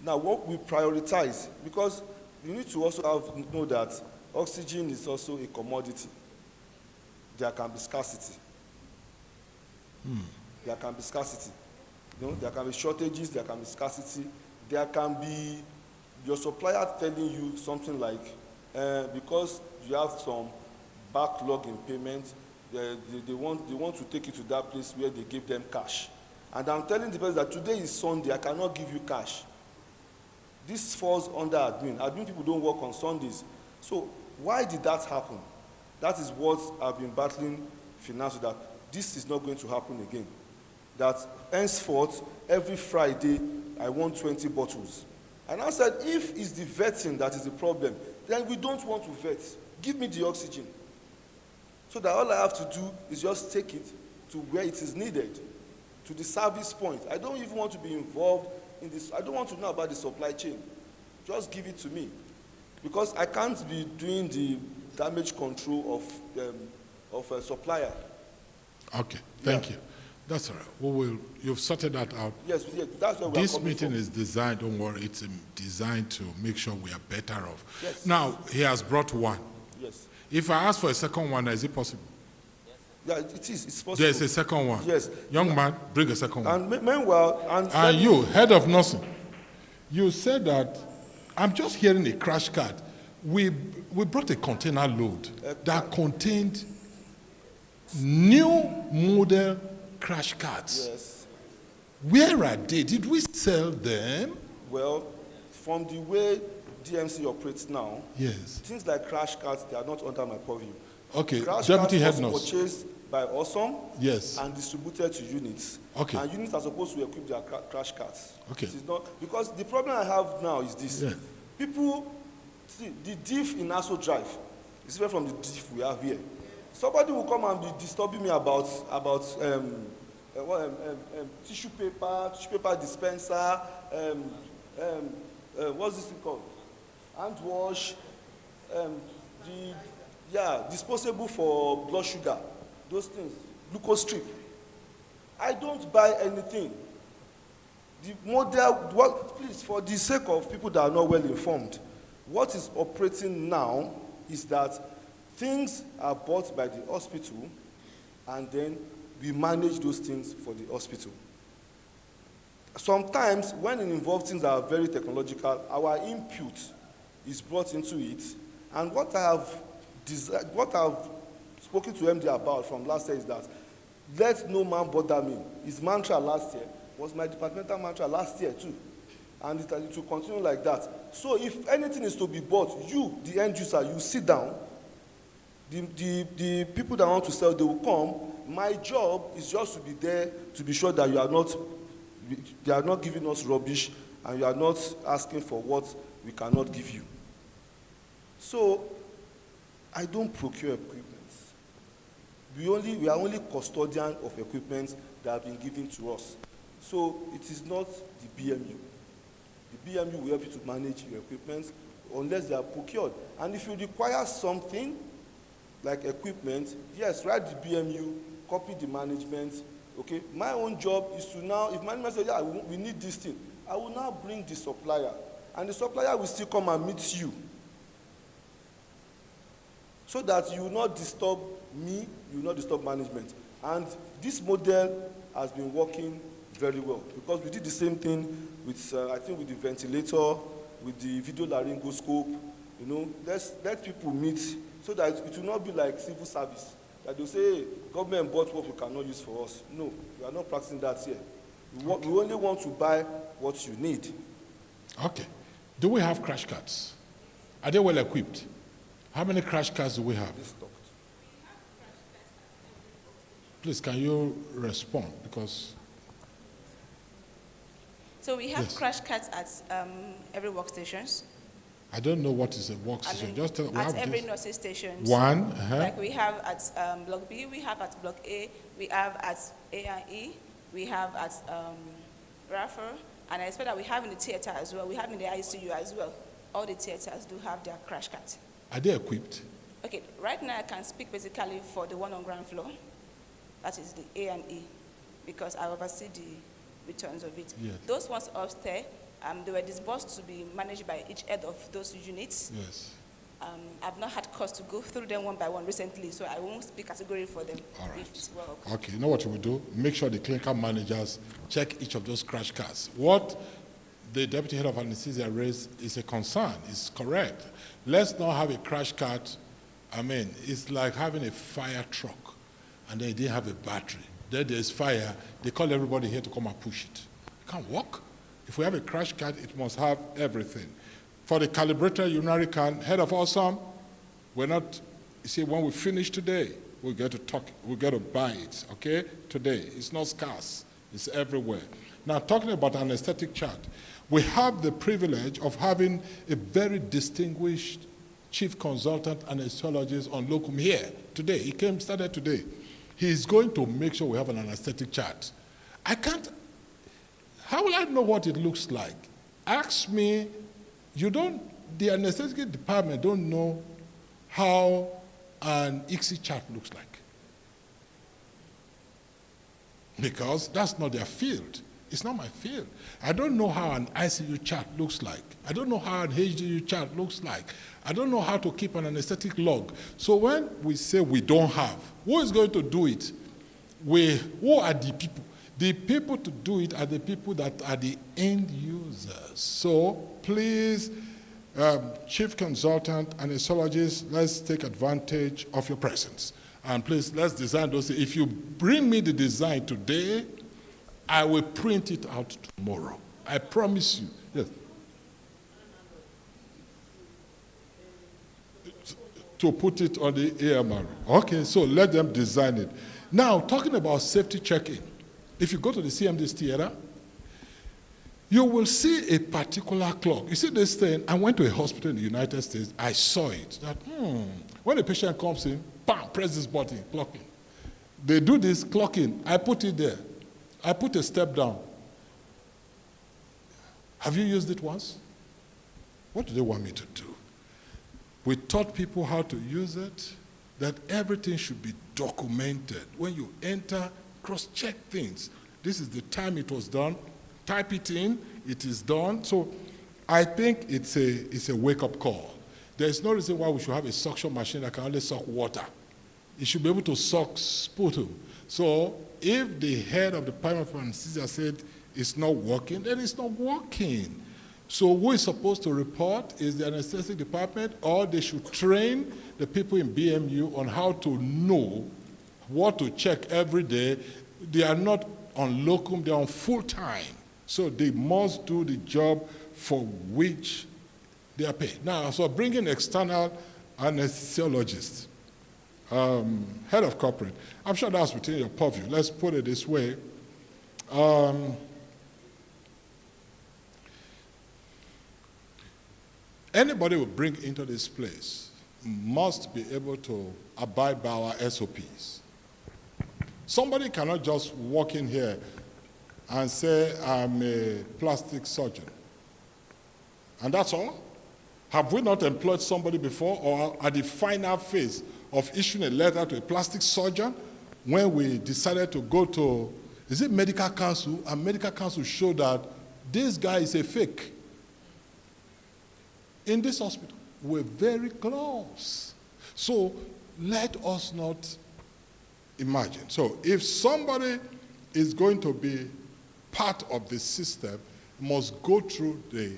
Now, what we prioritize, because you need to also know that oxygen is also a commodity. There can be scarcity. There can be scarcity. There can be shortages, there can be scarcity. There can be your supplier telling you something like, because you have some backlog in payment, they want to take you to that place where they give them cash. And I'm telling the person that today is Sunday, I cannot give you cash. This falls under admin. Admin people don't work on Sundays. So why did that happen? That is what I've been battling finance with, that this is not going to happen again. That henceforth, every Friday, I want 20 bottles. And I said, if it's the vetting that is the problem, then we don't want to vet. Give me the oxygen. So that all I have to do is just take it to where it is needed, to the service point. I don't even want to be involved in this. I don't want to know about the supply chain. Just give it to me. Because I can't be doing the damage control of a supplier. Okay, thank you. That's all right. You've sorted that out. Yes, that's where This meeting is designed, don't worry, it's designed to make sure we are better off. Yes. Now, he has brought one. Yes. If I ask for a second one, is it possible? Yeah, it is. It's possible. There's a second one. Yes. Young man, bring a second one. And meanwhile, and you, head of nursing, you said that, I'm just hearing a crash card. We brought a container load that contained new model crash cards. Yes. Where are they? Did we sell them? Well, from the way DMC operates now, yes, things like crash cards, they are not under my purview. Okay, Crash Deputy cards Head was Nurse. purchased by Awesome, yes, and distributed to units. Okay. And units are supposed to equip their crash cards. Okay. It is not, because the problem I have now is this. Yeah. People, see, the diff in ASO Drive is different from the diff we have here. Somebody will come and be disturbing me about tissue paper dispenser, what's this thing called? Hand wash, disposable for blood sugar, those things, glucose strip. I don't buy anything. The model, please, for the sake of people that are not well informed, what is operating now is that things are bought by the hospital, and then we manage those things for the hospital. Sometimes, when it involves things that are very technological, our input is brought into it, and what I've spoken to MD about from last year is that, let no man bother me. His mantra last year was my departmental mantra last year too, and it will continue like that. So if anything is to be bought, you, the end user, you sit down. The people that want to sell, they will come. My job is just to be there to be sure that they are not giving us rubbish, and you are not asking for what we cannot give you. So I don't procure equipment. We are only custodian of equipment that have been given to us. So it is not the BMU. The BMU will help you to manage your equipment unless they are procured. And if you require something like equipment, yes, write the BMU, copy the management. Okay, my own job is to now, if management says, yeah, we need this thing, I will now bring the supplier, and the supplier will still come and meet you, so that you will not disturb me, you will not disturb management. And this model has been working very well, because we did the same thing with, I think, with the ventilator, with the video laryngoscope. Let people meet, so that it will not be like civil service, that they'll say, hey, government bought what we cannot use for us. No, we are not practicing that here. We only want to buy what you need. Okay. Do we have crash cards? Are they well equipped? How many crash cards do we have? Please, can you respond? Because. So we have Yes. crash cards at every workstations. I don't know what is a workstation. Just tell, we at have every this. nursing station. One, Like we have at Block B, we have at Block A, we have at A&E, we have at Raffle, and I expect that we have in the theater as well. We have in the ICU as well. All the theaters do have their crash cards. Are they equipped? Okay, right now I can speak basically for the one on ground floor. That is the A&E, because I oversee the returns of it. Yes. Those ones upstairs, they were disbursed to be managed by each head of those units. Yes. I've not had cause to go through them one by one recently, so I won't speak categorically for them. All right. If it's well. Okay, you know what you will do? Make sure the clinical managers check each of those crash cards. What the deputy head of anesthesia raised is a concern, it's correct. Let's not have a crash card. I mean, it's like having a fire truck and they didn't have a battery. Then there's fire, they call everybody here to come and push it. It can't work. If we have a crash card, it must have everything. For the calibrated urinary can, head of awesome, we're not, you see, when we finish today, we'll get to talk, we'll get to buy it, okay? Today, it's not scarce, it's everywhere. Now, talking about an aesthetic chart, we have the privilege of having a very distinguished chief consultant anesthesiologist on locum here today. He started today. He's going to make sure we have an anesthetic chart. I can't, how will I know what it looks like? Ask me, the anesthetic department don't know how an ICSI chart looks like. Because that's not their field. It's not my field. I don't know how an ICU chart looks like. I don't know how an HDU chart looks like. I don't know how to keep an anesthetic log. So when we say we don't have, who is going to do it? Who are the people? The people to do it are the people that are the end users. So please, chief consultant, anesthesiologist, let's take advantage of your presence. And please, let's design those. If you bring me the design today, I will print it out tomorrow. I promise you. Yes. To put it on the AMR. Okay, so let them design it. Now, talking about safety checking, if you go to the CMD's theater, you will see a particular clock. You see this thing, I went to a hospital in the United States, I saw it. That, when a patient comes in, bam, press this button, clocking. They do this clocking, I put it there. I put a step down. Have you used it once? What do they want me to do? We taught people how to use it, that everything should be documented. When you enter, cross-check things. This is the time it was done. Type it in, it is done. So I think it's a wake-up call. There's no reason why we should have a suction machine that can only suck water. It should be able to suck sputum. So if the head of the department of anesthesia said it's not working, then it's not working. So who is supposed to report is the anesthetic department, or they should train the people in BMU on how to know what to check every day. They are not on locum, they're on full time. So they must do the job for which they are paid. Now, so bringing external anesthesiologists, head of corporate, I'm sure that's within your purview. Let's put it this way. Anybody we bring into this place must be able to abide by our SOPs. Somebody cannot just walk in here and say, I'm a plastic surgeon. And that's all? Have we not employed somebody before, or at the final phase of issuing a letter to a plastic surgeon when we decided to go to, is it medical council? And medical council showed that this guy is a fake. In this hospital, we're very close. So let us not imagine. So if somebody is going to be part of the system, must go through the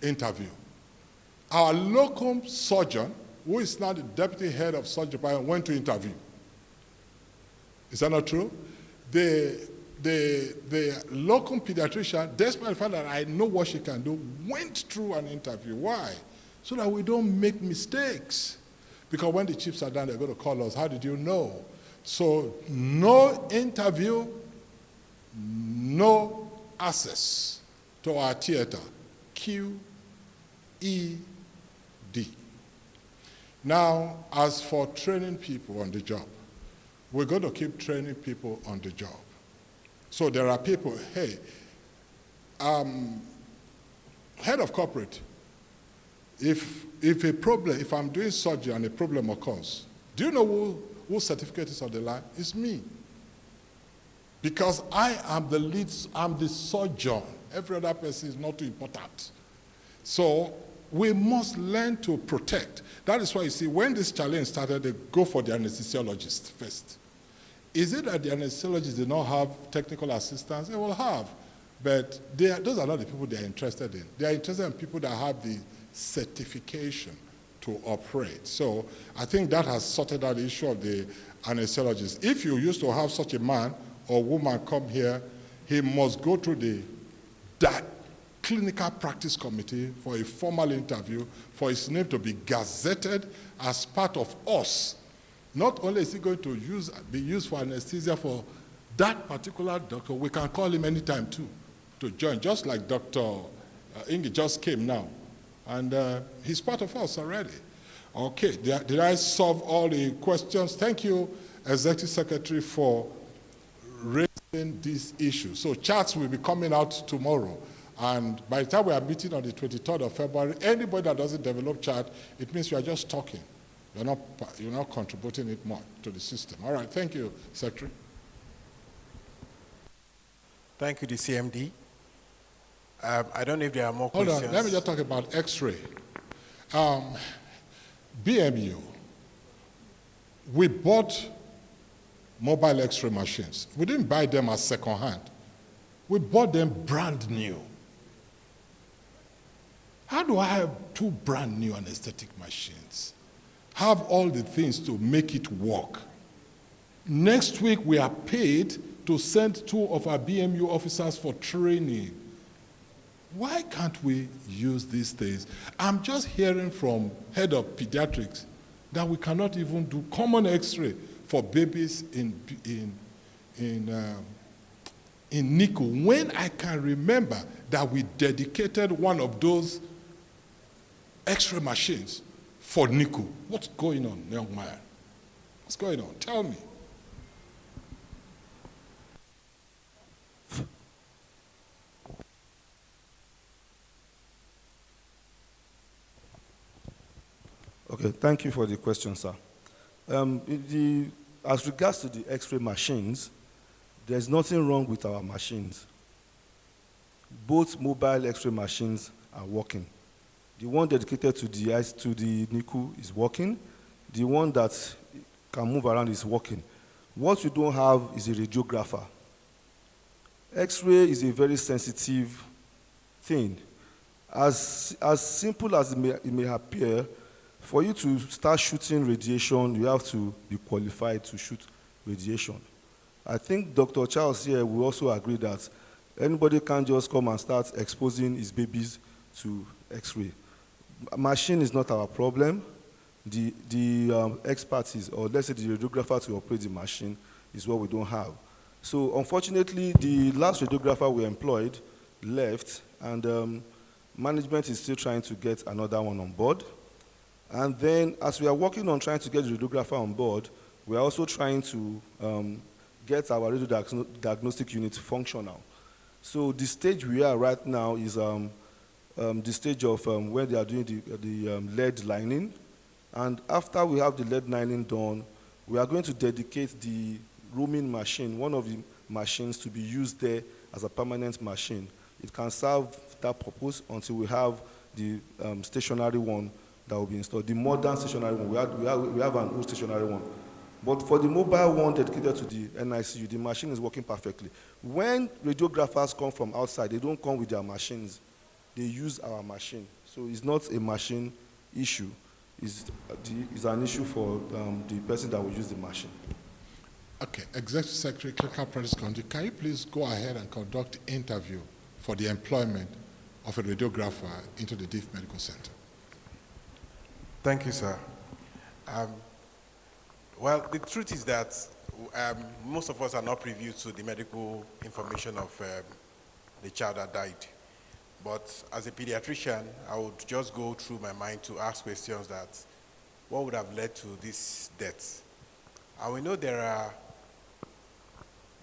interview. Our locum surgeon, who is now the deputy head of surgery, went to interview. Is that not true? The locum pediatrician, despite the fact that I know what she can do, went through an interview. Why? So that we don't make mistakes. Because when the chiefs are done, they're going to call us, how did you know? So no interview, no access to our theater. QED. Now, as for training people on the job, we're going to keep training people on the job. So there are people, hey, head of corporate, if a problem, if I'm doing surgery and a problem occurs, do you know whose certificate is on the line? It's me. Because I am the lead, I'm the surgeon. Every other person is not too important. So we must learn to protect. That is why you see, when this challenge started, they go for the anesthesiologist first. Is it that the anesthesiologists do not have technical assistance? They will have. But those are not the people they are interested in. They are interested in people that have the certification to operate. So I think that has sorted out the issue of the anesthesiologist. If you used to have such a man or woman come here, he must go through that clinical practice committee for a formal interview, for his name to be gazetted as part of us. Not only is he going to be used for anesthesia for that particular doctor, we can call him anytime too to join, just like Dr. Inge just came now. And he's part of us already. Okay, did I solve all the questions? Thank you, Executive Secretary, for raising this issue. So charts will be coming out tomorrow. And by the time we are meeting on the 23rd of February, anybody that doesn't develop chart, it means you are just talking. You're not contributing it more to the system. All right, thank you, Secretary. Thank you, the CMD. I don't know if there are more questions. Hold on, let me just talk about X-ray. BMU, we bought mobile X-ray machines. We didn't buy them as second-hand. We bought them brand new. How do I have two brand new anesthetic machines? Have all the things to make it work. Next week, we are paid to send 2 of our BMU officers for training. Why can't we use these things? I'm just hearing from head of pediatrics that we cannot even do common X-ray for babies in NICU, when I can remember that we dedicated one of those X-ray machines for NICU. What's going on, young man? What's going on? Tell me. Okay, thank you for the question, sir. As regards to the X-ray machines, there's nothing wrong with our machines. Both mobile X-ray machines are working. The one dedicated to the NICU is working. The one that can move around is working. What we don't have is a radiographer. X-ray is a very sensitive thing. As simple as it may appear, for you to start shooting radiation, you have to be qualified to shoot radiation. I think Dr. Charles here will also agree that anybody can't just come and start exposing his babies to X-ray. Machine is not our problem. The expertise, or let's say the radiographer to operate the machine, is what we don't have. So unfortunately, the last radiographer we employed left, and management is still trying to get another one on board. And then, as we are working on trying to get the radiographer on board, we are also trying to get our radiodiagnostic unit functional. So the stage we are right now is the stage of where they are doing the lead lining. And after we have the lead lining done, we are going to dedicate the roaming machine, one of the machines, to be used there as a permanent machine. It can serve that purpose until we have the stationary one that will be installed. The modern stationary one, we have an old stationary one. But for the mobile one dedicated to the NICU, the machine is working perfectly. When radiographers come from outside, they don't come with their machines. They use our machine. So it's not a machine issue. It's an issue for the person that will use the machine. Okay, Executive Secretary, Clinical Practice Committee, can you please go ahead and conduct the interview for the employment of a radiographer into the Deaf Medical Center? Thank you, sir. Well, the truth is that most of us are not privy to the medical information of the child that died. But as a pediatrician, I would just go through my mind to ask questions that, what would have led to this death? And we know there are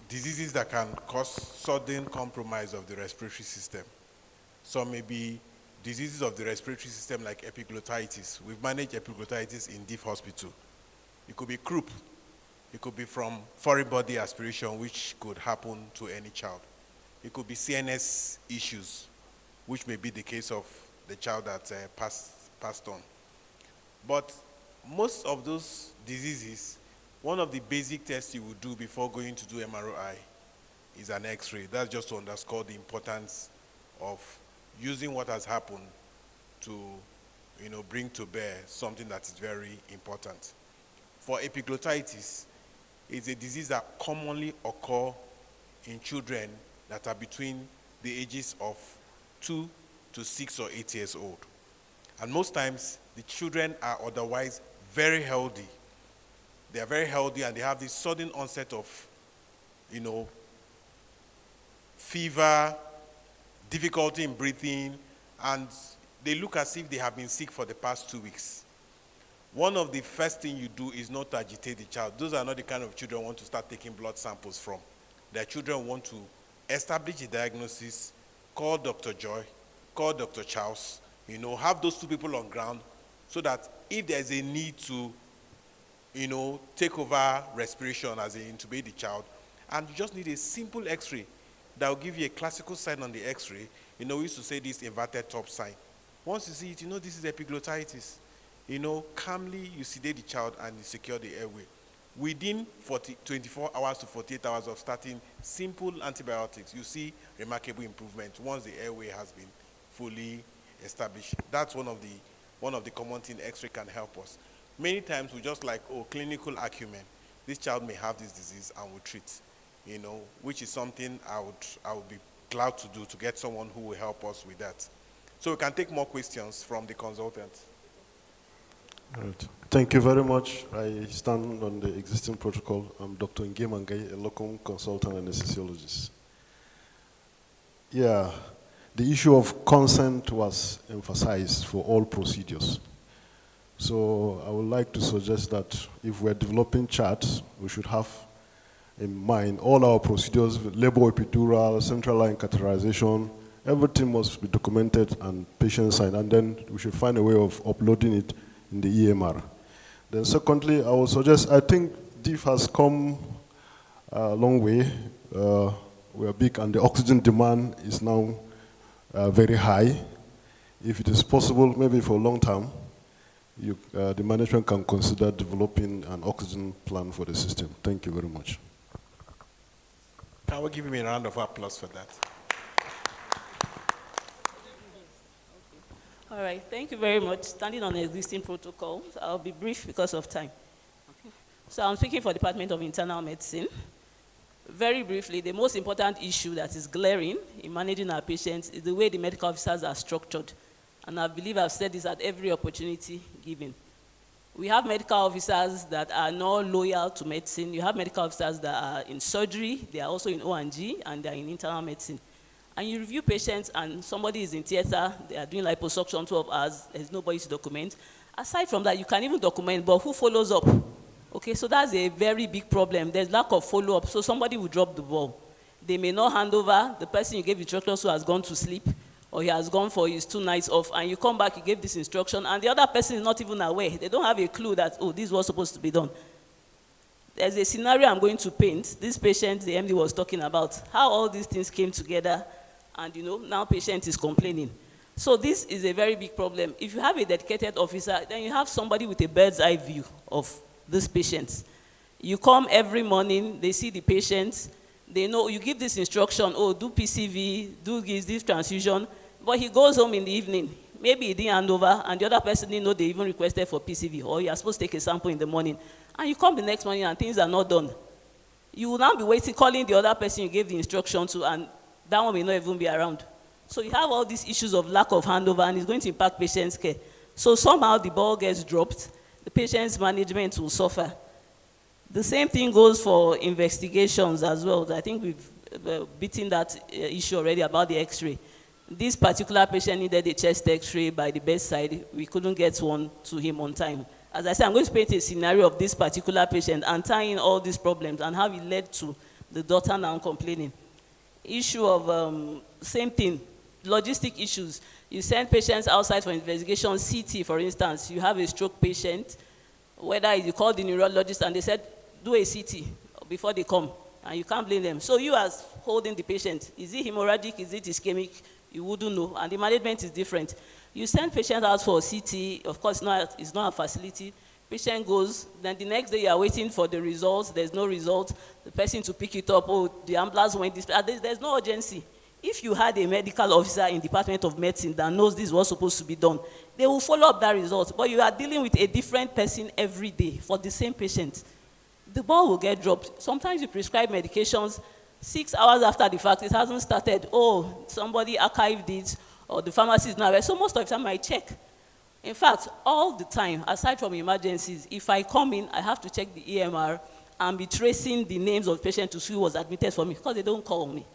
diseases that can cause sudden compromise of the respiratory system. Some may be diseases of the respiratory system like epiglottitis. We've managed epiglottitis in Diff Hospital. It could be croup. It could be from foreign body aspiration, which could happen to any child. It could be CNS issues, which may be the case of the child that passed on. But most of those diseases, one of the basic tests you would do before going to do MRI is an X-ray. That's just to underscore the importance of using what has happened to, bring to bear something that is very important. For epiglottitis, it's a disease that commonly occurs in children that are between the ages of 2 to 6 or 8 years old. And most times, the children are otherwise very healthy. They are very healthy and they have this sudden onset of, fever, difficulty in breathing, and they look as if they have been sick for the past 2 weeks. One of the first things you do is not to agitate the child. Those are not the kind of children who want to start taking blood samples from. Their children want to establish a diagnosis, call Dr. Joy, call Dr. Charles, have those two people on ground so that if there's a need to, take over respiration as they intubate the child, and you just need a simple X-ray that will give you a classical sign on the X-ray. We used to say this inverted top sign. Once you see it, this is epiglottitis. Calmly you sedate the child and you secure the airway. Within 24 hours to 48 hours of starting simple antibiotics, you see remarkable improvement once the airway has been fully established. That's one of the common things X-ray can help us. Many times we just like, clinical acumen. This child may have this disease and we'll treat, which is something I would be glad to do, to get someone who will help us with that. So we can take more questions from the consultant. Right. Thank you very much. I stand on the existing protocol. I'm Dr. Nge Mangai, a local consultant anesthesiologist. Yeah, the issue of consent was emphasized for all procedures. So I would like to suggest that if we're developing charts, we should have in mind all our procedures, labor epidural, central line catheterization, everything must be documented and patient signed, and then we should find a way of uploading it in the EMR. Then secondly, I would suggest, I think DIF has come a long way. We are big and the oxygen demand is now very high. If it is possible, maybe for a long term, the management can consider developing an oxygen plan for the system. Thank you very much. Can we give him a round of applause for that? All right, thank you very much. Standing on existing protocols, I'll be brief because of time. Okay. So I'm speaking for the Department of Internal Medicine. Very briefly, the most important issue that is glaring in managing our patients is the way the medical officers are structured. And I believe I've said this at every opportunity given. We have medical officers that are not loyal to medicine. You have medical officers that are in surgery, they are also in O&G, and they are in internal medicine. And you review patients and somebody is in theater, they are doing liposuction 12 hours, there's nobody to document. Aside from that, you can even document, but who follows up? Okay, so that's a very big problem. There's lack of follow-up, so somebody will drop the ball. They may not hand over, the person you gave instructions to has gone to sleep, or he has gone for his 2 nights off, and you come back, you gave this instruction, and the other person is not even aware. They don't have a clue that, this was supposed to be done. There's a scenario I'm going to paint. This patient, the MD was talking about, how all these things came together, and now patient is complaining. So this is a very big problem. If you have a dedicated officer, then you have somebody with a bird's eye view of these patients. You come every morning, they see the patients, they know, you give this instruction, do PCV, do this transfusion, but he goes home in the evening. Maybe he didn't hand over, and the other person didn't know they even requested for PCV, or you are supposed to take a sample in the morning. And you come the next morning and things are not done. You will now be waiting, calling the other person you gave the instruction to, and that one may not even be around. So you have all these issues of lack of handover, and it's going to impact patient's care. So somehow the ball gets dropped, the patient's management will suffer. The same thing goes for investigations as well. I think we've beaten that issue already about the X-ray. This particular patient needed a chest X-ray by the bedside. We couldn't get one to him on time. As I said, I'm going to paint a scenario of this particular patient and tie in all these problems and how it led to the daughter now complaining. Issue of same thing, logistic issues. You send patients outside for investigation, CT, for instance. You have a stroke patient, whether you call the neurologist and they said, do a CT before they come, and you can't blame them. So you as holding the patient, is it hemorrhagic, is it ischemic? You wouldn't know, and the management is different. You send patients out for CT, of course it's not a facility. Patient goes, then the next day you are waiting for the results, there's no result. The person to pick it up, oh, the ambulance went this, there's no urgency. If you had a medical officer in the Department of Medicine that knows this was supposed to be done, they will follow up that result. But you are dealing with a different person every day for the same patient. The ball will get dropped. Sometimes you prescribe medications 6 hours after the fact, it hasn't started. Oh, somebody archived it, or the pharmacy is not aware. So most of the time I check. In fact, all the time, aside from emergencies, if I come in, I have to check the EMR and be tracing the names of patients to see who was admitted for me, because they don't call me.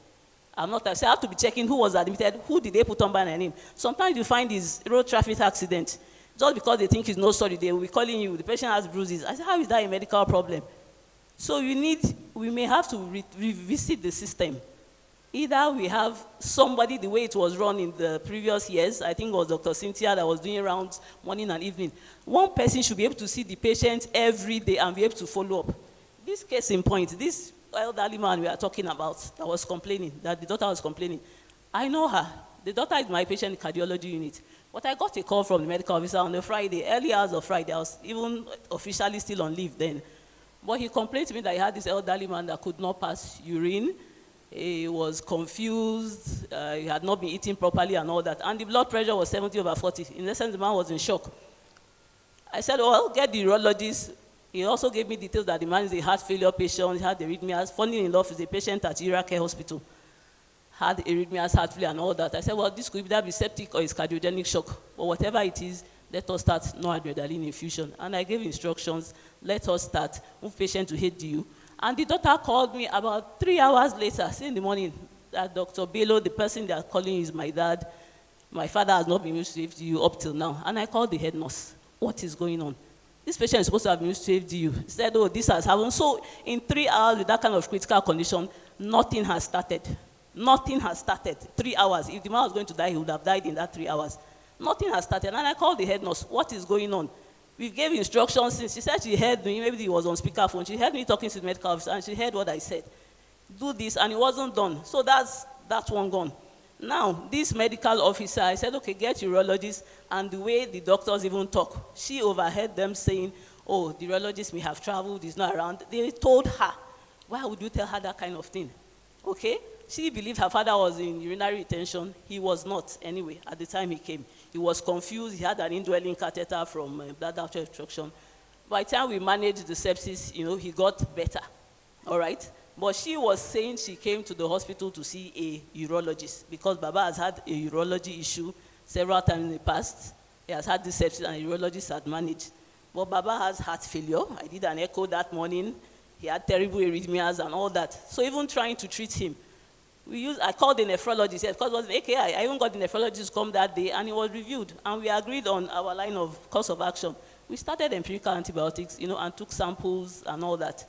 I'm not, so I have to be checking who was admitted, who did they put on by their name. Sometimes you find this road traffic accident, just because they think it's no sorry, they will be calling you, the patient has bruises. I say, how is that a medical problem? So we may have to revisit the system. Either we have somebody, the way it was run in the previous years, I think it was Dr. Cynthia that was doing rounds morning and evening. One person should be able to see the patient every day and be able to follow up. This case in point, this elderly man we are talking about that was complaining, that the daughter was complaining, I know her. The daughter is my patient in cardiology unit. But I got a call from the medical officer on the Friday, early hours of Friday. I was even officially still on leave then. But he complained to me that he had this elderly man that could not pass urine. He was confused. He had not been eating properly and all that. And the blood pressure was 70/40. In essence, the man was in shock. I said, well, get the urologist. He also gave me details that the man is a heart failure patient. He had arrhythmias. Funny enough, he's a patient at Ura Care Hospital. Had arrhythmias, heart failure, and all that. I said, well, this could either be septic or it's cardiogenic shock. But whatever it is, let us start noradrenaline infusion. And I gave instructions, let us start, move patient to HDU. And the doctor called me about 3 hours later, say in the morning, that Dr. Bello, the person they are calling is my dad. My father has not been used to FDU up till now. And I called the head nurse. What is going on? This patient is supposed to have been used to FDU. He said, oh, this has happened. So in 3 hours with that kind of critical condition, nothing has started. Nothing has started. 3 hours. If the man was going to die, he would have died in that 3 hours. Nothing has started. And I called the head nurse. What is going on? We gave instructions since she said she heard me, maybe he was on speakerphone. She heard me talking to the medical officer and she heard what I said. Do this, and it wasn't done. So that's one gone. Now, this medical officer, I said, okay, get urologist, and the way the doctors even talk, she overheard them saying, oh, the urologist may have traveled, he's not around. They told her, why would you tell her that kind of thing? Okay? She believed her father was in urinary retention. He was not, anyway, at the time he came. He was confused. He had an indwelling catheter from bladder obstruction. By the time we managed the sepsis, he got better, all right? But she was saying she came to the hospital to see a urologist because Baba has had a urology issue several times in the past. He has had this sepsis and a urologist had managed. But Baba has heart failure. I did an echo that morning. He had terrible arrhythmias and all that. So even trying to treat him, I called the nephrologist, because it was an AKI. I even got the nephrologist to come that day, and he was reviewed. And we agreed on our line of course of action. We started empirical antibiotics, and took samples and all that.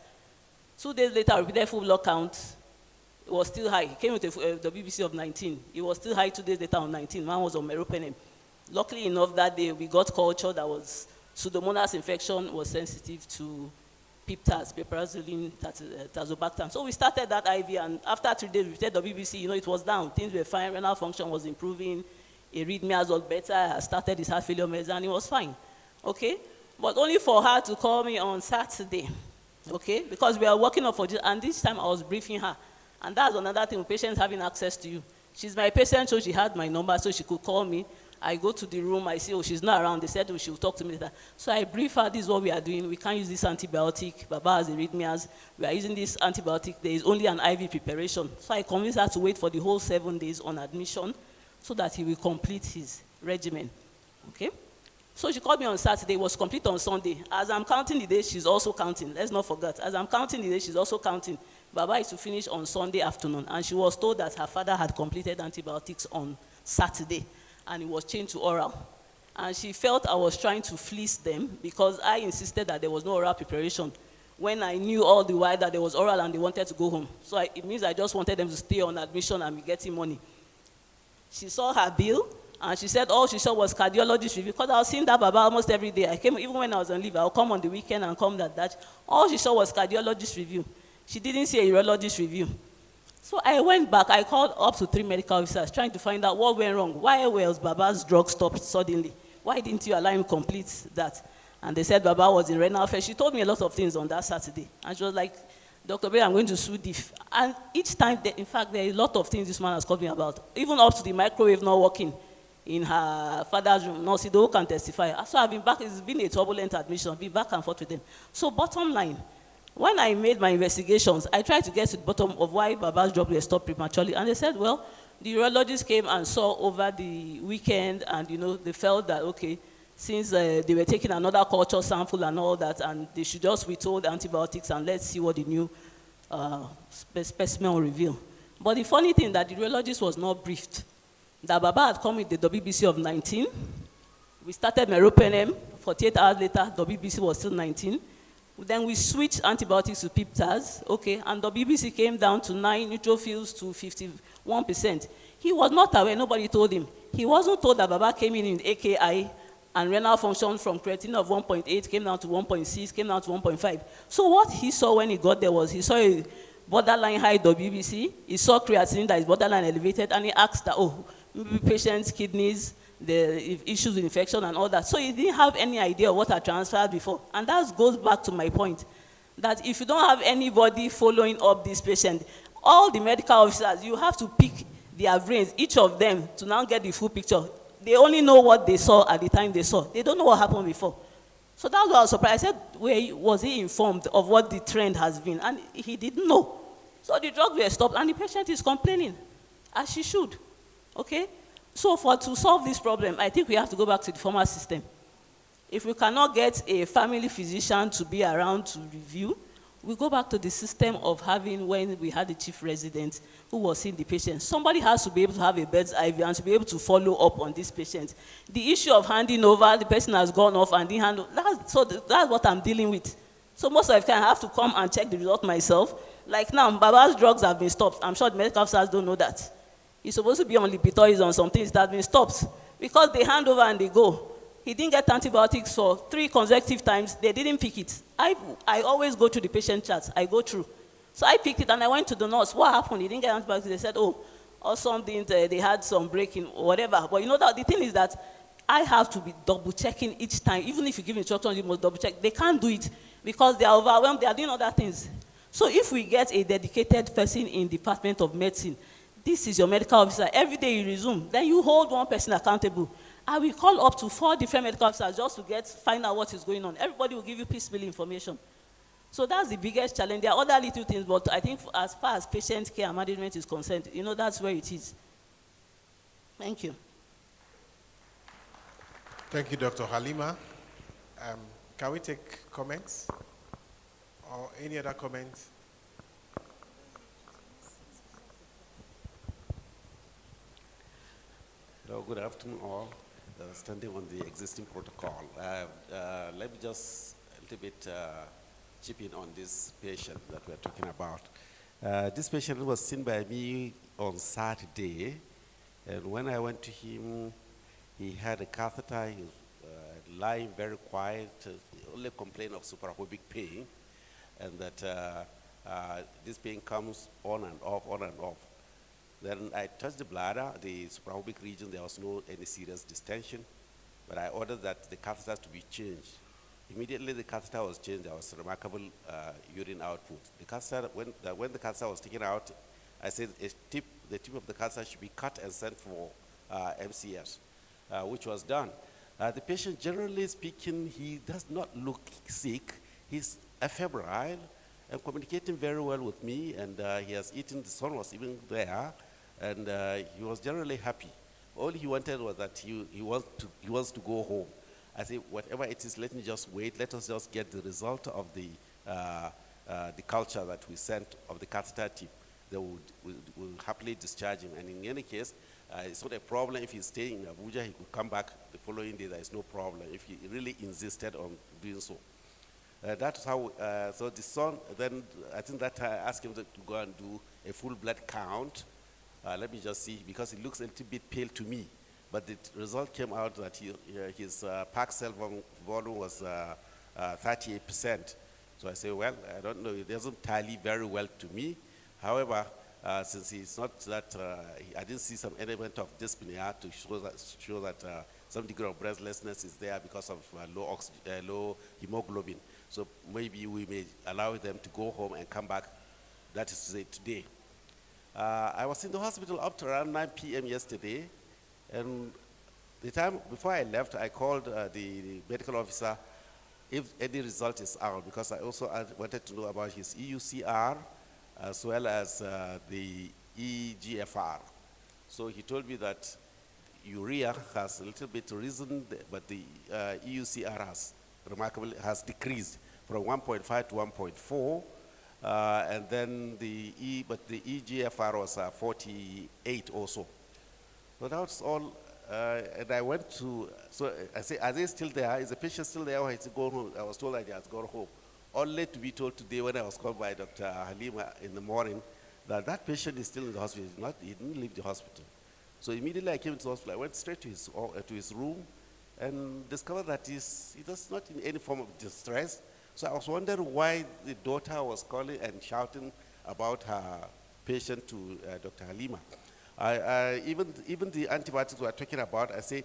2 days later, I repeated full blood count. It was still high. He came with the BBC of 19. It was still high 2 days later on 19. Man was on meropenem. Luckily enough, that day, we got culture that was Pseudomonas infection was sensitive to peptides, piperazoline, tazobactam. So we started that IV, and after 3 days, we did the BBC, it was down. Things were fine, renal function was improving, arrhythmias was better, I started his heart failure medicine, and it was fine, okay? But only for her to call me on Saturday, okay? Because we are working up for this, and this time I was briefing her. And that's another thing with patients having access to you. She's my patient, so she had my number, so she could call me. I go to the room, I say, oh, she's not around. They said, oh, she'll talk to me later. So I brief her, this is what we are doing. We can't use this antibiotic. Baba has arrhythmias. We are using this antibiotic. There is only an IV preparation. So I convinced her to wait for the whole 7 days on admission so that he will complete his regimen. Okay? So she called me on Saturday. It was complete on Sunday. As I'm counting the days, she's also counting. Let's not forget. As I'm counting the days, she's also counting. Baba is to finish on Sunday afternoon. And she was told that her father had completed antibiotics on Saturday. And it was changed to oral. And she felt I was trying to fleece them because I insisted that there was no oral preparation when I knew all the while that there was oral and they wanted to go home. So it means I just wanted them to stay on admission and be getting money. She saw her bill And she said all she saw was cardiologist review. Because I was seeing that Baba almost every day. I came, even when I was on leave, I would come on the weekend and come that. All she saw was cardiologist review. She didn't see a urologist review. So I went back, I called up to 3 medical officers trying to find out what went wrong. Why was Baba's drug stopped suddenly? Why didn't you allow him complete that? And they said Baba was in renal failure. She told me a lot of things on that Saturday. And she was like, Dr. Bay, I'm going to sue DIF. And each time, in fact, there are a lot of things this man has called me about. Even up to the microwave not working in her father's room. No, Sido can testify. So I've been back, it's been a turbulent admission, been back and forth with them. So bottom line, when I made my investigations, I tried to get to the bottom of why Baba's drug was stopped prematurely. And they said, well, the urologist came and saw over the weekend, and they felt that, okay, since they were taking another culture sample and all that, and they should just withhold antibiotics and let's see what the new specimen will reveal. But the funny thing that the urologist was not briefed, that Baba had come with the WBC of 19. We started meropenem, 48 hours later, WBC was still 19. Then we switched antibiotics to peptides, okay, and WBC came down to 9, neutrophils to 51%. He was not aware, nobody told him. He wasn't told that Baba came in AKI, and renal function from creatinine of 1.8 came down to 1.6, came down to 1.5. So what he saw when he got there was, he saw a borderline high WBC, he saw creatinine that is borderline elevated, and he asked that, oh, maybe patient's kidneys, the issues with infection and all that. So he didn't have any idea of what had transferred before. And that goes back to my point, that if you don't have anybody following up this patient, all the medical officers, you have to pick their brains, each of them, to now get the full picture. They only know what they saw at the time they saw. They don't know what happened before. So that's why I was surprised. I said, was he informed of what the trend has been? And he didn't know. So the drugs were stopped, and the patient is complaining, as she should. Okay? So to solve this problem, I think we have to go back to the former system. If we cannot get a family physician to be around to review, we go back to the system of having when we had the chief resident who was seeing the patient. Somebody has to be able to have a bird's eye view and to be able to follow up on this patient. The issue of handing over, the person has gone off and didn't handle, that's what I'm dealing with. So most of the time I have to come and check the result myself. Like now, Baba's drugs have been stopped. I'm sure the medical officers don't know that. He's supposed to be on Lipitor on some things that have been stopped because they hand over and they go. He didn't get antibiotics for 3 consecutive times. They didn't pick it. I always go through the patient charts. I go through. So I picked it and I went to the nurse. What happened? He didn't get antibiotics. They said, oh, or something, they had some breaking, whatever. But that the thing is that I have to be double checking each time. Even if you give instructions, you must double check. They can't do it because they are overwhelmed. They are doing other things. So if we get a dedicated person in the Department of Medicine, this is your medical officer. Every day you resume. Then you hold one person accountable. I will call up to 4 different medical officers just to find out what is going on. Everybody will give you piecemeal information. So that's the biggest challenge. There are other little things, but I think as far as patient care and management is concerned, that's where it is. Thank you. Thank you, Dr. Halima. Can we take comments? Or any other comments? Hello, good afternoon all. Standing on the existing protocol, let me just a little bit chip in on this patient that we're talking about. This patient was seen by me on Saturday, and when I went to him, he had a catheter, he was lying very quiet, only complained of suprapubic pain, and that this pain comes on and off, on and off. Then I touched the bladder, the suprapubic region, there was no any serious distension, but I ordered that the catheter to be changed. Immediately the catheter was changed, there was remarkable urine output. The catheter, when the catheter was taken out, I said the tip of the catheter should be cut and sent for MCS, which was done. The patient, generally speaking, he does not look sick. He's febrile and communicating very well with me, and he has eaten, the son was even there, and he was generally happy. All he wanted was that he wants to go home. I said, whatever it is, let me just wait. Let us just get the result of the culture that we sent of the catheter tip. They will happily discharge him. And in any case, it's not a problem. If he's staying in Abuja, he could come back the following day. There is no problem if he really insisted on doing so. That's how, so the son, then I think that I asked him to go and do a full blood count. Let me just see, because it looks a little bit pale to me. but the result came out that his pack cell volume was 38%. So I say, well, I don't know, it doesn't tally very well to me. However, since he's not that, I didn't see some element of dyspnea to show that some degree of breathlessness is there because of low hemoglobin. So maybe we may allow them to go home and come back, that is to say today. I was in the hospital up to around 9 p.m. yesterday, and the time before I left, I called the medical officer if any result is out, because I also wanted to know about his EUCR as well as the EGFR. So he told me that urea has a little bit risen, but the EUCR has decreased from 1.5 to 1.4, and then the EGFR was 48 also. So that's all. And I went to, so I say, are they still there? Is the patient still there, or has he gone home? I was told that he has gone home. Only to be told today when I was called by Dr. Halima in the morning that that patient is still in the hospital. He didn't leave the hospital. So immediately I came to the hospital. I went straight to his room and discovered that he was not in any form of distress. So I was wondering why the daughter was calling and shouting about her patient to Dr. Halima. Even the antibiotics we are talking about, I say,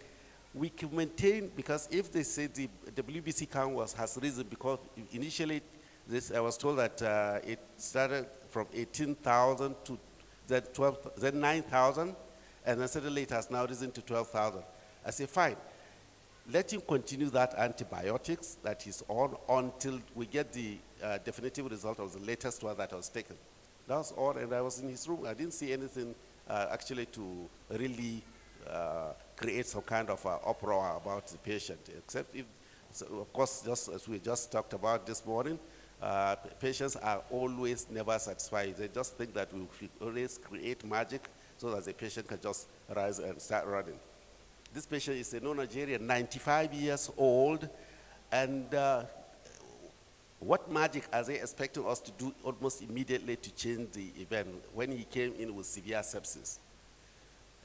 we can maintain, because if they say the WBC count has risen, because initially I was told that it started from 18,000 to then 9,000, and then suddenly it has now risen to 12,000. I say, fine, let him continue that antibiotics that he's on until we get the definitive result of the latest one that was taken. That was all, and I was in his room. I didn't see anything actually to really create some kind of uproar about the patient, except if, so of course, just as we just talked about this morning, patients are always never satisfied. They just think that we should always create magic so that the patient can just rise and start running. This patient is a non-Nigerian, 95 years old, and what magic are they expecting us to do almost immediately to change the event when he came in with severe sepsis?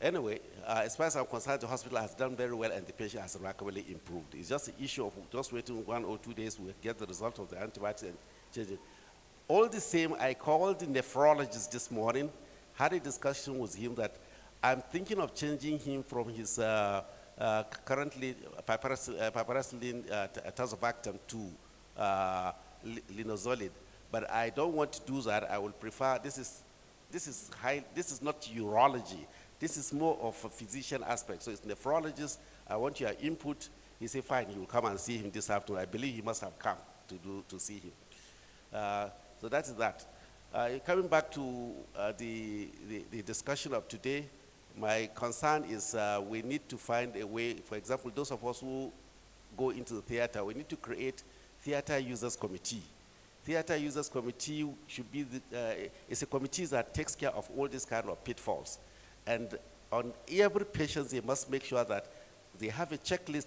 Anyway, as far as I'm concerned, the hospital has done very well and the patient has remarkably improved. It's just an issue of just waiting 1 or 2 days, we'll get the result of the antibiotics and change it. All the same, I called the nephrologist this morning, had a discussion with him that I'm thinking of changing him from his currently piperacillin tazobactam to linezolid, but I don't want to do that. I will prefer, this is not urology. This is more of a physician aspect. So it's nephrologist. I want your input. He said, fine, you will come and see him this afternoon. I believe he must have come to see him. So that is that. Coming back to the discussion of today, my concern is we need to find a way, for example, those of us who go into the theater, we need to create theater users committee. Theater users committee should be, it's a committee that takes care of all these kind of pitfalls. And on every patient, they must make sure that they have a checklist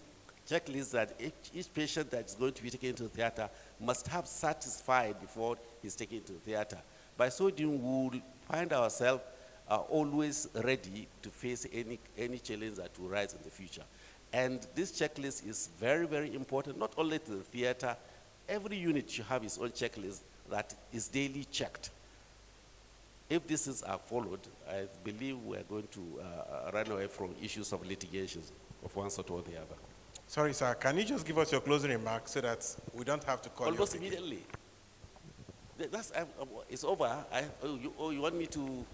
that each patient that is going to be taken into the theater must have satisfied before he's taken into the theater. By so doing, we will find ourselves always ready to face any challenge that will rise in the future. And this checklist is very, very important, not only to the theater. Every unit should have its own checklist that is daily checked. If this is followed, I believe we are going to run away from issues of litigations of one sort or the other. Sorry, sir, can you just give us your closing remarks so that we don't have to call you almost immediately? It's over. You want me to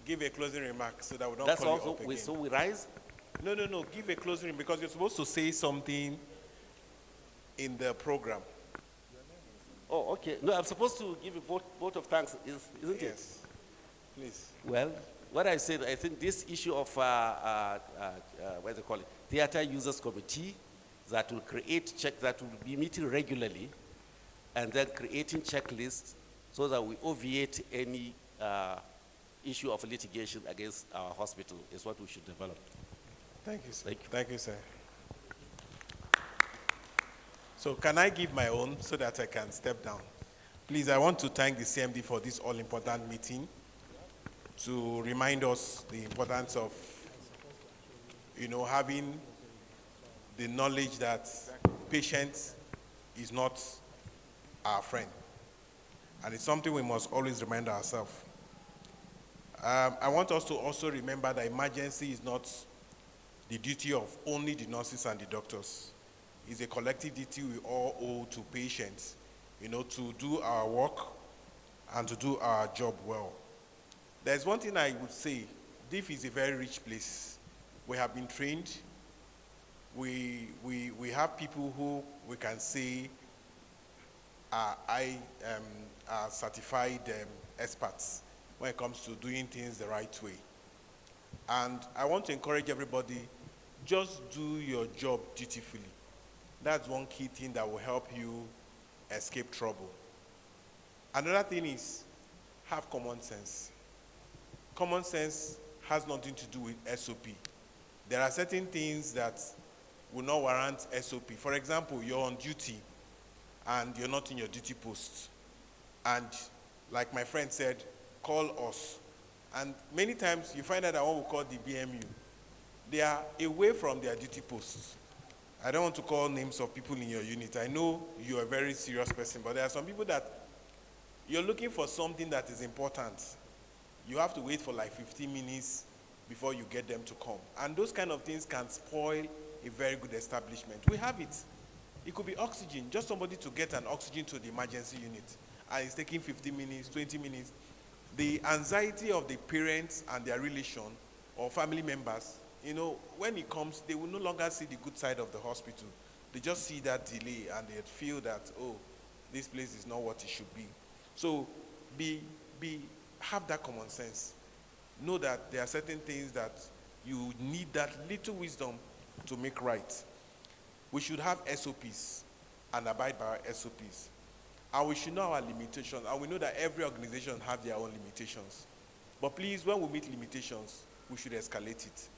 give a closing remark so that we don't that's call also you up again? So we rise? No, give a closing remark because you're supposed to say something in the program. Oh, okay. No, I'm supposed to give a vote of thanks, isn't it? Yes. Please. Well, what I said, I think this issue of, what do they call it, theater users committee that will that will be meeting regularly and then creating checklists so that we obviate any issue of litigation against our hospital is what we should develop. Thank you, sir. Thank you, sir. So can I give my own so that I can step down? Please, I want to thank the CMD for this all-important meeting to remind us the importance of having the knowledge that patient is not our friend. And it's something we must always remind ourselves. I want us to also remember that emergency is not the duty of only the nurses and the doctors. It's a collective duty we all owe to patients, to do our work and to do our job well. There's one thing I would say. DIF is a very rich place. We have been trained. We have people who we can say are certified experts when it comes to doing things the right way. And I want to encourage everybody, just do your job dutifully. That's one key thing that will help you escape trouble. Another thing is, have common sense. Common sense has nothing to do with SOP. There are certain things that will not warrant SOP. For example, you're on duty and you're not in your duty post. And like my friend said, call us. And many times you find out that what we call the BMU, they are away from their duty posts. I don't want to call names of people in your unit. I know you're a very serious person, but there are some people that you're looking for something that is important. You have to wait for like 15 minutes before you get them to come. And those kind of things can spoil a very good establishment. We have it. It could be oxygen, just somebody to get an oxygen to the emergency unit. And it's taking 15 minutes, 20 minutes. The anxiety of the parents and their relation or family members, when it comes, they will no longer see the good side of the hospital. They just see that delay and they feel that, oh, this place is not what it should be. So have that common sense. Know that there are certain things that you need that little wisdom to make right. We should have SOPs and abide by our SOPs. And we should know our limitations. And we know that every organization has their own limitations. But please, when we meet limitations, we should escalate it.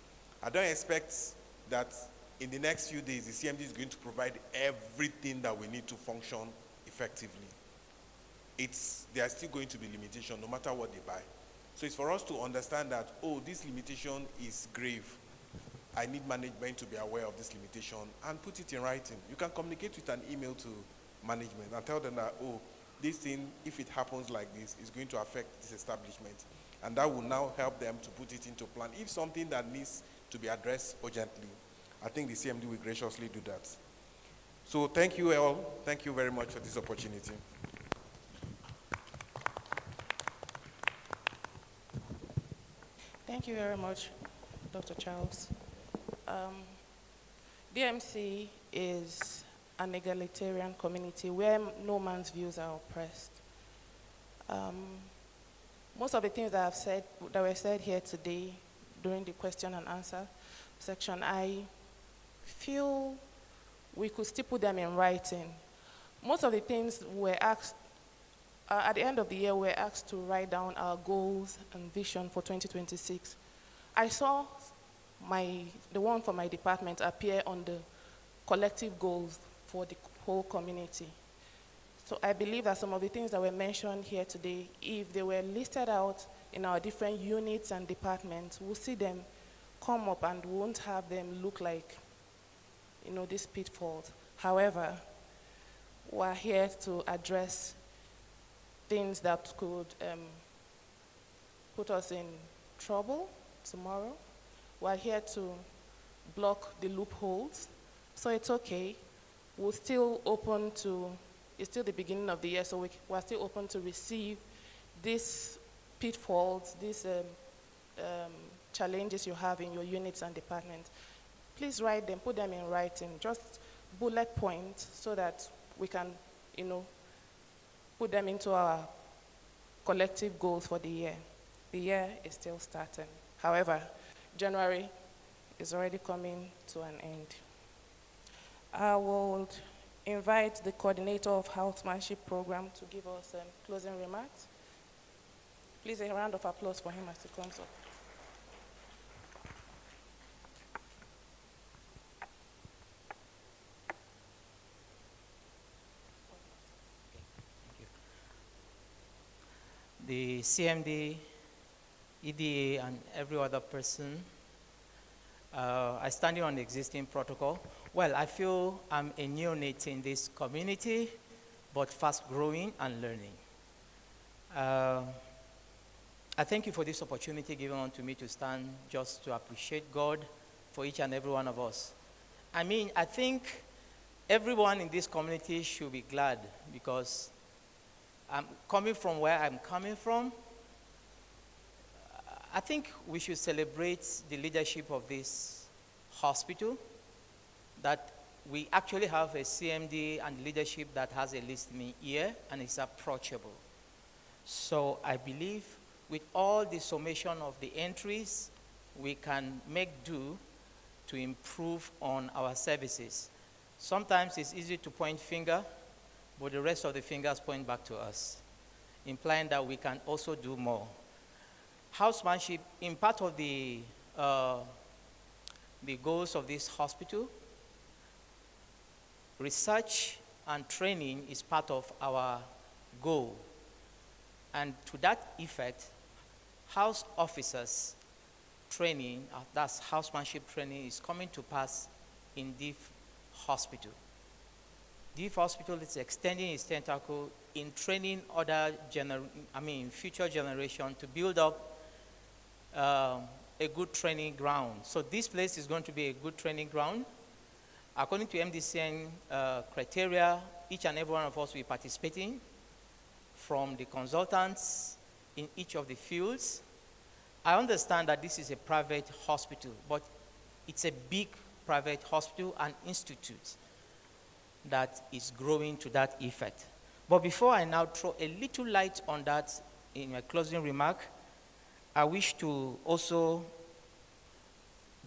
I don't expect that in the next few days, the CMD is going to provide everything that we need to function effectively. There are still going to be limitations no matter what they buy. So it's for us to understand that, oh, this limitation is grave. I need management to be aware of this limitation and put it in writing. You can communicate with an email to management and tell them that, oh, this thing, if it happens like this, is going to affect this establishment. And that will now help them to put it into plan. If something that needs to be addressed urgently, I think the CMD will graciously do that. So thank you all. Thank you very much for this opportunity. Thank you very much, Dr. Charles. DMC is an egalitarian community where no man's views are oppressed. Most of the things that were said here today during the question and answer section, I feel we could still put them in writing. Most of the things were asked, at the end of the year, we were asked to write down our goals and vision for 2026. I saw the one for my department appear on the collective goals for the whole community. So I believe that some of the things that were mentioned here today, if they were listed out in our different units and departments, we'll see them come up and we won't have them look like, these pitfalls. However, we're here to address things that could put us in trouble tomorrow. We're here to block the loopholes. So it's okay. We're still open to, it's still the beginning of the year, so we're still open to receive these pitfalls, these challenges you have in your units and departments. Please write them, put them in writing, just bullet points so that we can, put them into our collective goals for the year. The year is still starting. However, January is already coming to an end. I will invite the coordinator of Housemanship Program to give us closing remarks. Please, a round of applause for him as he comes up. The CMD, EDA, and every other person, I stand on the existing protocol. Well, I feel I'm a neonate in this community, but fast growing and learning. I thank you for this opportunity given unto me to stand just to appreciate God for each and every one of us. I mean, I think everyone in this community should be glad because I'm coming from where I'm coming from. I think we should celebrate the leadership of this hospital, that we actually have a CMD and leadership that has a listening ear and is approachable. So I believe with all the summation of the entries, we can make do to improve on our services. Sometimes it's easy to point finger, but the rest of the fingers point back to us, implying that we can also do more. Housemanship, in part of the goals of this hospital, research and training is part of our goal. And to that effect, house officers training, that's housemanship training, is coming to pass in DIF Hospital. DIF Hospital is extending its tentacle in training other future generation to build up a good training ground. So this place is going to be a good training ground. According to MDCN criteria, each and every one of us will be participating, from the consultants in each of the fields. I understand that this is a private hospital, but it's a big private hospital and institute that is growing to that effect. But before I now throw a little light on that in my closing remark, I wish to also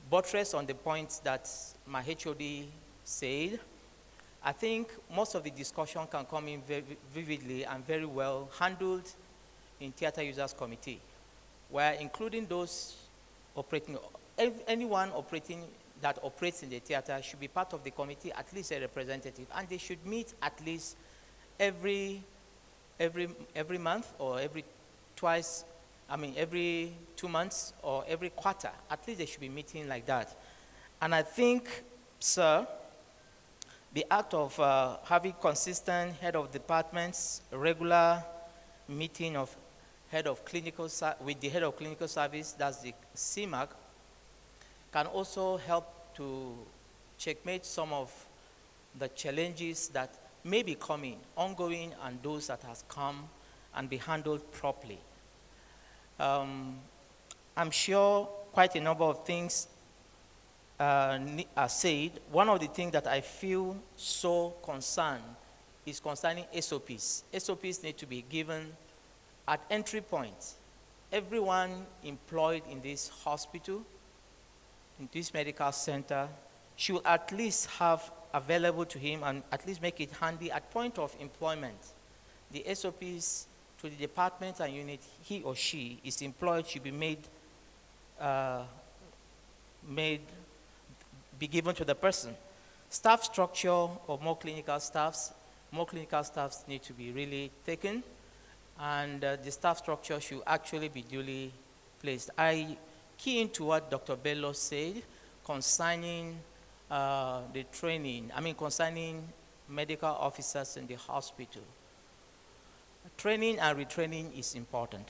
buttress on the points that my HOD said. I think most of the discussion can come in very vividly and very well handled in Theater Users Committee, where including those operating, anyone that operates in the theater should be part of the committee, at least a representative, and they should meet at least every month or every 2 months or every quarter. At least they should be meeting like that. And I think, sir, the act of having consistent head of departments, regular meeting of with the head of clinical service, that's the CMAC, can also help to checkmate some of the challenges that may be coming, ongoing, and those that has come, and be handled properly. I'm sure quite a number of things are said. One of the things that I feel so concerned is concerning SOPs. SOPs need to be given at entry point. Everyone employed in this hospital, in this medical center, should at least have available to him and at least make it handy at point of employment. The SOPs to the department and unit he or she is employed should be be given to the person. Staff structure or more clinical staffs need to be really taken, and the staff structure should actually be duly placed. I key into what Dr. Bello said concerning the training, concerning medical officers in the hospital. Training and retraining is important,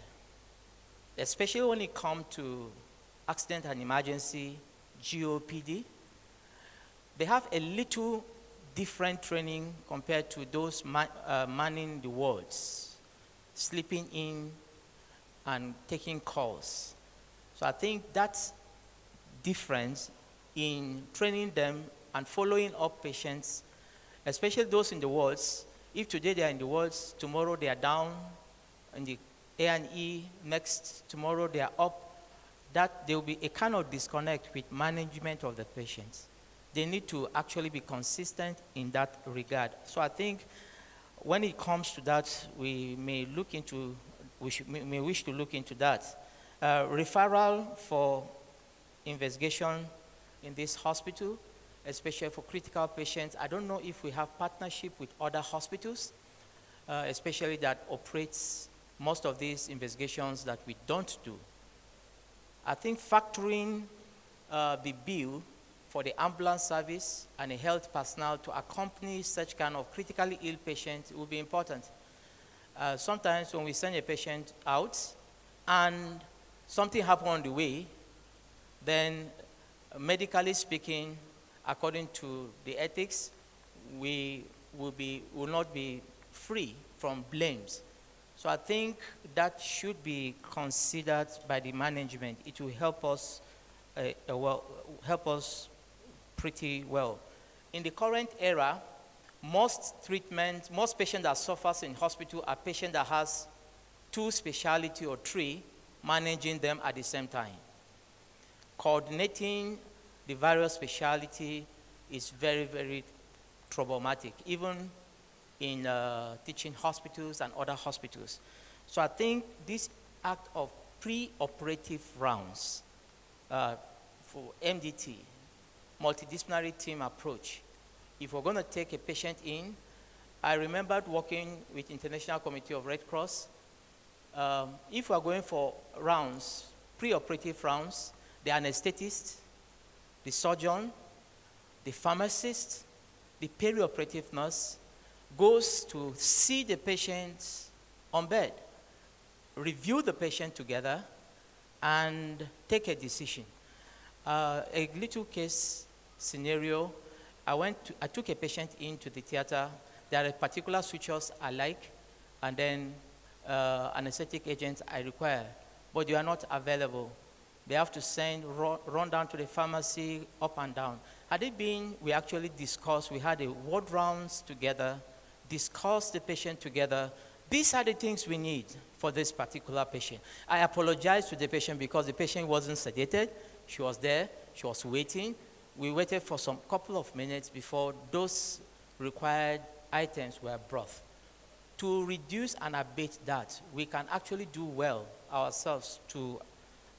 especially when it comes to accident and emergency, GOPD. They have a little different training compared to those manning the wards, sleeping in and taking calls. So I think that's difference in training them and following up patients, especially those in the wards. If today they are in the wards, tomorrow they are down in the A&E, tomorrow they are up, that there will be a kind of disconnect with management of the patients. They need to actually be consistent in that regard. So I think when it comes to that, we may wish to look into that. Referral for investigation in this hospital, especially for critical patients. I don't know if we have partnership with other hospitals, especially that operates most of these investigations that we don't do. I think factoring be built for the ambulance service and the health personnel to accompany such kind of critically ill patients will be important. Sometimes when we send a patient out and something happens on the way, then medically speaking, according to the ethics, we will not be free from blames. So I think that should be considered by the management. It will help us pretty well. In the current era, most patients that suffers in hospital are patients that has 2 specialty or 3, managing them at the same time. Coordinating the various specialty is very, very problematic, even in teaching hospitals and other hospitals. So I think this act of pre-operative rounds for MDT, multidisciplinary team approach, if we're going to take a patient in, I remembered working with International Committee of Red Cross. If we're going for rounds, pre-operative rounds, the anesthetist, the surgeon, the pharmacist, the perioperative nurse goes to see the patient on bed, review the patient together, and take a decision. A little case scenario, I took a patient into the theater. There are particular sutures I like, and then anesthetic agents I require, but they are not available. They have to run down to the pharmacy, up and down. Had it been, we actually discussed, we had a ward rounds together, discussed the patient together. These are the things we need for this particular patient. I apologize to the patient because the patient wasn't sedated. She was there, she was waiting. We waited for some couple of minutes before those required items were brought. To reduce and abate that, we can actually do well ourselves to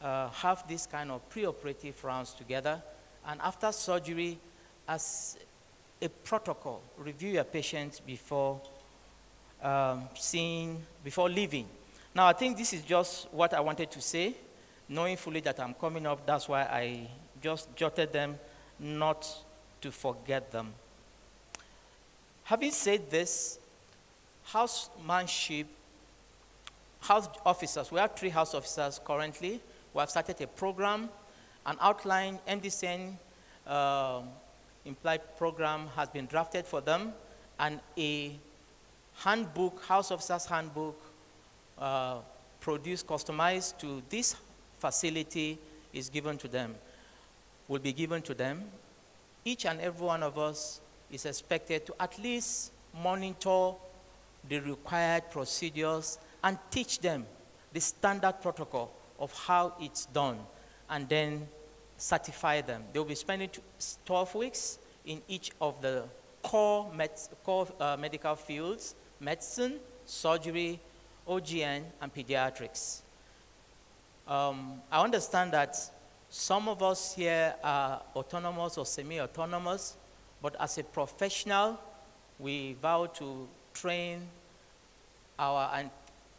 have this kind of pre-operative rounds together, and after surgery, as a protocol, review your patient before before leaving. Now, I think this is just what I wanted to say, knowing fully that I'm coming up. That's why I just jotted them, not to forget them. Having said this, house officers, we have 3 house officers currently. We have started a program, an outline MDCN implied program has been drafted for them, and a handbook, house officers handbook, produced, customized to this facility is given to them, will be given to them. Each and every one of us is expected to at least monitor the required procedures and teach them the standard protocol of how it's done, and then certify them. They'll be spending 12 weeks in each of the core medical fields: medicine, surgery, OGN, and pediatrics. I understand that some of us here are autonomous or semi-autonomous, but as a professional, we vow to train and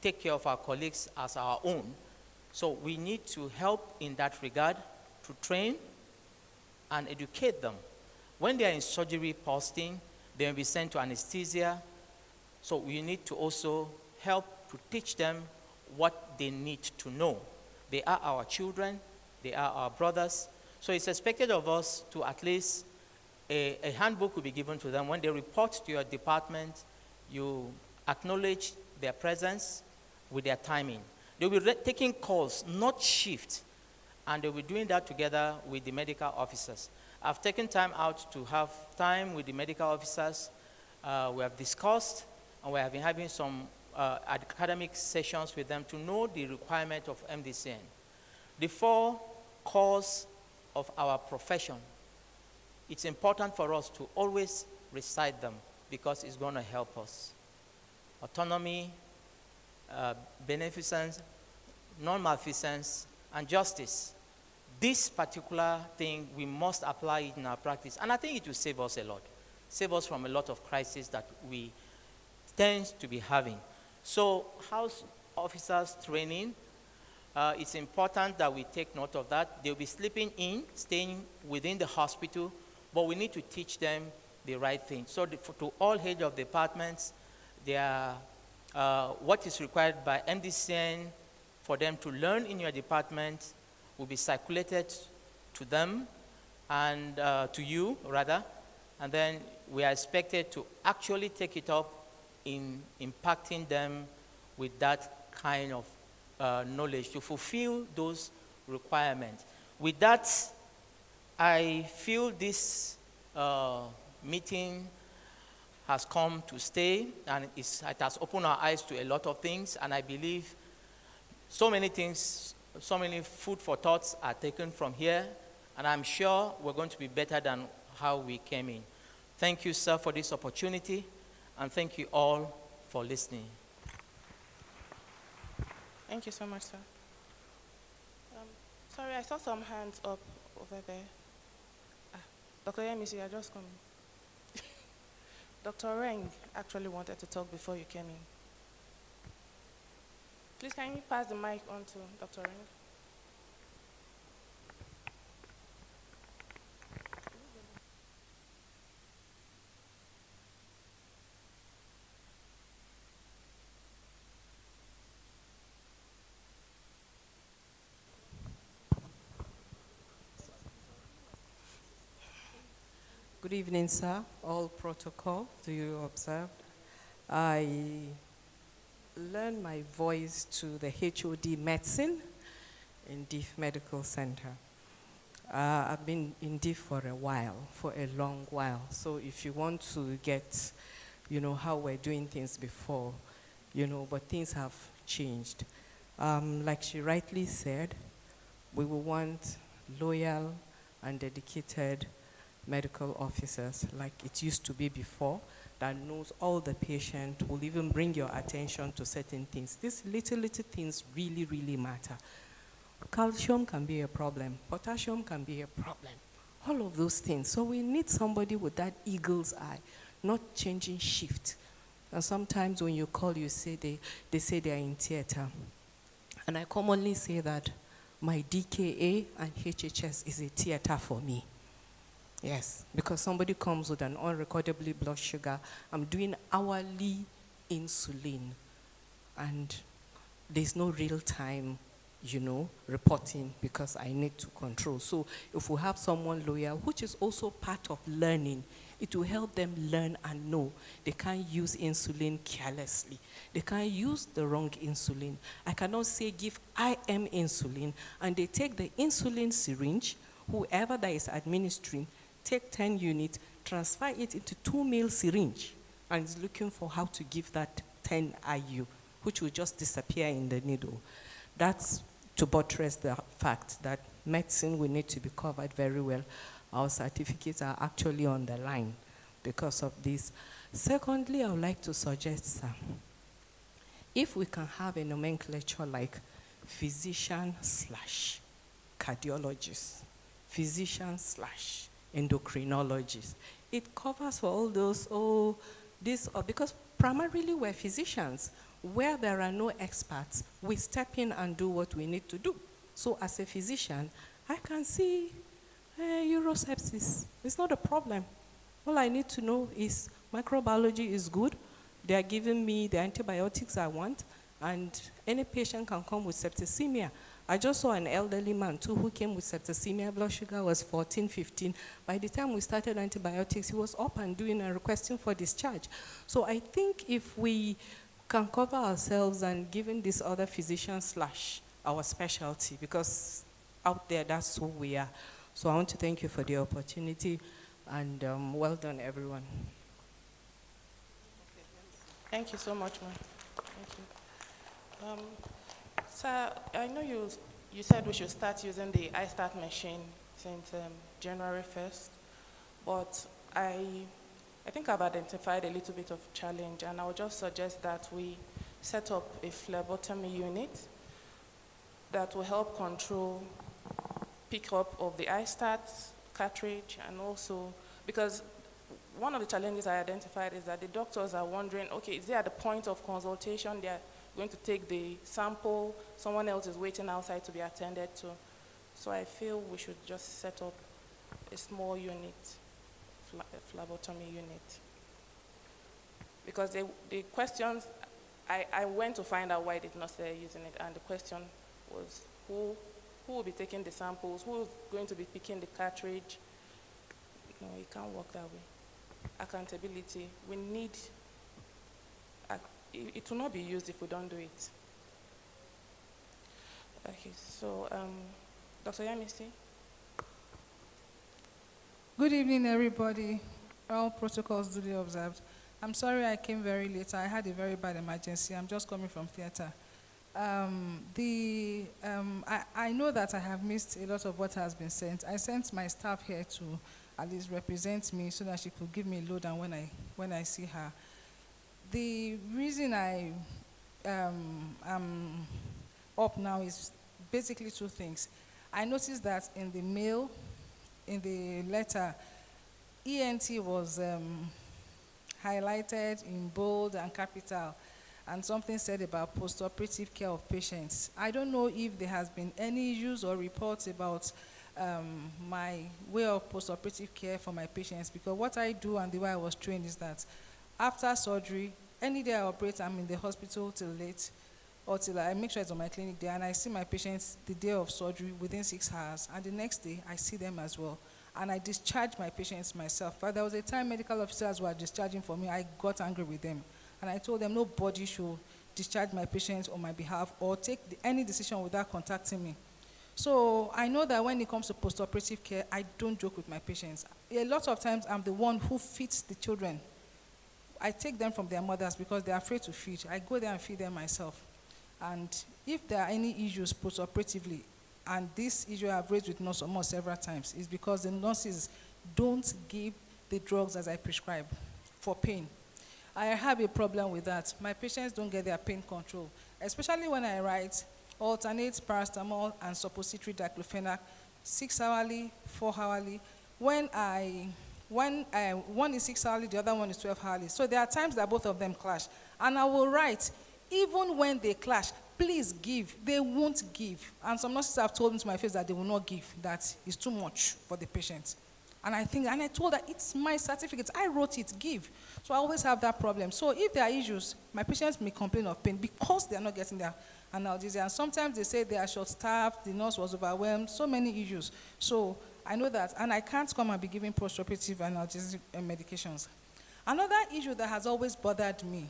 take care of our colleagues as our own. So we need to help in that regard, to train and educate them. When they are in surgery posting, they will be sent to anesthesia. So we need to also help to teach them what they need to know. They are our children, they are our brothers. So it's expected of us to at least, a handbook will be given to them. When they report to your department, you acknowledge their presence with their timing. They'll be taking calls, not shift, and they'll be doing that together with the medical officers. I've taken time out to have time with the medical officers. We have discussed, and we have been having some academic sessions with them to know the requirement of MDCN. The 4 cores of our profession, it's important for us to always recite them because it's going to help us. Autonomy, beneficence, non-malfeasance, and justice. This particular thing, we must apply it in our practice. And I think it will save us a lot. Save us from a lot of crises that we tend to be having. So, house officers training, It's important that we take note of that. They'll be sleeping in, staying within the hospital, but we need to teach them the right thing. So to all heads of departments, what is required by MDCN for them to learn in your department will be circulated to them and to you, rather, and then we are expected to actually take it up in impacting them with that kind of knowledge to fulfill those requirements. With that, I feel this meeting has come to stay, and it has opened our eyes to a lot of things, and I believe so many things, so many food for thoughts are taken from here, and I'm sure we're going to be better than how we came in. Thank you, sir, for this opportunity, and thank you all for listening. Thank you so much, sir. Sorry, I saw some hands up over there. Dr. Yemisi, you're just coming. Dr. Reng actually wanted to talk before you came in. Please, can you pass the mic on to Dr. Reng? Good evening, sir. All protocol do you observe? I learned my voice to the HOD medicine in DIF Medical Center. I've been in DIF for a while, for a long while. So if you want to get, how we're doing things before, but things have changed. Like she rightly said, we will want loyal and dedicated medical officers like it used to be before, that knows all the patient, will even bring your attention to certain things. These little things really, really matter. Calcium can be a problem. Potassium can be a problem. All of those things. So we need somebody with that eagle's eye, not changing shift. And sometimes when you call, you say they say they are in theater. And I commonly say that my DKA and HHS is a theater for me. Yes, because somebody comes with an unrecordably blood sugar. I'm doing hourly insulin, and there's no real time, reporting because I need to control. So if we have someone loyal, which is also part of learning, it will help them learn and know they can't use insulin carelessly. They can't use the wrong insulin. I cannot say give IM insulin, and they take the insulin syringe, whoever that is administering, take 10 units, transfer it into 2 ml syringe, and is looking for how to give that 10 IU, which will just disappear in the needle. That's to buttress the fact that medicine will need to be covered very well. Our certificates are actually on the line because of this. Secondly, I would like to suggest, sir, if we can have a nomenclature like physician/cardiologist, physician/endocrinologist. It covers for all those, because primarily we're physicians. Where there are no experts, we step in and do what we need to do. So as a physician, I can see urosepsis. It's not a problem. All I need to know is microbiology is good. They are giving me the antibiotics I want, and any patient can come with septicemia. I just saw an elderly man too who came with septicemia. Blood sugar was 14, 15. By the time we started antibiotics, he was up and doing and requesting for discharge. So I think if we can cover ourselves and giving this other physician / our specialty, because out there that's who we are. So I want to thank you for the opportunity, and well done, everyone. Thank you so much, ma'am. Thank you. Sir, I know you said we should start using the iStart machine since January 1st, but I think I've identified a little bit of challenge, and I would just suggest that we set up a phlebotomy unit that will help control pickup of the iStart cartridge, and also because one of the challenges I identified is that the doctors are wondering, okay, is they at the point of consultation, they're going to take the sample, someone else is waiting outside to be attended to. So I feel we should just set up a small unit, phlebotomy unit. Because the questions, I went to find out why they did not start using it, and the question was who will be taking the samples, who is going to be picking the cartridge. No, it can't work that way. Accountability, we need, it will not be used if we don't do it. Okay, so Dr. Yamisi. Good evening, everybody. All protocols duly observed. I'm sorry I came very late. I had a very bad emergency. I'm just coming from theater. I know that I have missed a lot of what has been sent. I sent my staff here to at least represent me so that she could give me a lowdown when I see her. The reason I am up now is basically two things. I noticed that in the mail, in the letter, ENT was highlighted in bold and capital, and something said about post-operative care of patients. I don't know if there has been any issues or reports about my way of post-operative care for my patients, because what I do and the way I was trained is that after surgery, any day I operate, I'm in the hospital till late, or till I make sure it's on my clinic day, and I see my patients the day of surgery within 6 hours, and the next day I see them as well. And I discharge my patients myself. But there was a time medical officers were discharging for me, I got angry with them. And I told them nobody should discharge my patients on my behalf or take any decision without contacting me. So I know that when it comes to post-operative care, I don't joke with my patients. A lot of times I'm the one who feeds the children. I take them from their mothers because they're afraid to feed. I go there and feed them myself. And if there are any issues post-operatively, and this issue I've raised with nurse almost several times, is because the nurses don't give the drugs as I prescribe for pain. I have a problem with that. My patients don't get their pain control, especially when I write alternate paracetamol and suppository diclofenac 6 hourly, 4 hourly. One is 6 hourly, the other one is 12 hourly. So there are times that both of them clash. And I will write, even when they clash, please give. They won't give. And some nurses have told me to my face that they will not give, that it's too much for the patient. And I told her, it's my certificate. I wrote it, give. So I always have that problem. So if there are issues, my patients may complain of pain because they are not getting their analgesia. And sometimes they say they are short-staffed, the nurse was overwhelmed, so many issues. So I know that, and I can't come and be giving post-operative analgesic medications. Another issue that has always bothered me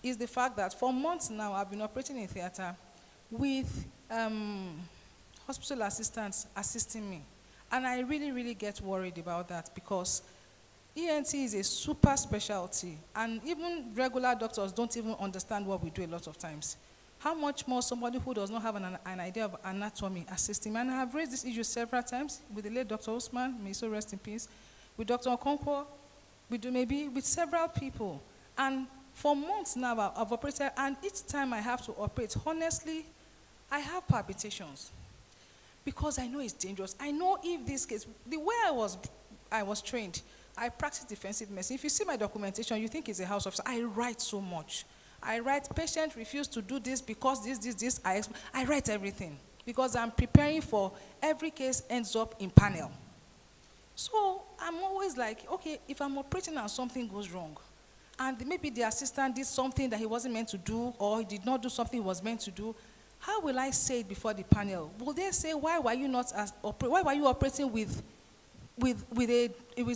is the fact that for months now I've been operating in theater with hospital assistants assisting me. And I really, really get worried about that because ENT is a super specialty, and even regular doctors don't even understand what we do a lot of times. How much more somebody who does not have an idea of anatomy assisting me? And I have raised this issue several times with the late Dr. Osman, may he so rest in peace, with Dr. Okonkwo, with several people. And for months now I've operated, and each time I have to operate, honestly, I have palpitations because I know it's dangerous. I know if this case, the way I was trained, I practice defensive medicine. If you see my documentation, you think it's a house officer. I write so much. I write, patient refused to do this because this. I write everything because I'm preparing for every case ends up in panel. So I'm always like, okay, if I'm operating and something goes wrong, and maybe the assistant did something that he wasn't meant to do, or he did not do something he was meant to do, how will I say it before the panel? Will they say, why were you operating with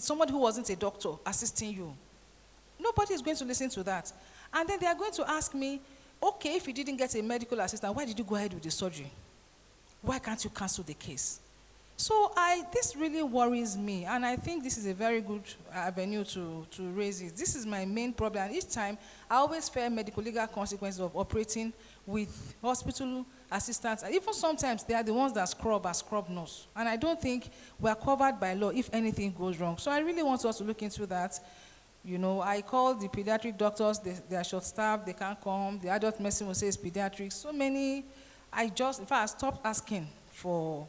somebody who wasn't a doctor assisting you? Nobody is going to listen to that. And then they are going to ask me, okay, if you didn't get a medical assistant, why did you go ahead with the surgery? Why can't you cancel the case? So this really worries me, and I think this is a very good avenue to raise it. This is my main problem, and each time I always fear medical legal consequences of operating with hospital assistants. And even sometimes they are the ones that scrub nurse, and I don't think we are covered by law if anything goes wrong. So I really want us to look into that. You know, I call the pediatric doctors, they are short-staffed, they can't come. The adult medicine will say it's pediatrics. So many, in fact, I stopped asking for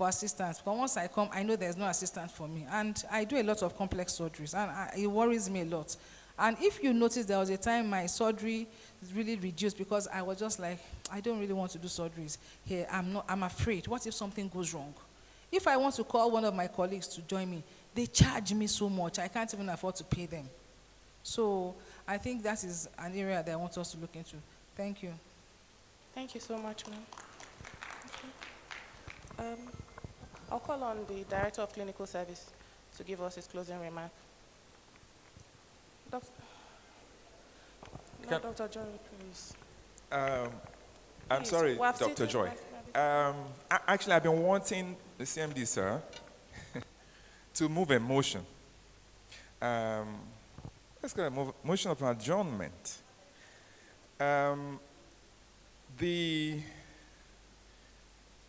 assistance. But once I come, I know there's no assistant for me. And I do a lot of complex surgeries, and it worries me a lot. And if you notice, there was a time my surgery really reduced because I was just like, I don't really want to do surgeries here. I'm afraid. What if something goes wrong? If I want to call one of my colleagues to join me, they charge me so much, I can't even afford to pay them. So I think that is an area that I want us to look into. Thank you. Thank you so much, ma'am. Okay. I'll call on the Director of Clinical Service to give us his closing remark. Dr. Joy, please. I'm Please, sorry, we have Dr. seated- Joy. Actually, I've been wanting the CMD, sir, to move a motion. Let's get a motion of adjournment.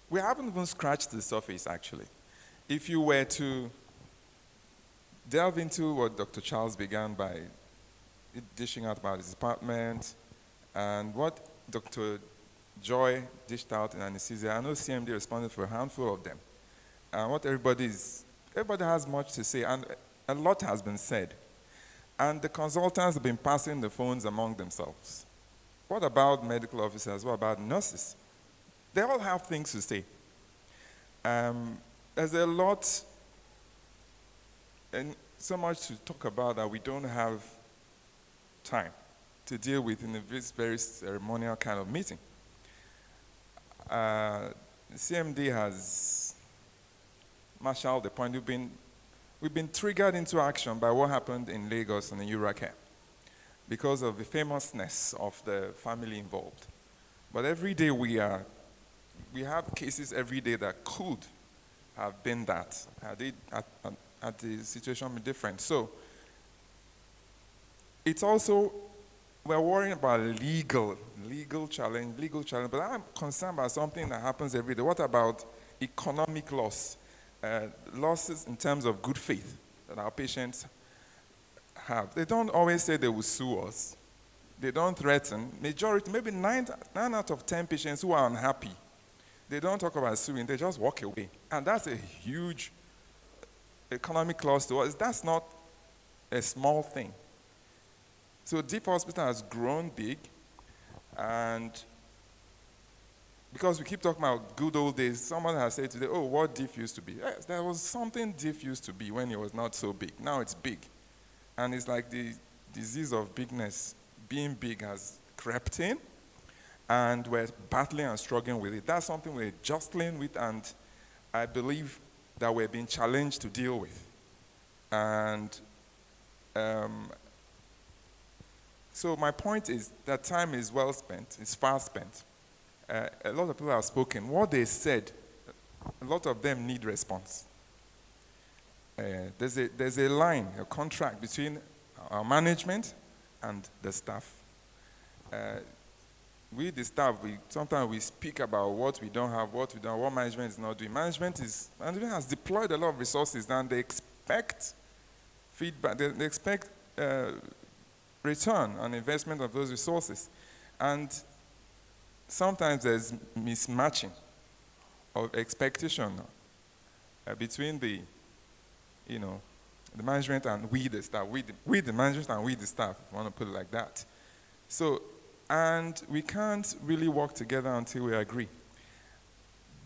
We haven't even scratched the surface, actually. If you were to delve into what Dr. Charles began by dishing out about his department and what Dr. Joy dished out in anesthesia, I know CMD responded for a handful of them. And what everybody has much to say, and a lot has been said. And the consultants have been passing the phones among themselves. What about medical officers? What about nurses? They all have things to say. There's a lot and so much to talk about that we don't have time to deal with in this very ceremonial kind of meeting. The CMD has marshaled the point. We've been triggered into action by what happened in Lagos and in Uracare because of the famousness of the family involved. But every day we have cases every day that could have been that. Had the situation been different. So it's also, we're worrying about legal challenge, but I'm concerned about something that happens every day. What about economic loss? Losses in terms of good faith that our patients have. They don't always say they will sue us. They don't threaten. Majority, maybe 9 out of 10 patients who are unhappy, they don't talk about suing, they just walk away. And that's a huge economic loss to us. That's not a small thing. So Deep Hospital has grown big, and because we keep talking about good old days, someone has said today, oh, what DIF used to be. Yes, there was something DIF used to be when it was not so big. Now it's big. And it's like the disease of bigness, being big, has crept in, and we're battling and struggling with it. That's something we're jostling with, and I believe that we're being challenged to deal with. And so my point is that time is well spent, it's fast spent. A lot of people have spoken. What they said, a lot of them need response. There's a line, a contract between our management and the staff. We, the staff, sometimes we speak about what we don't have, what management is not doing. Management has deployed a lot of resources, and they expect feedback, they expect return on investment of those resources. And sometimes there's mismatching of expectation between the management and we, the staff. We, the management, and we, the staff, if you want to put it like that. So, and we can't really work together until we agree.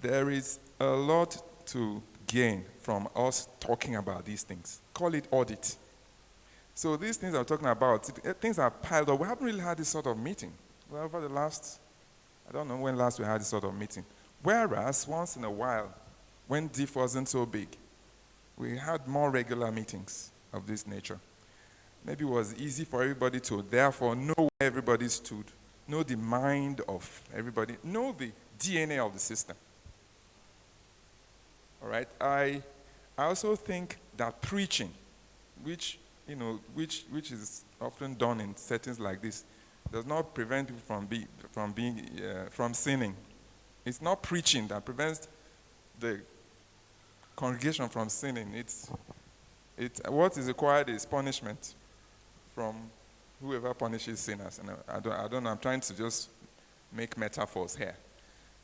There is a lot to gain from us talking about these things. Call it audit. So these things I'm talking about, things are piled up. We haven't really had this sort of meeting. Well, over the last, I don't know when last we had this sort of meeting. Whereas once in a while, when DIF wasn't so big, we had more regular meetings of this nature. Maybe it was easy for everybody to therefore know where everybody stood, know the mind of everybody, know the DNA of the system. All right. I also think that preaching, which is often done in settings like this, does not prevent people from sinning. It's not preaching that prevents the congregation from sinning. What is required is punishment from whoever punishes sinners. And I don't know, I'm trying to just make metaphors here.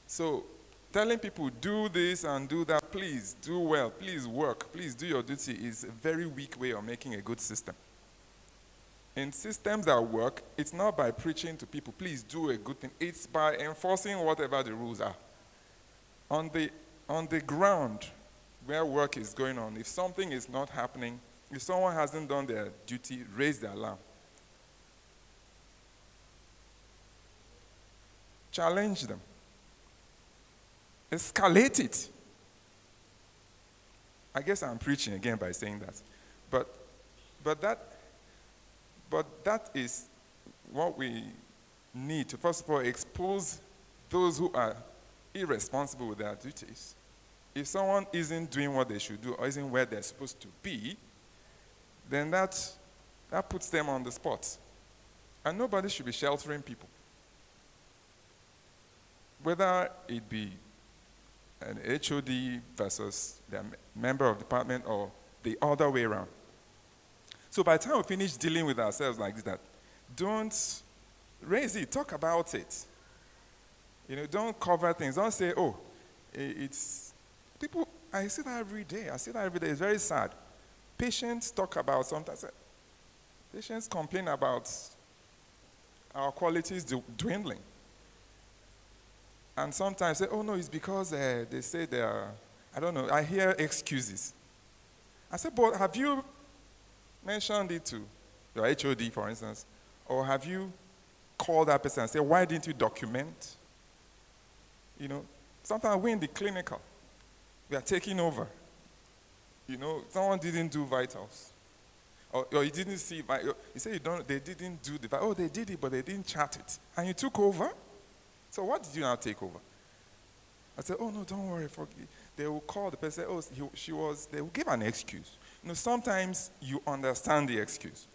So telling people, do this and do that, please, do well, please work, please do your duty, is a very weak way of making a good system. in systems that work, it's not by preaching to people, please do a good thing. It's by enforcing whatever the rules are. On the ground where work is going on, if something is not happening, if someone hasn't done their duty, raise the alarm. Challenge them. Escalate it. I guess I'm preaching again by saying that. But that is what we need to, first of all, expose those who are irresponsible with their duties. If someone isn't doing what they should do or isn't where they're supposed to be, then that puts them on the spot. And nobody should be sheltering people. Whether it be an HOD versus the member of department or the other way around. So by the time we finish dealing with ourselves like that, don't raise it, talk about it. Don't cover things. Don't say, oh, it's people. I see that every day. It's very sad. Patients talk about sometimes. Patients complain about our qualities dwindling. And sometimes say, oh no, it's because they say they are, I don't know, I hear excuses. I said, but have you mentioned it to your HOD, for instance? Or have you called that person and said, why didn't you document? Sometimes we're in the clinical. We are taking over. Someone didn't do vitals. Or you didn't see, you say they didn't do the vitals. Oh, they did it, but they didn't chart it. And you took over? So what did you now take over? I said, oh no, don't worry. They will call the person, oh, they will give an excuse. Sometimes you understand the excuse.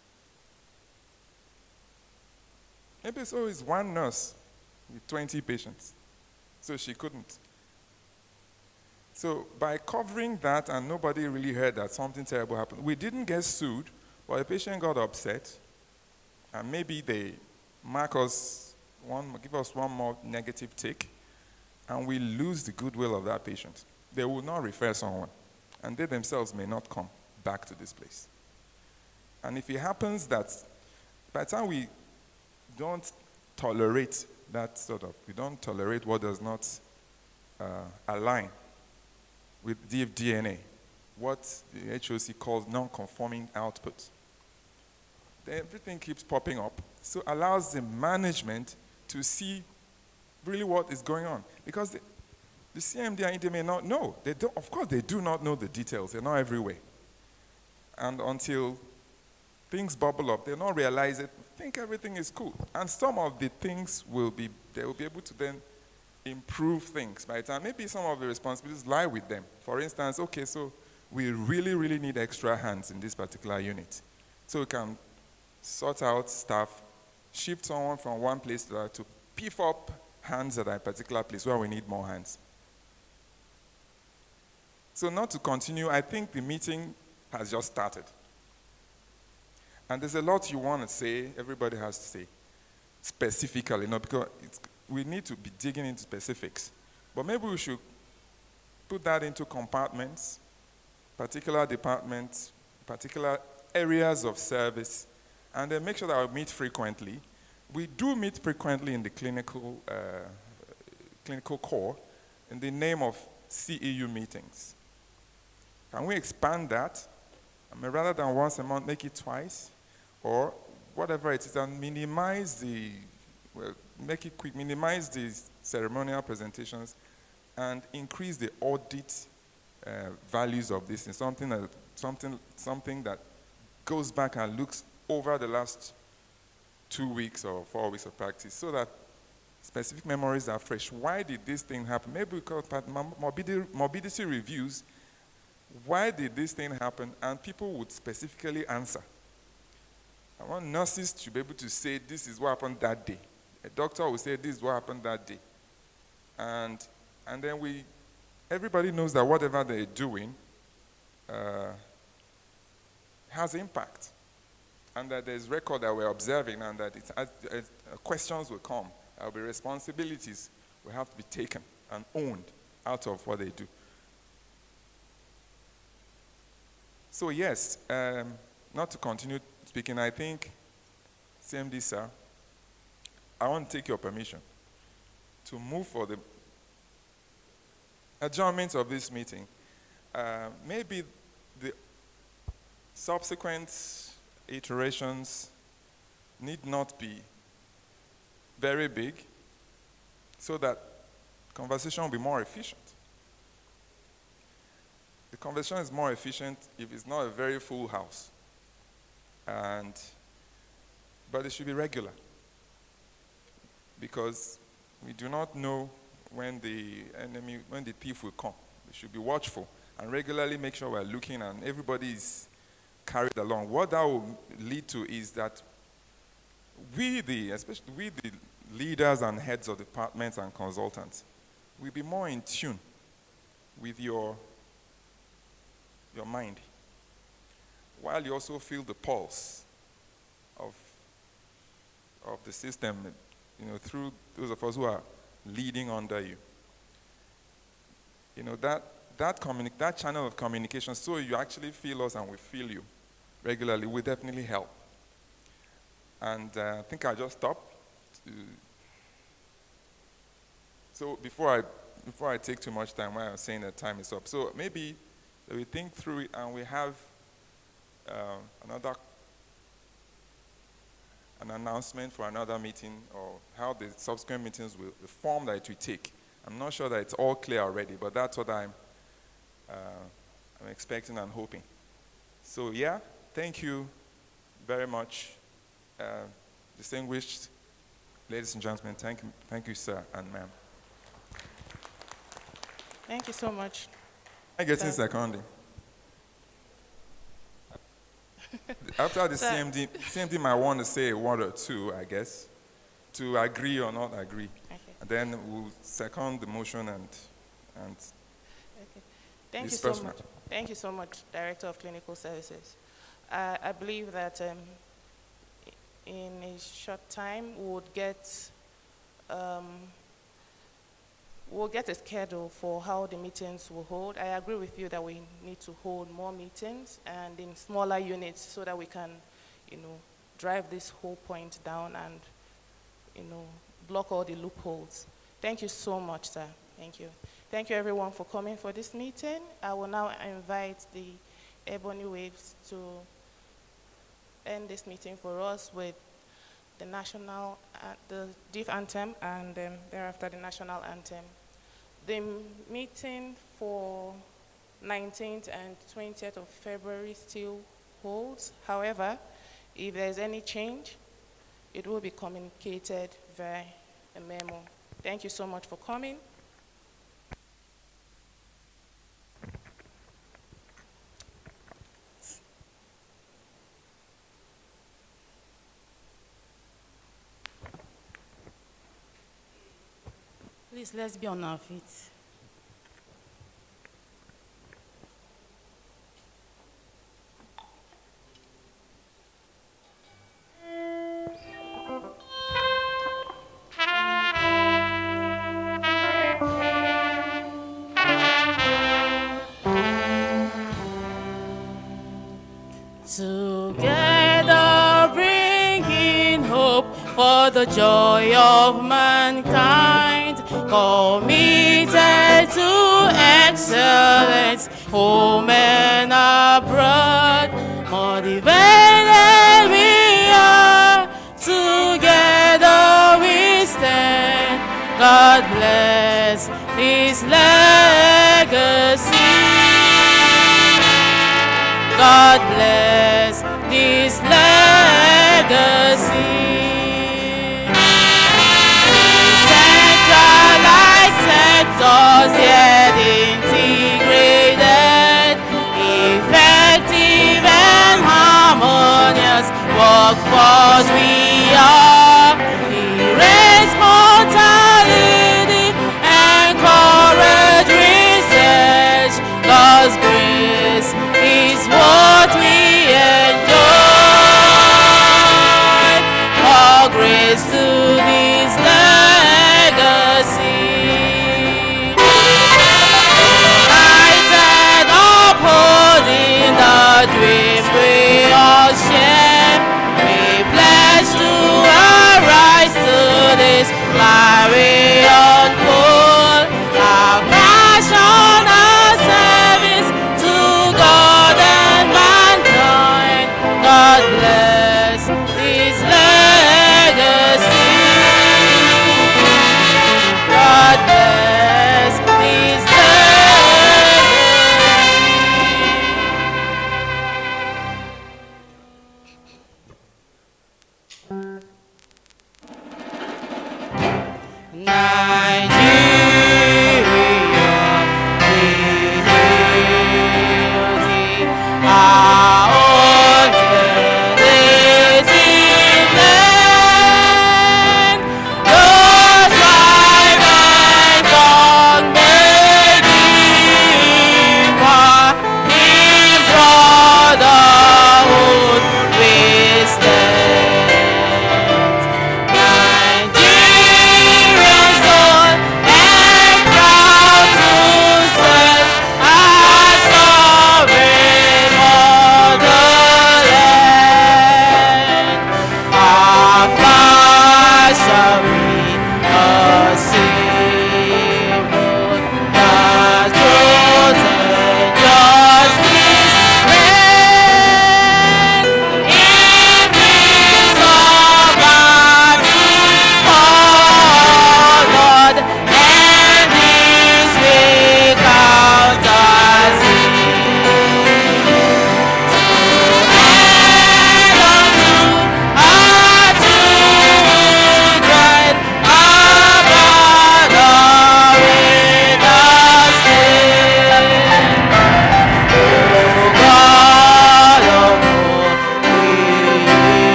Maybe it's one nurse with 20 patients. So she couldn't. So by covering that and nobody really heard that something terrible happened, we didn't get sued, but the patient got upset, and maybe they give us one more negative tick, and we lose the goodwill of that patient. They will not refer someone, and they themselves may not come back to this place. And if it happens that by the time we don't tolerate we don't tolerate what does not align with DNA, what the HOC calls non-conforming output, then everything keeps popping up. So allows the management to see really what is going on. Because the CMD and they may not know. Of course, they do not know the details. They're not everywhere. And until things bubble up, they'll not realize it, think everything is cool. And some of the things they will be able to then improve things by the time. Maybe some of the responsibilities lie with them. For instance, okay, so we really, really need extra hands in this particular unit. So we can sort out staff, shift someone from one place to the other to beef up hands at a particular place where we need more hands. So not to continue, I think the meeting has just started. And there's a lot you want to say, everybody has to say, specifically, because we need to be digging into specifics. But maybe we should put that into compartments, particular departments, particular areas of service, and then make sure that we meet frequently. We do meet frequently in the clinical core in the name of CEU meetings. Can we expand that? Rather than once a month, make it twice, or whatever it is, and minimize make it quick, minimize the ceremonial presentations, and increase the audit values of this in something that goes back and looks over the last 2 weeks or 4 weeks of practice, so that specific memories are fresh. Why did this thing happen? Maybe because morbidity reviews, why did this thing happen? And people would specifically answer. I want nurses to be able to say, this is what happened that day. A doctor will say, this is what happened that day. And then everybody knows that whatever they're doing has impact. And that there's record that we're observing, and that questions will come. There will be responsibilities will have to be taken and owned out of what they do. So yes, not to continue speaking, I think CMD, sir, I want to take your permission to move for the adjournment of this meeting. Maybe the subsequent iterations need not be very big so that conversation will be more efficient. The conversation is more efficient if it's not a very full house. But it should be regular, because we do not know when the thief will come. We should be watchful and regularly make sure we're looking and everybody is carried along. What that will lead to is that especially we the leaders and heads of departments and consultants, will be more in tune with your mind, while you also feel the pulse of the system, through those of us who are leading under you. That channel of communication, so you actually feel us and we feel you regularly, will definitely help. And I think I'll just stop. So before I take too much time, while I'm saying that time is up, so maybe we think through it and we have an announcement for another meeting, or how the subsequent meetings will, the form that it will take. I'm not sure that it's all clear already, but that's what I'm expecting and hoping. So yeah, thank you very much, distinguished ladies and gentlemen. Thank you, sir and ma'am. Thank you so much. I get in seconding. After the CMD might want to say a word or two, I guess, to agree or not agree. Okay. And then we'll second the motion and Thank you so much. Thank you so much, Director of Clinical Services. I believe that in a short time we'll get a schedule for how the meetings will hold. I agree with you that we need to hold more meetings and in smaller units so that we can, drive this whole point down and, block all the loopholes. Thank you so much, sir. Thank you. Thank you, everyone, for coming for this meeting. I will now invite the Ebony Waves to end this meeting for us with the the DIF anthem, and thereafter the national anthem. The meeting for 19th and 20th of February still holds. However, if there's any change, it will be communicated via a memo. Thank you so much for coming. Please, let's be on our feet. Together bringing hope for the joy of mankind, committed to excellence, home and abroad, motivated we are, together we stand. God bless His legacy. God bless this legacy. Centralized sectors yet integrated, effective and harmonious workforce we are. Erase mortality, encourage research, God's grace is what we enjoy. More grace to this legacy. United, upholding the dream we all share, we pledge to clarion call, our national service to God and mankind. God bless his legacy. God bless his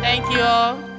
Thank you all.